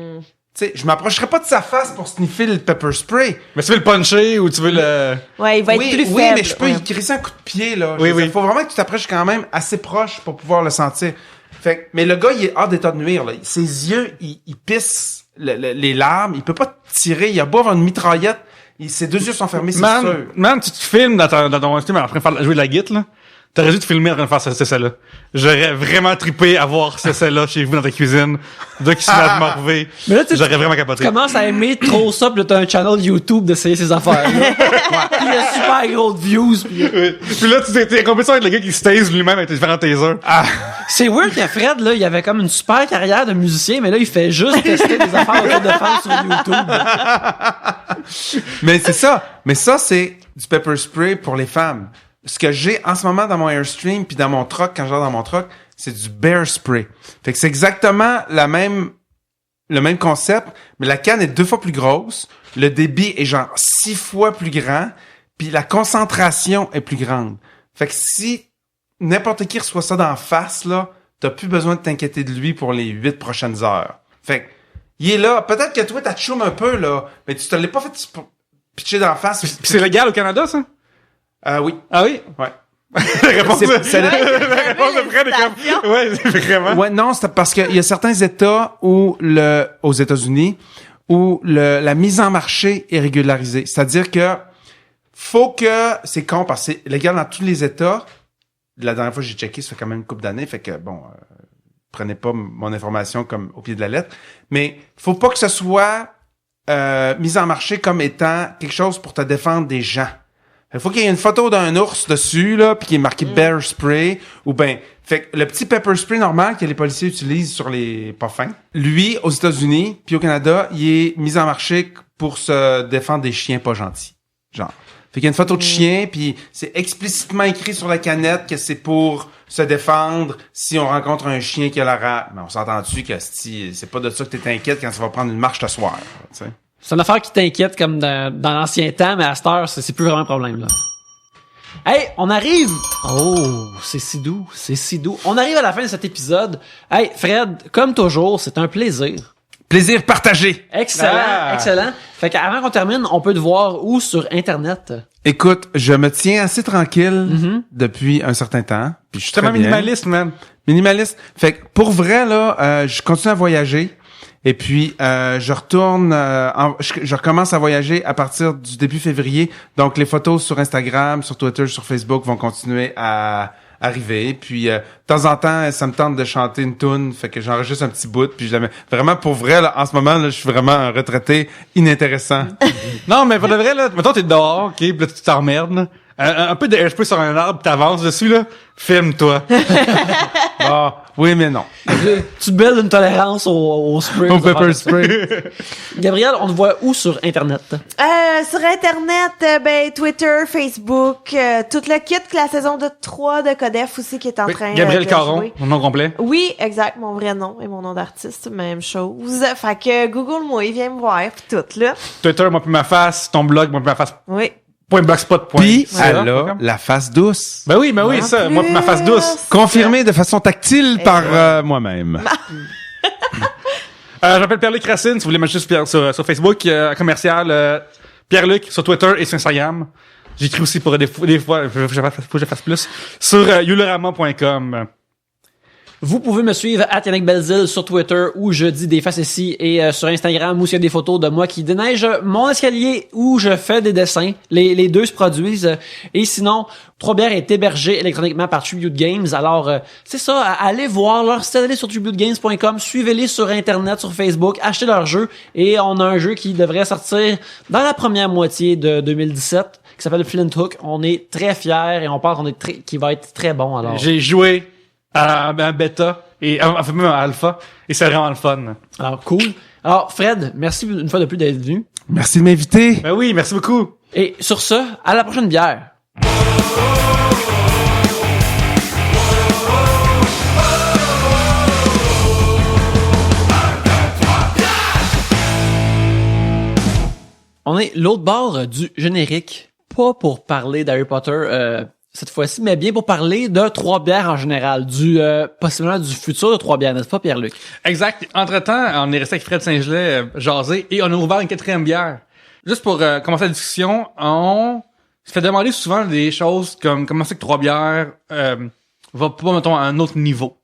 sais, je m'approcherai pas de sa face pour sniffer le pepper spray. Mais tu veux le puncher ou tu veux le... Ouais, il va être plus faible. Oui, mais je peux y crisser un coup de pied, là. Oui, oui. Il faut vraiment que tu t'approches quand même assez proche pour pouvoir le sentir. Fait que, mais le gars, il est hors d'état de nuire, là. Ses yeux, il pisse les larmes. Il peut pas tirer. Il a beau avoir une mitraillette. Ses deux yeux sont fermés, c'est sûr. Man, tu te filmes dans ton stream en train de jouer de la guitare, là. T'aurais dû te filmer en train de faire ce celle-là. J'aurais vraiment trippé à voir ce celle-là chez vous dans ta cuisine. De qui se met à te morver. Mais là, j'aurais vraiment capoté. Tu commences à aimer trop ça, pis là, t'as un channel YouTube d'essayer ces affaires-là. Pis il y a super gros de views. Puis là, t'es en compétition avec le gars qui se tase lui-même avec différents tasers. C'est weird que Fred, là, il avait comme une super carrière de musicien, mais là, il fait juste tester des affaires de défense sur YouTube. Mais c'est ça. Mais ça, c'est du pepper spray pour les femmes. Ce que j'ai en ce moment dans mon Airstream puis dans mon truck, quand je vais dans mon truck, c'est du bear spray. Fait que c'est exactement le même concept, mais la canne est 2 fois plus grosse, le débit est genre 6 fois plus grand, puis la concentration est plus grande. Fait que si n'importe qui reçoit ça d'en face, là, t'as plus besoin de t'inquiéter de lui pour les 8 prochaines heures. Fait que, il est là. Peut-être que toi, t'as te choume un peu, là, mais tu te l'as pas fait pitcher d'en face. Puis c'est légal au Canada, ça? Oui. Ah oui? Ouais. La réponse C'est- de Fred est comme... Ouais, c'est vraiment... Ouais, non, c'est parce qu'il y a certains États où aux États-Unis, où la mise en marché est régularisée. C'est-à-dire que c'est con parce que c'est légal dans tous les États. La dernière fois que j'ai checké, ça fait quand même une couple d'années, fait que bon, prenez pas mon information comme au pied de la lettre. Mais faut pas que ce soit mis en marché comme étant quelque chose pour te défendre des gens. Il faut qu'il y ait une photo d'un ours dessus, là, puis qui est marqué Bear Spray, ou ben, fait que le petit pepper spray normal que les policiers utilisent sur les pas fins, lui, aux États-Unis, puis au Canada, il est mis en marché pour se défendre des chiens pas gentils. Genre. Fait qu'il y a une photo de chien, puis c'est explicitement écrit sur la canette que c'est pour se défendre si on rencontre un chien qui a la rate. Mais on s'entend dessus que c'est pas de ça que t'es inquiète quand tu vas prendre une marche le soir, tu sais. C'est une affaire qui t'inquiète comme dans l'ancien temps, mais à cette heure, c'est plus vraiment un problème, là. Hey, on arrive! Oh, c'est si doux, c'est si doux. On arrive à la fin de cet épisode. Hey, Fred, comme toujours, c'est un plaisir. Plaisir partagé! Excellent, excellent. Fait qu'avant qu'on termine, on peut te voir où sur Internet? Écoute, je me tiens assez tranquille depuis un certain temps. Puis je suis C'est très tellement bien. minimaliste, man. Minimaliste. Fait que pour vrai, là, je continue à voyager. Et puis, je retourne, je recommence à voyager à partir du début février. Donc, les photos sur Instagram, sur Twitter, sur Facebook vont continuer à arriver. Puis, de temps en temps, ça me tente de chanter une toune. Fait que j'enregistre un petit bout. Puis, je la mets. Vraiment, pour vrai, là, en ce moment, là, je suis vraiment un retraité inintéressant. Non, mais pour de vrai, là, mettons, t'es dehors, ok, pis là, tu t'emmerdes, là. Un peu de airspray sur un arbre, t'avances dessus, là. Filme-toi. Ah, oui, mais non. Tu builds une tolérance au spray. Au pepper spray. Gabriel, on te voit où sur Internet? Sur Internet, Twitter, Facebook, tout le kit que la saison de 3 de Codef aussi qui est en train Gabriel de Caron, jouer. mon nom complet. Oui, exact, mon vrai nom et mon nom d'artiste, même chose. Fait que Google-moi, viens me voir, pis tout, là. Twitter, moi puis ma face. Ton blog, moi puis ma face. Oui. .blogspot. Puis, C'est elle ça, a comme? la face douce. Ben oui, ça. Moi puis ma face douce. Confirmé de façon tactile par moi-même. Je m'appelle Pierre-Luc Racine, si vous voulez m'ajouter sur Facebook, commercial, Pierre-Luc sur Twitter et sur Instagram. J'écris aussi pour des fois, faut que je fasse plus, sur youlorama.com. Vous pouvez me suivre à Yannick Belzil sur Twitter où je dis des facéties et sur Instagram où il y a des photos de moi qui déneige mon escalier où je fais des dessins. Les deux se produisent. Et sinon, Trois-Bières est hébergé électroniquement par Tribute Games. Alors, c'est ça, allez voir leur site, allez sur tributegames.com, suivez-les sur Internet, sur Facebook, achetez leur jeu. Et on a un jeu qui devrait sortir dans la première moitié de 2017 qui s'appelle Flint Hook. On est très fiers et on pense qu'il va être très bon. Alors, j'ai joué à bêta et enfin même à alpha et c'est vraiment le fun. Alors cool. Alors Fred, merci une fois de plus d'être venu. Merci de m'inviter. Ben oui, merci beaucoup. Et sur ce, à la prochaine bière. On est l'autre bord du générique, pas pour parler d'Harry Potter cette fois-ci, mais bien pour parler de Trois-Bières en général, possiblement du futur de Trois-Bières, n'est-ce pas, Pierre-Luc? Exact. Entre-temps, on est resté avec Fred Saint-Gelais jaser et on a ouvert une 4e bière. Juste pour commencer la discussion, on se fait demander souvent des choses comme comment c'est que Trois-Bières va pas, mettons, à un autre niveau.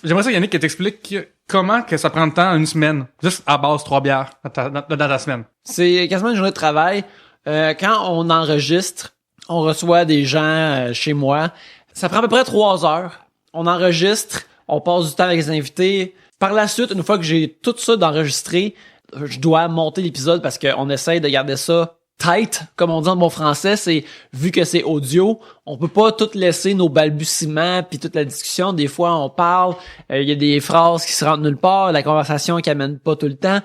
J'aimerais ça, Yannick, que t'expliques comment que ça prend de temps une semaine, juste à base Trois-Bières dans ta semaine. C'est quasiment une journée de travail. Quand on enregistre, on reçoit des gens chez moi. Ça prend à peu près 3 heures. On enregistre, on passe du temps avec les invités. Par la suite, une fois que j'ai tout ça d'enregistré, je dois monter l'épisode parce qu'on essaye de garder ça tight, comme on dit en bon français. C'est vu que c'est audio, on peut pas tout laisser nos balbutiements puis toute la discussion. Des fois, on parle, il y a des phrases qui se rentrent nulle part, la conversation qui amène pas tout le temps.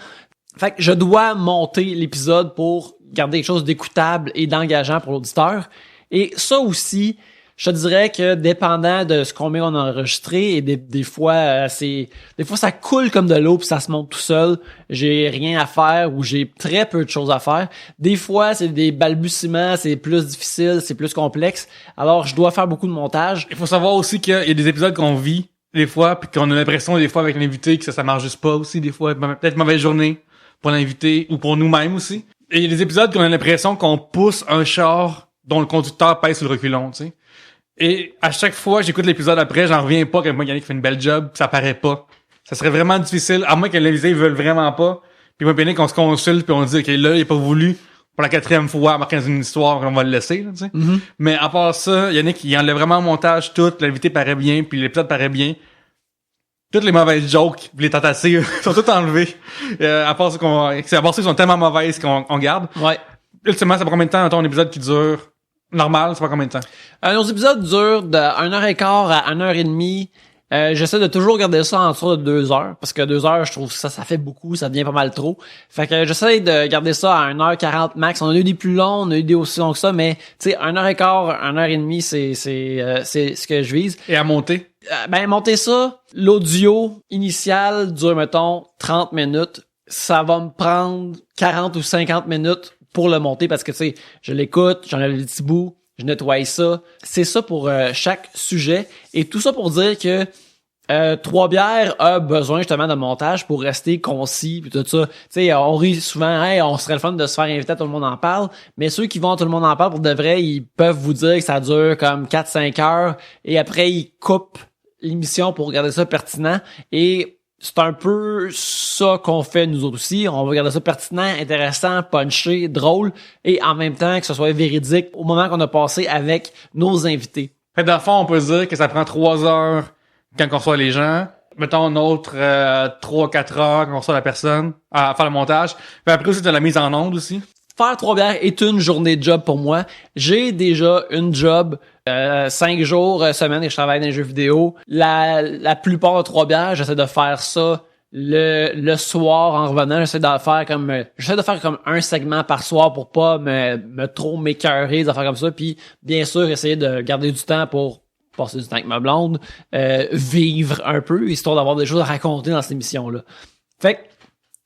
Fait que je dois monter l'épisode pour garder quelque chose d'écoutable et d'engageant pour l'auditeur. Et ça aussi, je te dirais que dépendant de ce combien on a enregistré, et des fois, ça coule comme de l'eau puis ça se monte tout seul. J'ai rien à faire ou j'ai très peu de choses à faire. Des fois, c'est des balbutiements, c'est plus difficile, c'est plus complexe. Alors, je dois faire beaucoup de montage. Il faut savoir aussi qu'il y a des épisodes qu'on vit des fois puis qu'on a l'impression des fois avec l'invité que ça marche juste pas aussi des fois. Peut-être mauvaise journée pour l'invité ou pour nous-mêmes aussi. Et il y a des épisodes qu'on a l'impression qu'on pousse un char dont le conducteur pèse sur le reculon, tu sais. Et à chaque fois, j'écoute l'épisode après, j'en reviens pas que moi, Yannick fait une belle job, pis ça paraît pas. Ça serait vraiment difficile, à moins que l'invité veulent vraiment pas. Puis moi, Yannick, on se consulte puis on dit, OK, là, il a pas voulu pour la 4e fois marquer une histoire, on va le laisser, là, tu sais. Mm-hmm. Mais à part ça, Yannick, il enlève vraiment au montage tout, l'invité paraît bien, puis l'épisode paraît bien. Toutes les mauvaises jokes, les tentatives sont toutes enlevées. À part ça qu'ils sont tellement mauvaises qu'on garde. Ouais. Ultimement, ça prend combien de temps, un épisode qui dure normal, ça prend combien de temps? Nos épisodes durent de 1h15 à 1h30. J'essaie de toujours garder ça en dessous de 2 heures, parce que 2 heures, je trouve que ça fait beaucoup, ça devient pas mal trop. Fait que j'essaie de garder ça à 1h40 max. On a eu des plus longs, on a eu des aussi longs que ça, mais tu sais, 1h15, 1h30, c'est ce que je vise. Et à monter? Monter ça, l'audio initial dure, mettons, 30 minutes. Ça va me prendre 40 ou 50 minutes pour le monter parce que, tu sais, je l'écoute, j'enlève les petits bouts, je nettoie ça. C'est ça pour chaque sujet. Et tout ça pour dire que Trois-Bières a besoin justement de montage pour rester concis pis tout ça. Tu sais, on rit souvent, hey, on serait le fun de se faire inviter à Tout le monde en parle, mais ceux qui vont à Tout le monde en parle pour de vrai, ils peuvent vous dire que ça dure comme 4-5 heures et après ils coupent l'émission pour garder ça pertinent et c'est un peu ça qu'on fait nous autres aussi. On va garder ça pertinent, intéressant, punché, drôle et en même temps que ce soit véridique au moment qu'on a passé avec nos invités. Fait dans le fond, on peut se dire que ça prend 3 heures quand on reçoit les gens. Mettons une autre 3-4 heures quand on reçoit la personne à faire le montage. Puis après aussi, de la mise en onde aussi. Faire Trois-Bières est une journée de job pour moi. J'ai déjà une job 5 jours semaine et je travaille dans les jeux vidéo. La plupart de Trois-Bières, j'essaie de faire ça le soir en revenant. J'essaie de faire comme un segment par soir pour pas me trop m'écœurer, des affaires comme ça. Puis bien sûr, essayer de garder du temps pour passer du temps avec ma blonde, vivre un peu, histoire d'avoir des choses à raconter dans cette émission-là. Fait que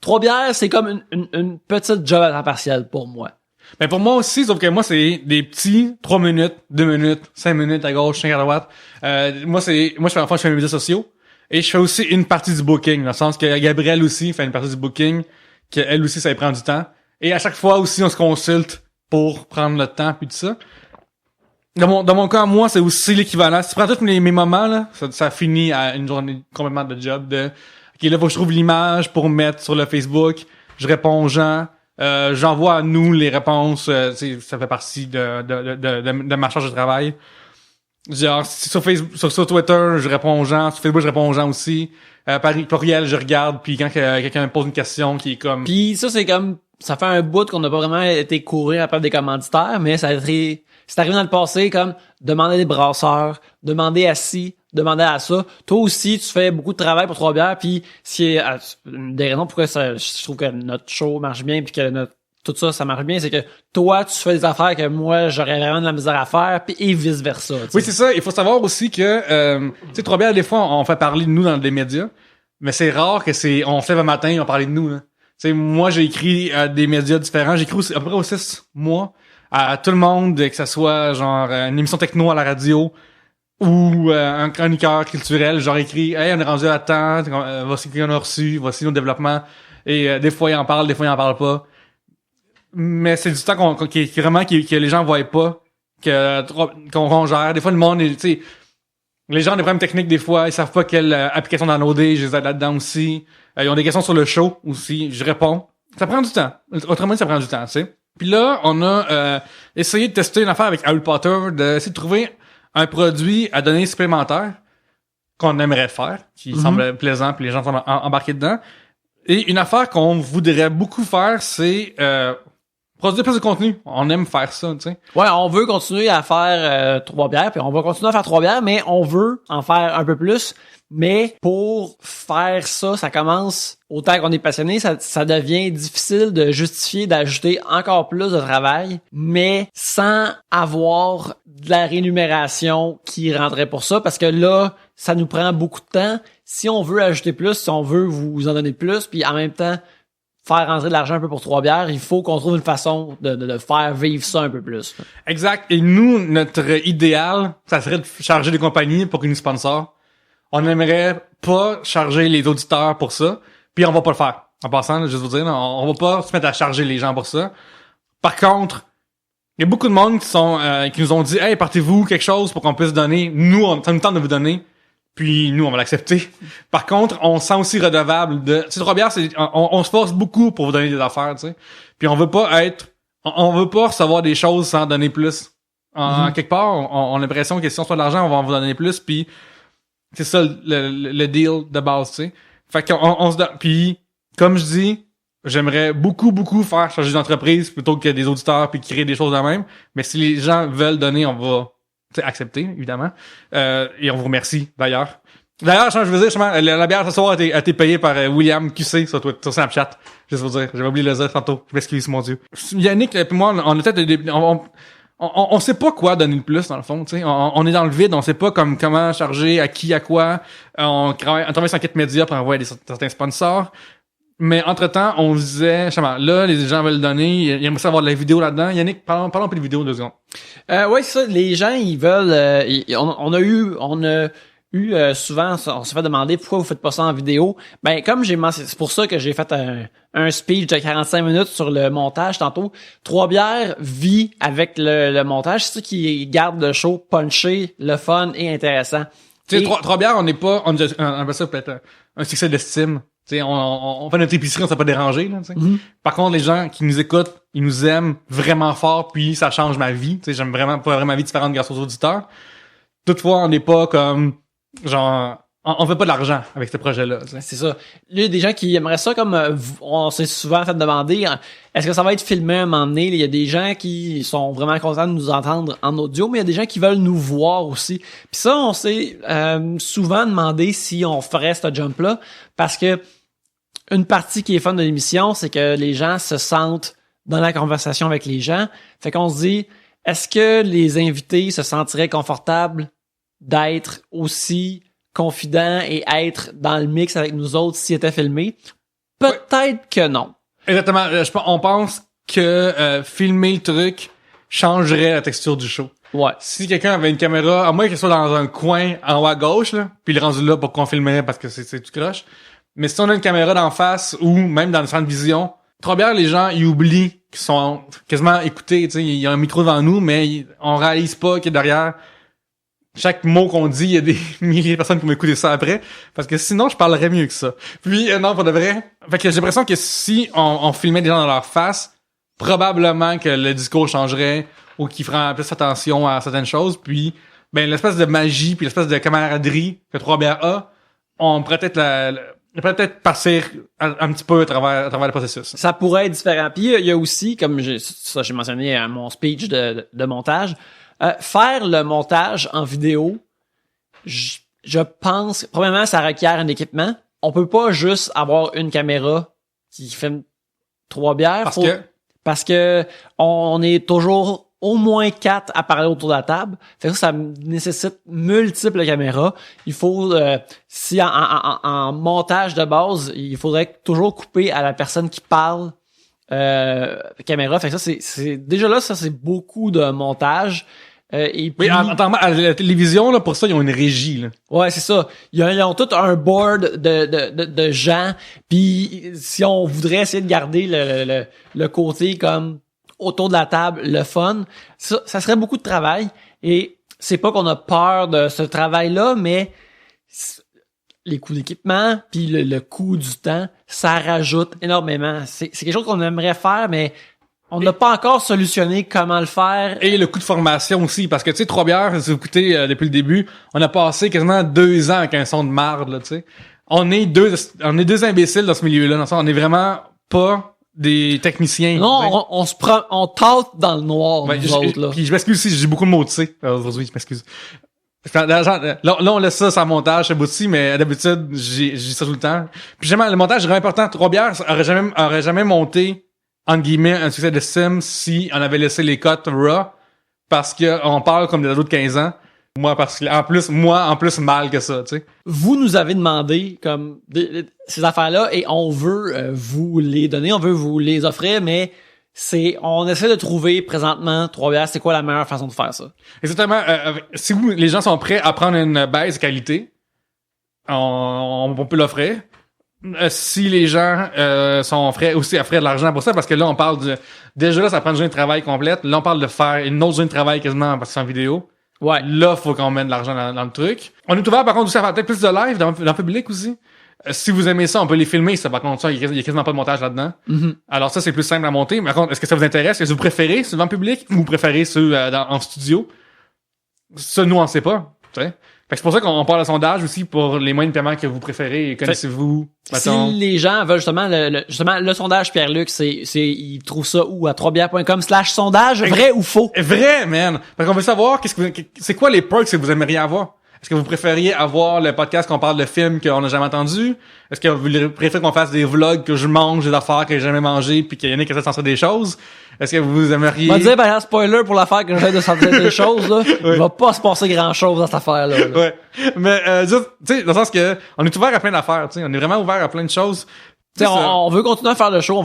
Trois-Bières, c'est comme une petite job à temps partiel pour moi. Mais pour moi aussi, sauf que moi, c'est des petits 3 minutes, 2 minutes, 5 minutes à gauche, 5 à droite. Moi, je fais mes médias sociaux. Et je fais aussi une partie du booking, dans le sens que Gabrielle aussi fait une partie du booking, qu'elle aussi, ça lui prend du temps. Et à chaque fois aussi, on se consulte pour prendre le temps puis tout ça. Dans mon cas, moi, c'est aussi l'équivalent. Si tu prends tous mes moments, là, ça finit à une journée complètement de job de, OK, là, faut que je trouve l'image pour mettre sur le Facebook. Je réponds aux gens. J'envoie à nous les réponses. Ça fait partie de ma charge de travail. Genre, sur Facebook, sur Twitter, je réponds aux gens. Sur Facebook, je réponds aux gens aussi. Par courriel, je regarde. Puis quand quelqu'un me pose une question qui est comme... Puis ça, c'est comme... Ça fait un bout qu'on n'a pas vraiment été courir après des commanditaires, mais ça a été... C'est arrivé dans le passé comme demander des brasseurs, demander à ci, demander à ça. Toi aussi, tu fais beaucoup de travail pour Trois-Bières, puis c'est une des raisons pourquoi je trouve que notre show marche bien puis que tout ça marche bien, c'est que toi, tu fais des affaires que moi, j'aurais vraiment de la misère à faire, puis et vice-versa. T'sais. Oui, c'est ça. Il faut savoir aussi que, tu sais, Trois-Bières, des fois, on fait parler de nous dans des médias, mais c'est rare que on se lève un matin et on parle de nous, là. Tu sais, moi, j'ai écrit à des médias différents. J'ai écrit à peu près aux 6 mois à tout le monde, que ça soit genre une émission techno à la radio ou un chroniqueur culturel. J'aurais écrit, hey, on est rendu à temps, voici ce qu'on a reçu, voici nos développements. Et des fois, ils en parlent, des fois, ils en parlent pas. Mais c'est du temps que les gens voient pas, qu'on gère. Des fois, le monde, tu sais, les gens ont des problèmes techniques des fois, ils savent pas quelle application downloader, je les aide là-dedans aussi. Ils ont des questions sur le show aussi, je réponds. Ça prend du temps. Autrement, ça prend du temps, tu sais. Puis là, on a essayé de tester une affaire avec Harry Potter, d'essayer de trouver un produit à donner supplémentaire qu'on aimerait faire, qui semble plaisant, puis les gens sont embarqués dedans. Et une affaire qu'on voudrait beaucoup faire, c'est produire plus de contenu. On aime faire ça, tu sais. Ouais, on veut continuer à faire Trois-Bières, puis on va continuer à faire Trois-Bières, mais on veut en faire un peu plus. Mais pour faire ça, ça commence, autant qu'on est passionné, ça devient difficile de justifier d'ajouter encore plus de travail, mais sans avoir de la rémunération qui rendrait pour ça, parce que là, ça nous prend beaucoup de temps. Si on veut ajouter plus, si on veut vous en donner plus, puis en même temps faire rentrer de l'argent un peu pour Trois-Bières, il faut qu'on trouve une façon de faire vivre ça un peu plus. Exact. Et nous, notre idéal, ça serait de charger des compagnies pour qu'ils nous sponsorent. On n'aimerait pas charger les auditeurs pour ça, puis on va pas le faire. En passant, juste vous dire, on va pas se mettre à charger les gens pour ça. Par contre, il y a beaucoup de monde qui nous ont dit, hey, partez-vous quelque chose pour qu'on puisse donner. Nous, ça nous tente de vous donner. Puis nous, on va l'accepter. Par contre, on se sent aussi redevable de... Tu sais, Trois-Bières, on se force beaucoup pour vous donner des affaires, tu sais. Puis on veut pas recevoir des choses sans donner plus. Quelque part, on a l'impression que si on reçoit de l'argent, on va vous donner plus, puis c'est ça le deal de base, tu sais. Fait qu'on se donne... Puis, comme je dis, j'aimerais beaucoup faire changer d'entreprise plutôt que des auditeurs puis créer des choses de même. Mais si les gens veulent donner, on va accepter, évidemment. Et on vous remercie, d'ailleurs. D'ailleurs, je veux dire, la bière ce soir a été payée par William QC sur Snapchat. Juste vous dire, j'avais oublié de le dire tantôt. Je m'excuse, mon Dieu. Yannick et moi, on était on sait pas quoi donner de plus, dans le fond, tu sais. On est dans le vide, on sait pas comment charger, à qui, à quoi. On travaille sur Enquête Média pour envoyer certains sponsors. Mais entre-temps, on disait, là, les gens veulent donner, ils aimeraient savoir de la vidéo là-dedans. Yannick, parlons un peu de vidéo 2 secondes. Ouais, c'est ça. Les gens, ils veulent... on a eu souvent, on s'est fait demander pourquoi vous faites pas ça en vidéo. Ben, comme j'ai mentionné, c'est pour ça que j'ai fait un speech de 45 minutes sur le montage tantôt. Trois-Bières vit avec le montage. C'est ça qui garde le show punché, le fun et intéressant. Tu sais, Trois-Bières, on appelle ça peut-être un succès d'estime. Tu sais, on fait notre épicerie, on s'est pas dérangé, là, tu sais. Mm-hmm. Par contre, les gens qui nous écoutent, ils nous aiment vraiment fort, puis ça change ma vie. Tu sais, j'aime vraiment pas vraiment ma vie différente grâce aux auditeurs. Toutefois, on n'est pas comme, genre, on fait pas de l'argent avec ce projet-là, tu sais. C'est ça. Il y a des gens qui aimeraient ça comme, on s'est souvent fait demander, est-ce que ça va être filmé à un moment donné? Il y a des gens qui sont vraiment contents de nous entendre en audio, mais il y a des gens qui veulent nous voir aussi. Puis ça, on s'est souvent demandé si on ferait ce jump-là, parce que une partie qui est fun de l'émission, c'est que les gens se sentent dans la conversation avec les gens. Fait qu'on se dit, est-ce que les invités se sentiraient confortables d'être aussi confidents et être dans le mix avec nous autres s'ils étaient filmés? Peut-être que non. Exactement. On pense que filmer le truc changerait la texture du show. Ouais. Si quelqu'un avait une caméra, à moins qu'il soit dans un coin en haut à gauche, là, puis il est rendu là pour qu'on filmerait parce que c'est tout croche. Mais si on a une caméra d'en face ou même dans le centre de vision, Trois-Bières, les gens, ils oublient qu'ils sont quasiment écoutés, tu sais, il y a un micro devant nous, mais on réalise pas que derrière chaque mot qu'on dit, il y a des milliers de personnes qui vont écouter ça après, parce que sinon, je parlerais mieux que ça. Puis, non, pour de vrai. Fait que j'ai l'impression que si on filmait des gens dans leur face, probablement que le discours changerait, ou qu'ils feraient plus attention à certaines choses, puis, ben, l'espèce de magie, puis l'espèce de camaraderie que Trois-Bières a, on pourrait peut-être passer un petit peu à travers le processus. Ça pourrait être différent. Puis il y a aussi, comme j'ai mentionné à mon speech de montage, faire le montage en vidéo, je pense, probablement ça requiert un équipement. On peut pas juste avoir une caméra qui filme Trois-Bières. Parce que on est toujours au moins 4 à parler autour de la table. Fait que ça nécessite multiples caméras. Il faut, si en montage de base, il faudrait toujours couper à la personne qui parle caméra. Fait que ça, c'est déjà là, ça c'est beaucoup de montage. Et puis, oui, à la télévision, là, pour ça, ils ont une régie, là. Ouais, c'est ça. Ils ont tout un board de gens. Puis si on voudrait essayer de garder le côté comme autour de la table, le fun, ça serait beaucoup de travail. Et c'est pas qu'on a peur de ce travail-là, mais les coûts d'équipement puis le coût du temps, ça rajoute énormément. C'est quelque chose qu'on aimerait faire, mais on n'a pas encore solutionné comment le faire. Et le coût de formation aussi, parce que tu sais, Trois-Bières, si vous écoutez depuis le début, on a passé quasiment 2 ans avec un son de marde, là, tu sais. On est deux imbéciles dans ce milieu-là, dans le sens, on est vraiment pas des techniciens. Non, on tâte dans le noir, nous autres, là. Puis je m'excuse si j'ai beaucoup de mots, tu sais. Aujourd'hui, je m'excuse. Là, on laisse ça sans montage, ce bout-ci, mais d'habitude, j'ai ça tout le temps. Puis jamais, le montage est vraiment important. Trois-Bières aurait jamais monté, entre guillemets, un succès d'estime si on avait laissé les cotes raw, parce que on parle comme des ados de 15 ans. Moi, parce que, en plus, mal que ça, tu sais. Vous nous avez demandé, comme, ces affaires-là, et on veut vous les donner, on veut vous les offrir, mais on essaie de trouver présentement, Trois-Bières, c'est quoi la meilleure façon de faire ça? Exactement. Si les gens sont prêts à prendre une baisse de qualité, on peut l'offrir. Si les gens sont prêts aussi à offrir de l'argent pour ça, parce que là, on parle déjà là, ça prend une journée de travail complète. Là, on parle de faire une autre journée de travail quasiment parce que c'est en vidéo. Ouais. Là, faut qu'on mette de l'argent dans le truc. On est ouvert, par contre, aussi à faire peut-être plus de live dans le public aussi. Si vous aimez ça, on peut les filmer. Ça, par contre, ça, il y a quasiment pas de montage là-dedans. Mm-hmm. Alors ça, c'est plus simple à monter. Mais par contre, est-ce que ça vous intéresse? Est-ce que vous préférez ceux devant le public ou vous préférez ceux en studio? Ça, nous, on sait pas. T'sais. Fait que c'est pour ça qu'on parle de sondage aussi pour les moyens de paiement que vous préférez et connaissez-vous. Si les gens veulent justement le sondage Pierre-Luc, ils trouvent ça où? À troisbières.com/sondage? Vrai ou faux? Vrai, man! Parce qu'on veut savoir c'est quoi les perks que vous aimeriez avoir? Est-ce que vous préfériez avoir le podcast qu'on parle de films qu'on n'a jamais entendu? Est-ce que vous préférez qu'on fasse des vlogs que je mange des affaires que j'ai jamais mangées puis qu'il y en a qui essaient de sentir des choses? Est-ce que vous aimeriez... On va dire, par spoiler pour l'affaire que j'essaie de sentir des choses, là. Oui. Il va pas se passer grand-chose dans cette affaire-là. Là. Ouais. Mais, juste, tu sais, dans le sens que on est ouvert à plein d'affaires, tu sais. On est vraiment ouvert à plein de choses. On veut continuer à faire le show,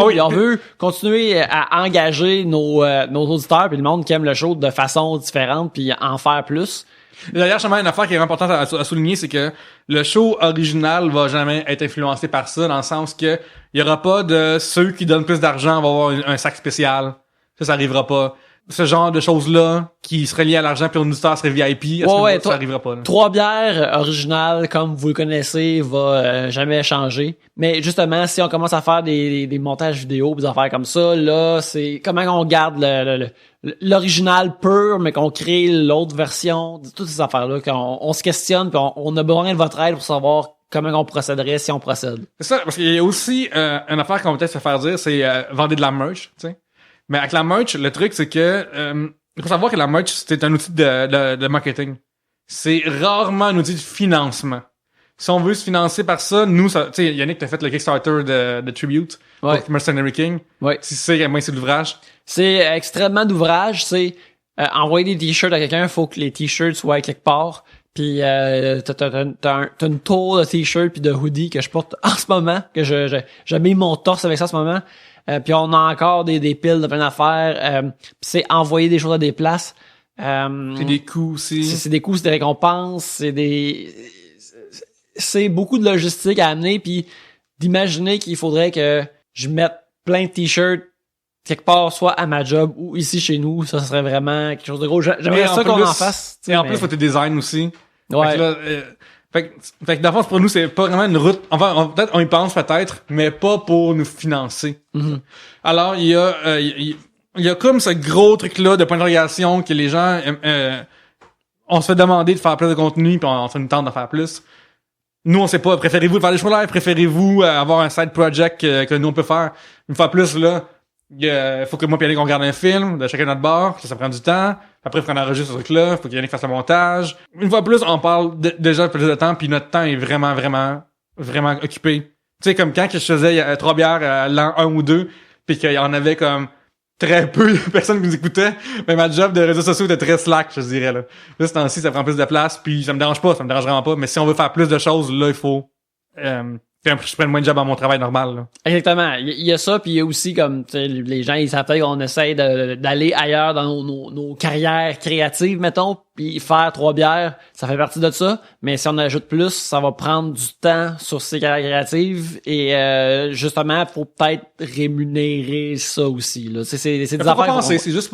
Oui. Et on veut continuer à engager nos auditeurs puis le monde qui aime le show de façon différente puis en faire plus. D'ailleurs, justement, une affaire qui est importante à souligner, c'est que le show original va jamais être influencé par ça, dans le sens que il y aura pas de ceux qui donnent plus d'argent vont avoir un sac spécial. Ça arrivera pas. Ce genre de choses-là, qui seraient liées à l'argent puis l'auditeur serait VIP, ça arrivera pas. Là. Trois-Bières original, comme vous le connaissez, va jamais changer. Mais justement, si on commence à faire des montages vidéo, des affaires comme ça, là, c'est comment on garde l'original pur, mais qu'on crée l'autre version, toutes ces affaires-là, qu'on se questionne, puis on a besoin de votre aide pour savoir comment on procéderait si on procède. C'est ça, parce qu'il y a aussi une affaire qu'on va peut-être se faire dire, c'est vendre de la merch, tu sais. Mais avec la merch, le truc, c'est que il faut savoir que la merch, c'est un outil de marketing. C'est rarement un outil de financement. Si on veut se financer par ça, nous, tu sais, Yannick, t'as fait le Kickstarter de Tribute pour Mercenary King. Ouais. Si c'est moi, c'est de l'ouvrage. C'est extrêmement d'ouvrage. C'est envoyer des t-shirts à quelqu'un, il faut que les t-shirts soient quelque part. Puis t'as une tour de t-shirt puis de hoodie que je porte en ce moment, que je mets mon torse avec ça en ce moment. Puis on a encore des piles de plein d'affaires. Puis c'est envoyer des choses à des places. C'est des coûts aussi. C'est des coûts, c'est des récompenses, c'est beaucoup de logistique à amener, puis d'imaginer qu'il faudrait que je mette plein de t-shirts quelque part, soit à ma job ou ici chez nous, ça serait vraiment quelque chose de gros. J'aimerais Mais ça qu'on en fasse. Et en plus, faut tes designs aussi. Ouais. Fait que là, fait que dans le fond, pour nous, c'est pas vraiment une route. Enfin, peut-être on y pense peut-être, mais pas pour nous financer. Mhm. Alors, il y a comme ce gros truc-là de point d'interrogation que les gens, on se fait demander de faire plus de contenu, puis on se nous tente d'en faire plus. Nous, on sait pas. Préférez-vous faire des shows live? Préférez-vous avoir un side project que nous on peut faire? Une fois plus là. Faut que moi et Yannick on regarde un film de chacun notre bord, ça prend du temps. Après, il faut qu'on enregistre ce truc-là, faut que Yannick fasse le montage. Une fois plus, on parle déjà plus de temps, puis notre temps est vraiment, vraiment, vraiment occupé. Tu sais, comme quand je faisais 3 bières à l'an 1 ou 2, puis qu'il y en avait comme très peu de personnes qui nous écoutaient, mais ma job de réseaux sociaux était très slack, je dirais, là. Là, ce temps-ci, ça prend plus de place, puis ça me dérange vraiment pas, mais si on veut faire plus de choses, là, il faut je prenne moins de job à mon travail normal, là. Exactement. Il y a ça, puis il y a aussi comme tu sais, les gens ils savent peut-être qu'on essaie d'aller ailleurs dans nos carrières créatives, mettons, puis faire 3 bières, ça fait partie de ça. Mais si on ajoute plus, ça va prendre du temps sur ces carrières créatives et justement, faut peut-être rémunérer ça aussi. Là, c'est des Faut affaires. compenser, c'est juste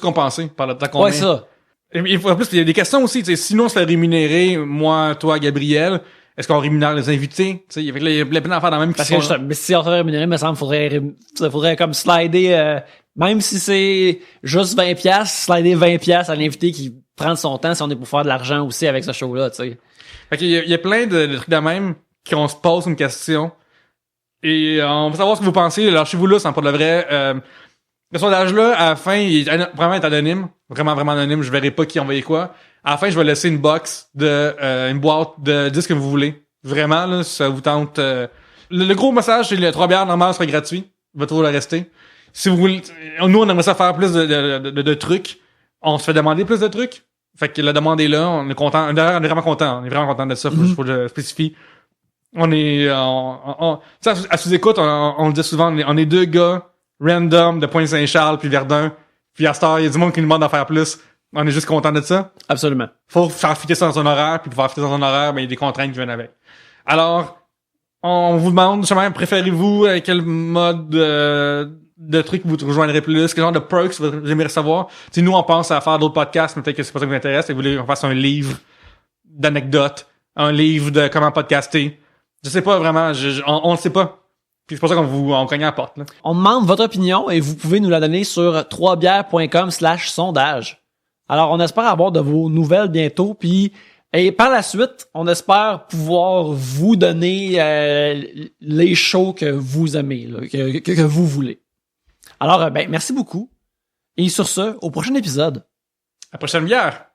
compenser par le temps qu'on Ouais, met. ça. Et en plus, il y a des questions aussi, tu sais, sinon on se fait rémunérer, moi, toi, Gabriel. Est-ce qu'on rémunère les invités? Tu sais, il y a plein d'affaires dans la même Parce qui que sont... mais si on se fait rémunérer, il me semble faudrait comme slider même si c'est juste 20$, slider 20$ à l'invité qui prend son temps si on est pour faire de l'argent aussi avec ce show-là, tu sais. Fait qu'il y a plein de trucs de même qu'on se pose une question. Et on veut savoir ce que vous pensez. Alors, chez vous là, c'est pas de vrai. Le sondage-là, à la fin, il est vraiment anonyme. Vraiment, vraiment anonyme. Je verrai pas qui a envoyé quoi. À la fin, je vais laisser une box une boîte de disques que vous voulez. Vraiment, là, si ça vous tente. Le gros message, c'est les 3 bières normales sera gratuit. Il va toujours le rester. Si vous voulez, nous, on aimerait ça faire plus de trucs. On se fait demander plus de trucs. Fait que la demande est là. On est content. D'ailleurs, on est vraiment content. On est vraiment content de ça. Faut que je spécifie. On est, tu sais, à sous-écoute, on le dit souvent, on est 2 gars random de Pointe-Saint-Charles puis Verdun. Puis à cette heure, il y a du monde qui nous demande d'en faire plus. On est juste content de ça. Absolument. Faut faire fitter ça dans son horaire, puis pour faire fitter dans son horaire, mais il y a des contraintes qui viennent avec. Alors, on vous demande, justement, préférez-vous quel mode de truc vous rejoindrez plus, quel genre de perks vous aimeriez savoir. Tu sais, nous, on pense à faire d'autres podcasts, mais peut-être que c'est pas ça qui vous intéresse, et vous voulez qu'on fasse un livre d'anecdotes, un livre de comment podcaster. Je sais pas vraiment, on le sait pas. Puis c'est pour ça qu'on cogne à la porte, là. On demande votre opinion et vous pouvez nous la donner sur 3bières.com/sondage. Alors, on espère avoir de vos nouvelles bientôt, puis et par la suite, on espère pouvoir vous donner les shows que vous aimez, là, que vous voulez. Alors, merci beaucoup. Et sur ce, au prochain épisode. À la prochaine bière!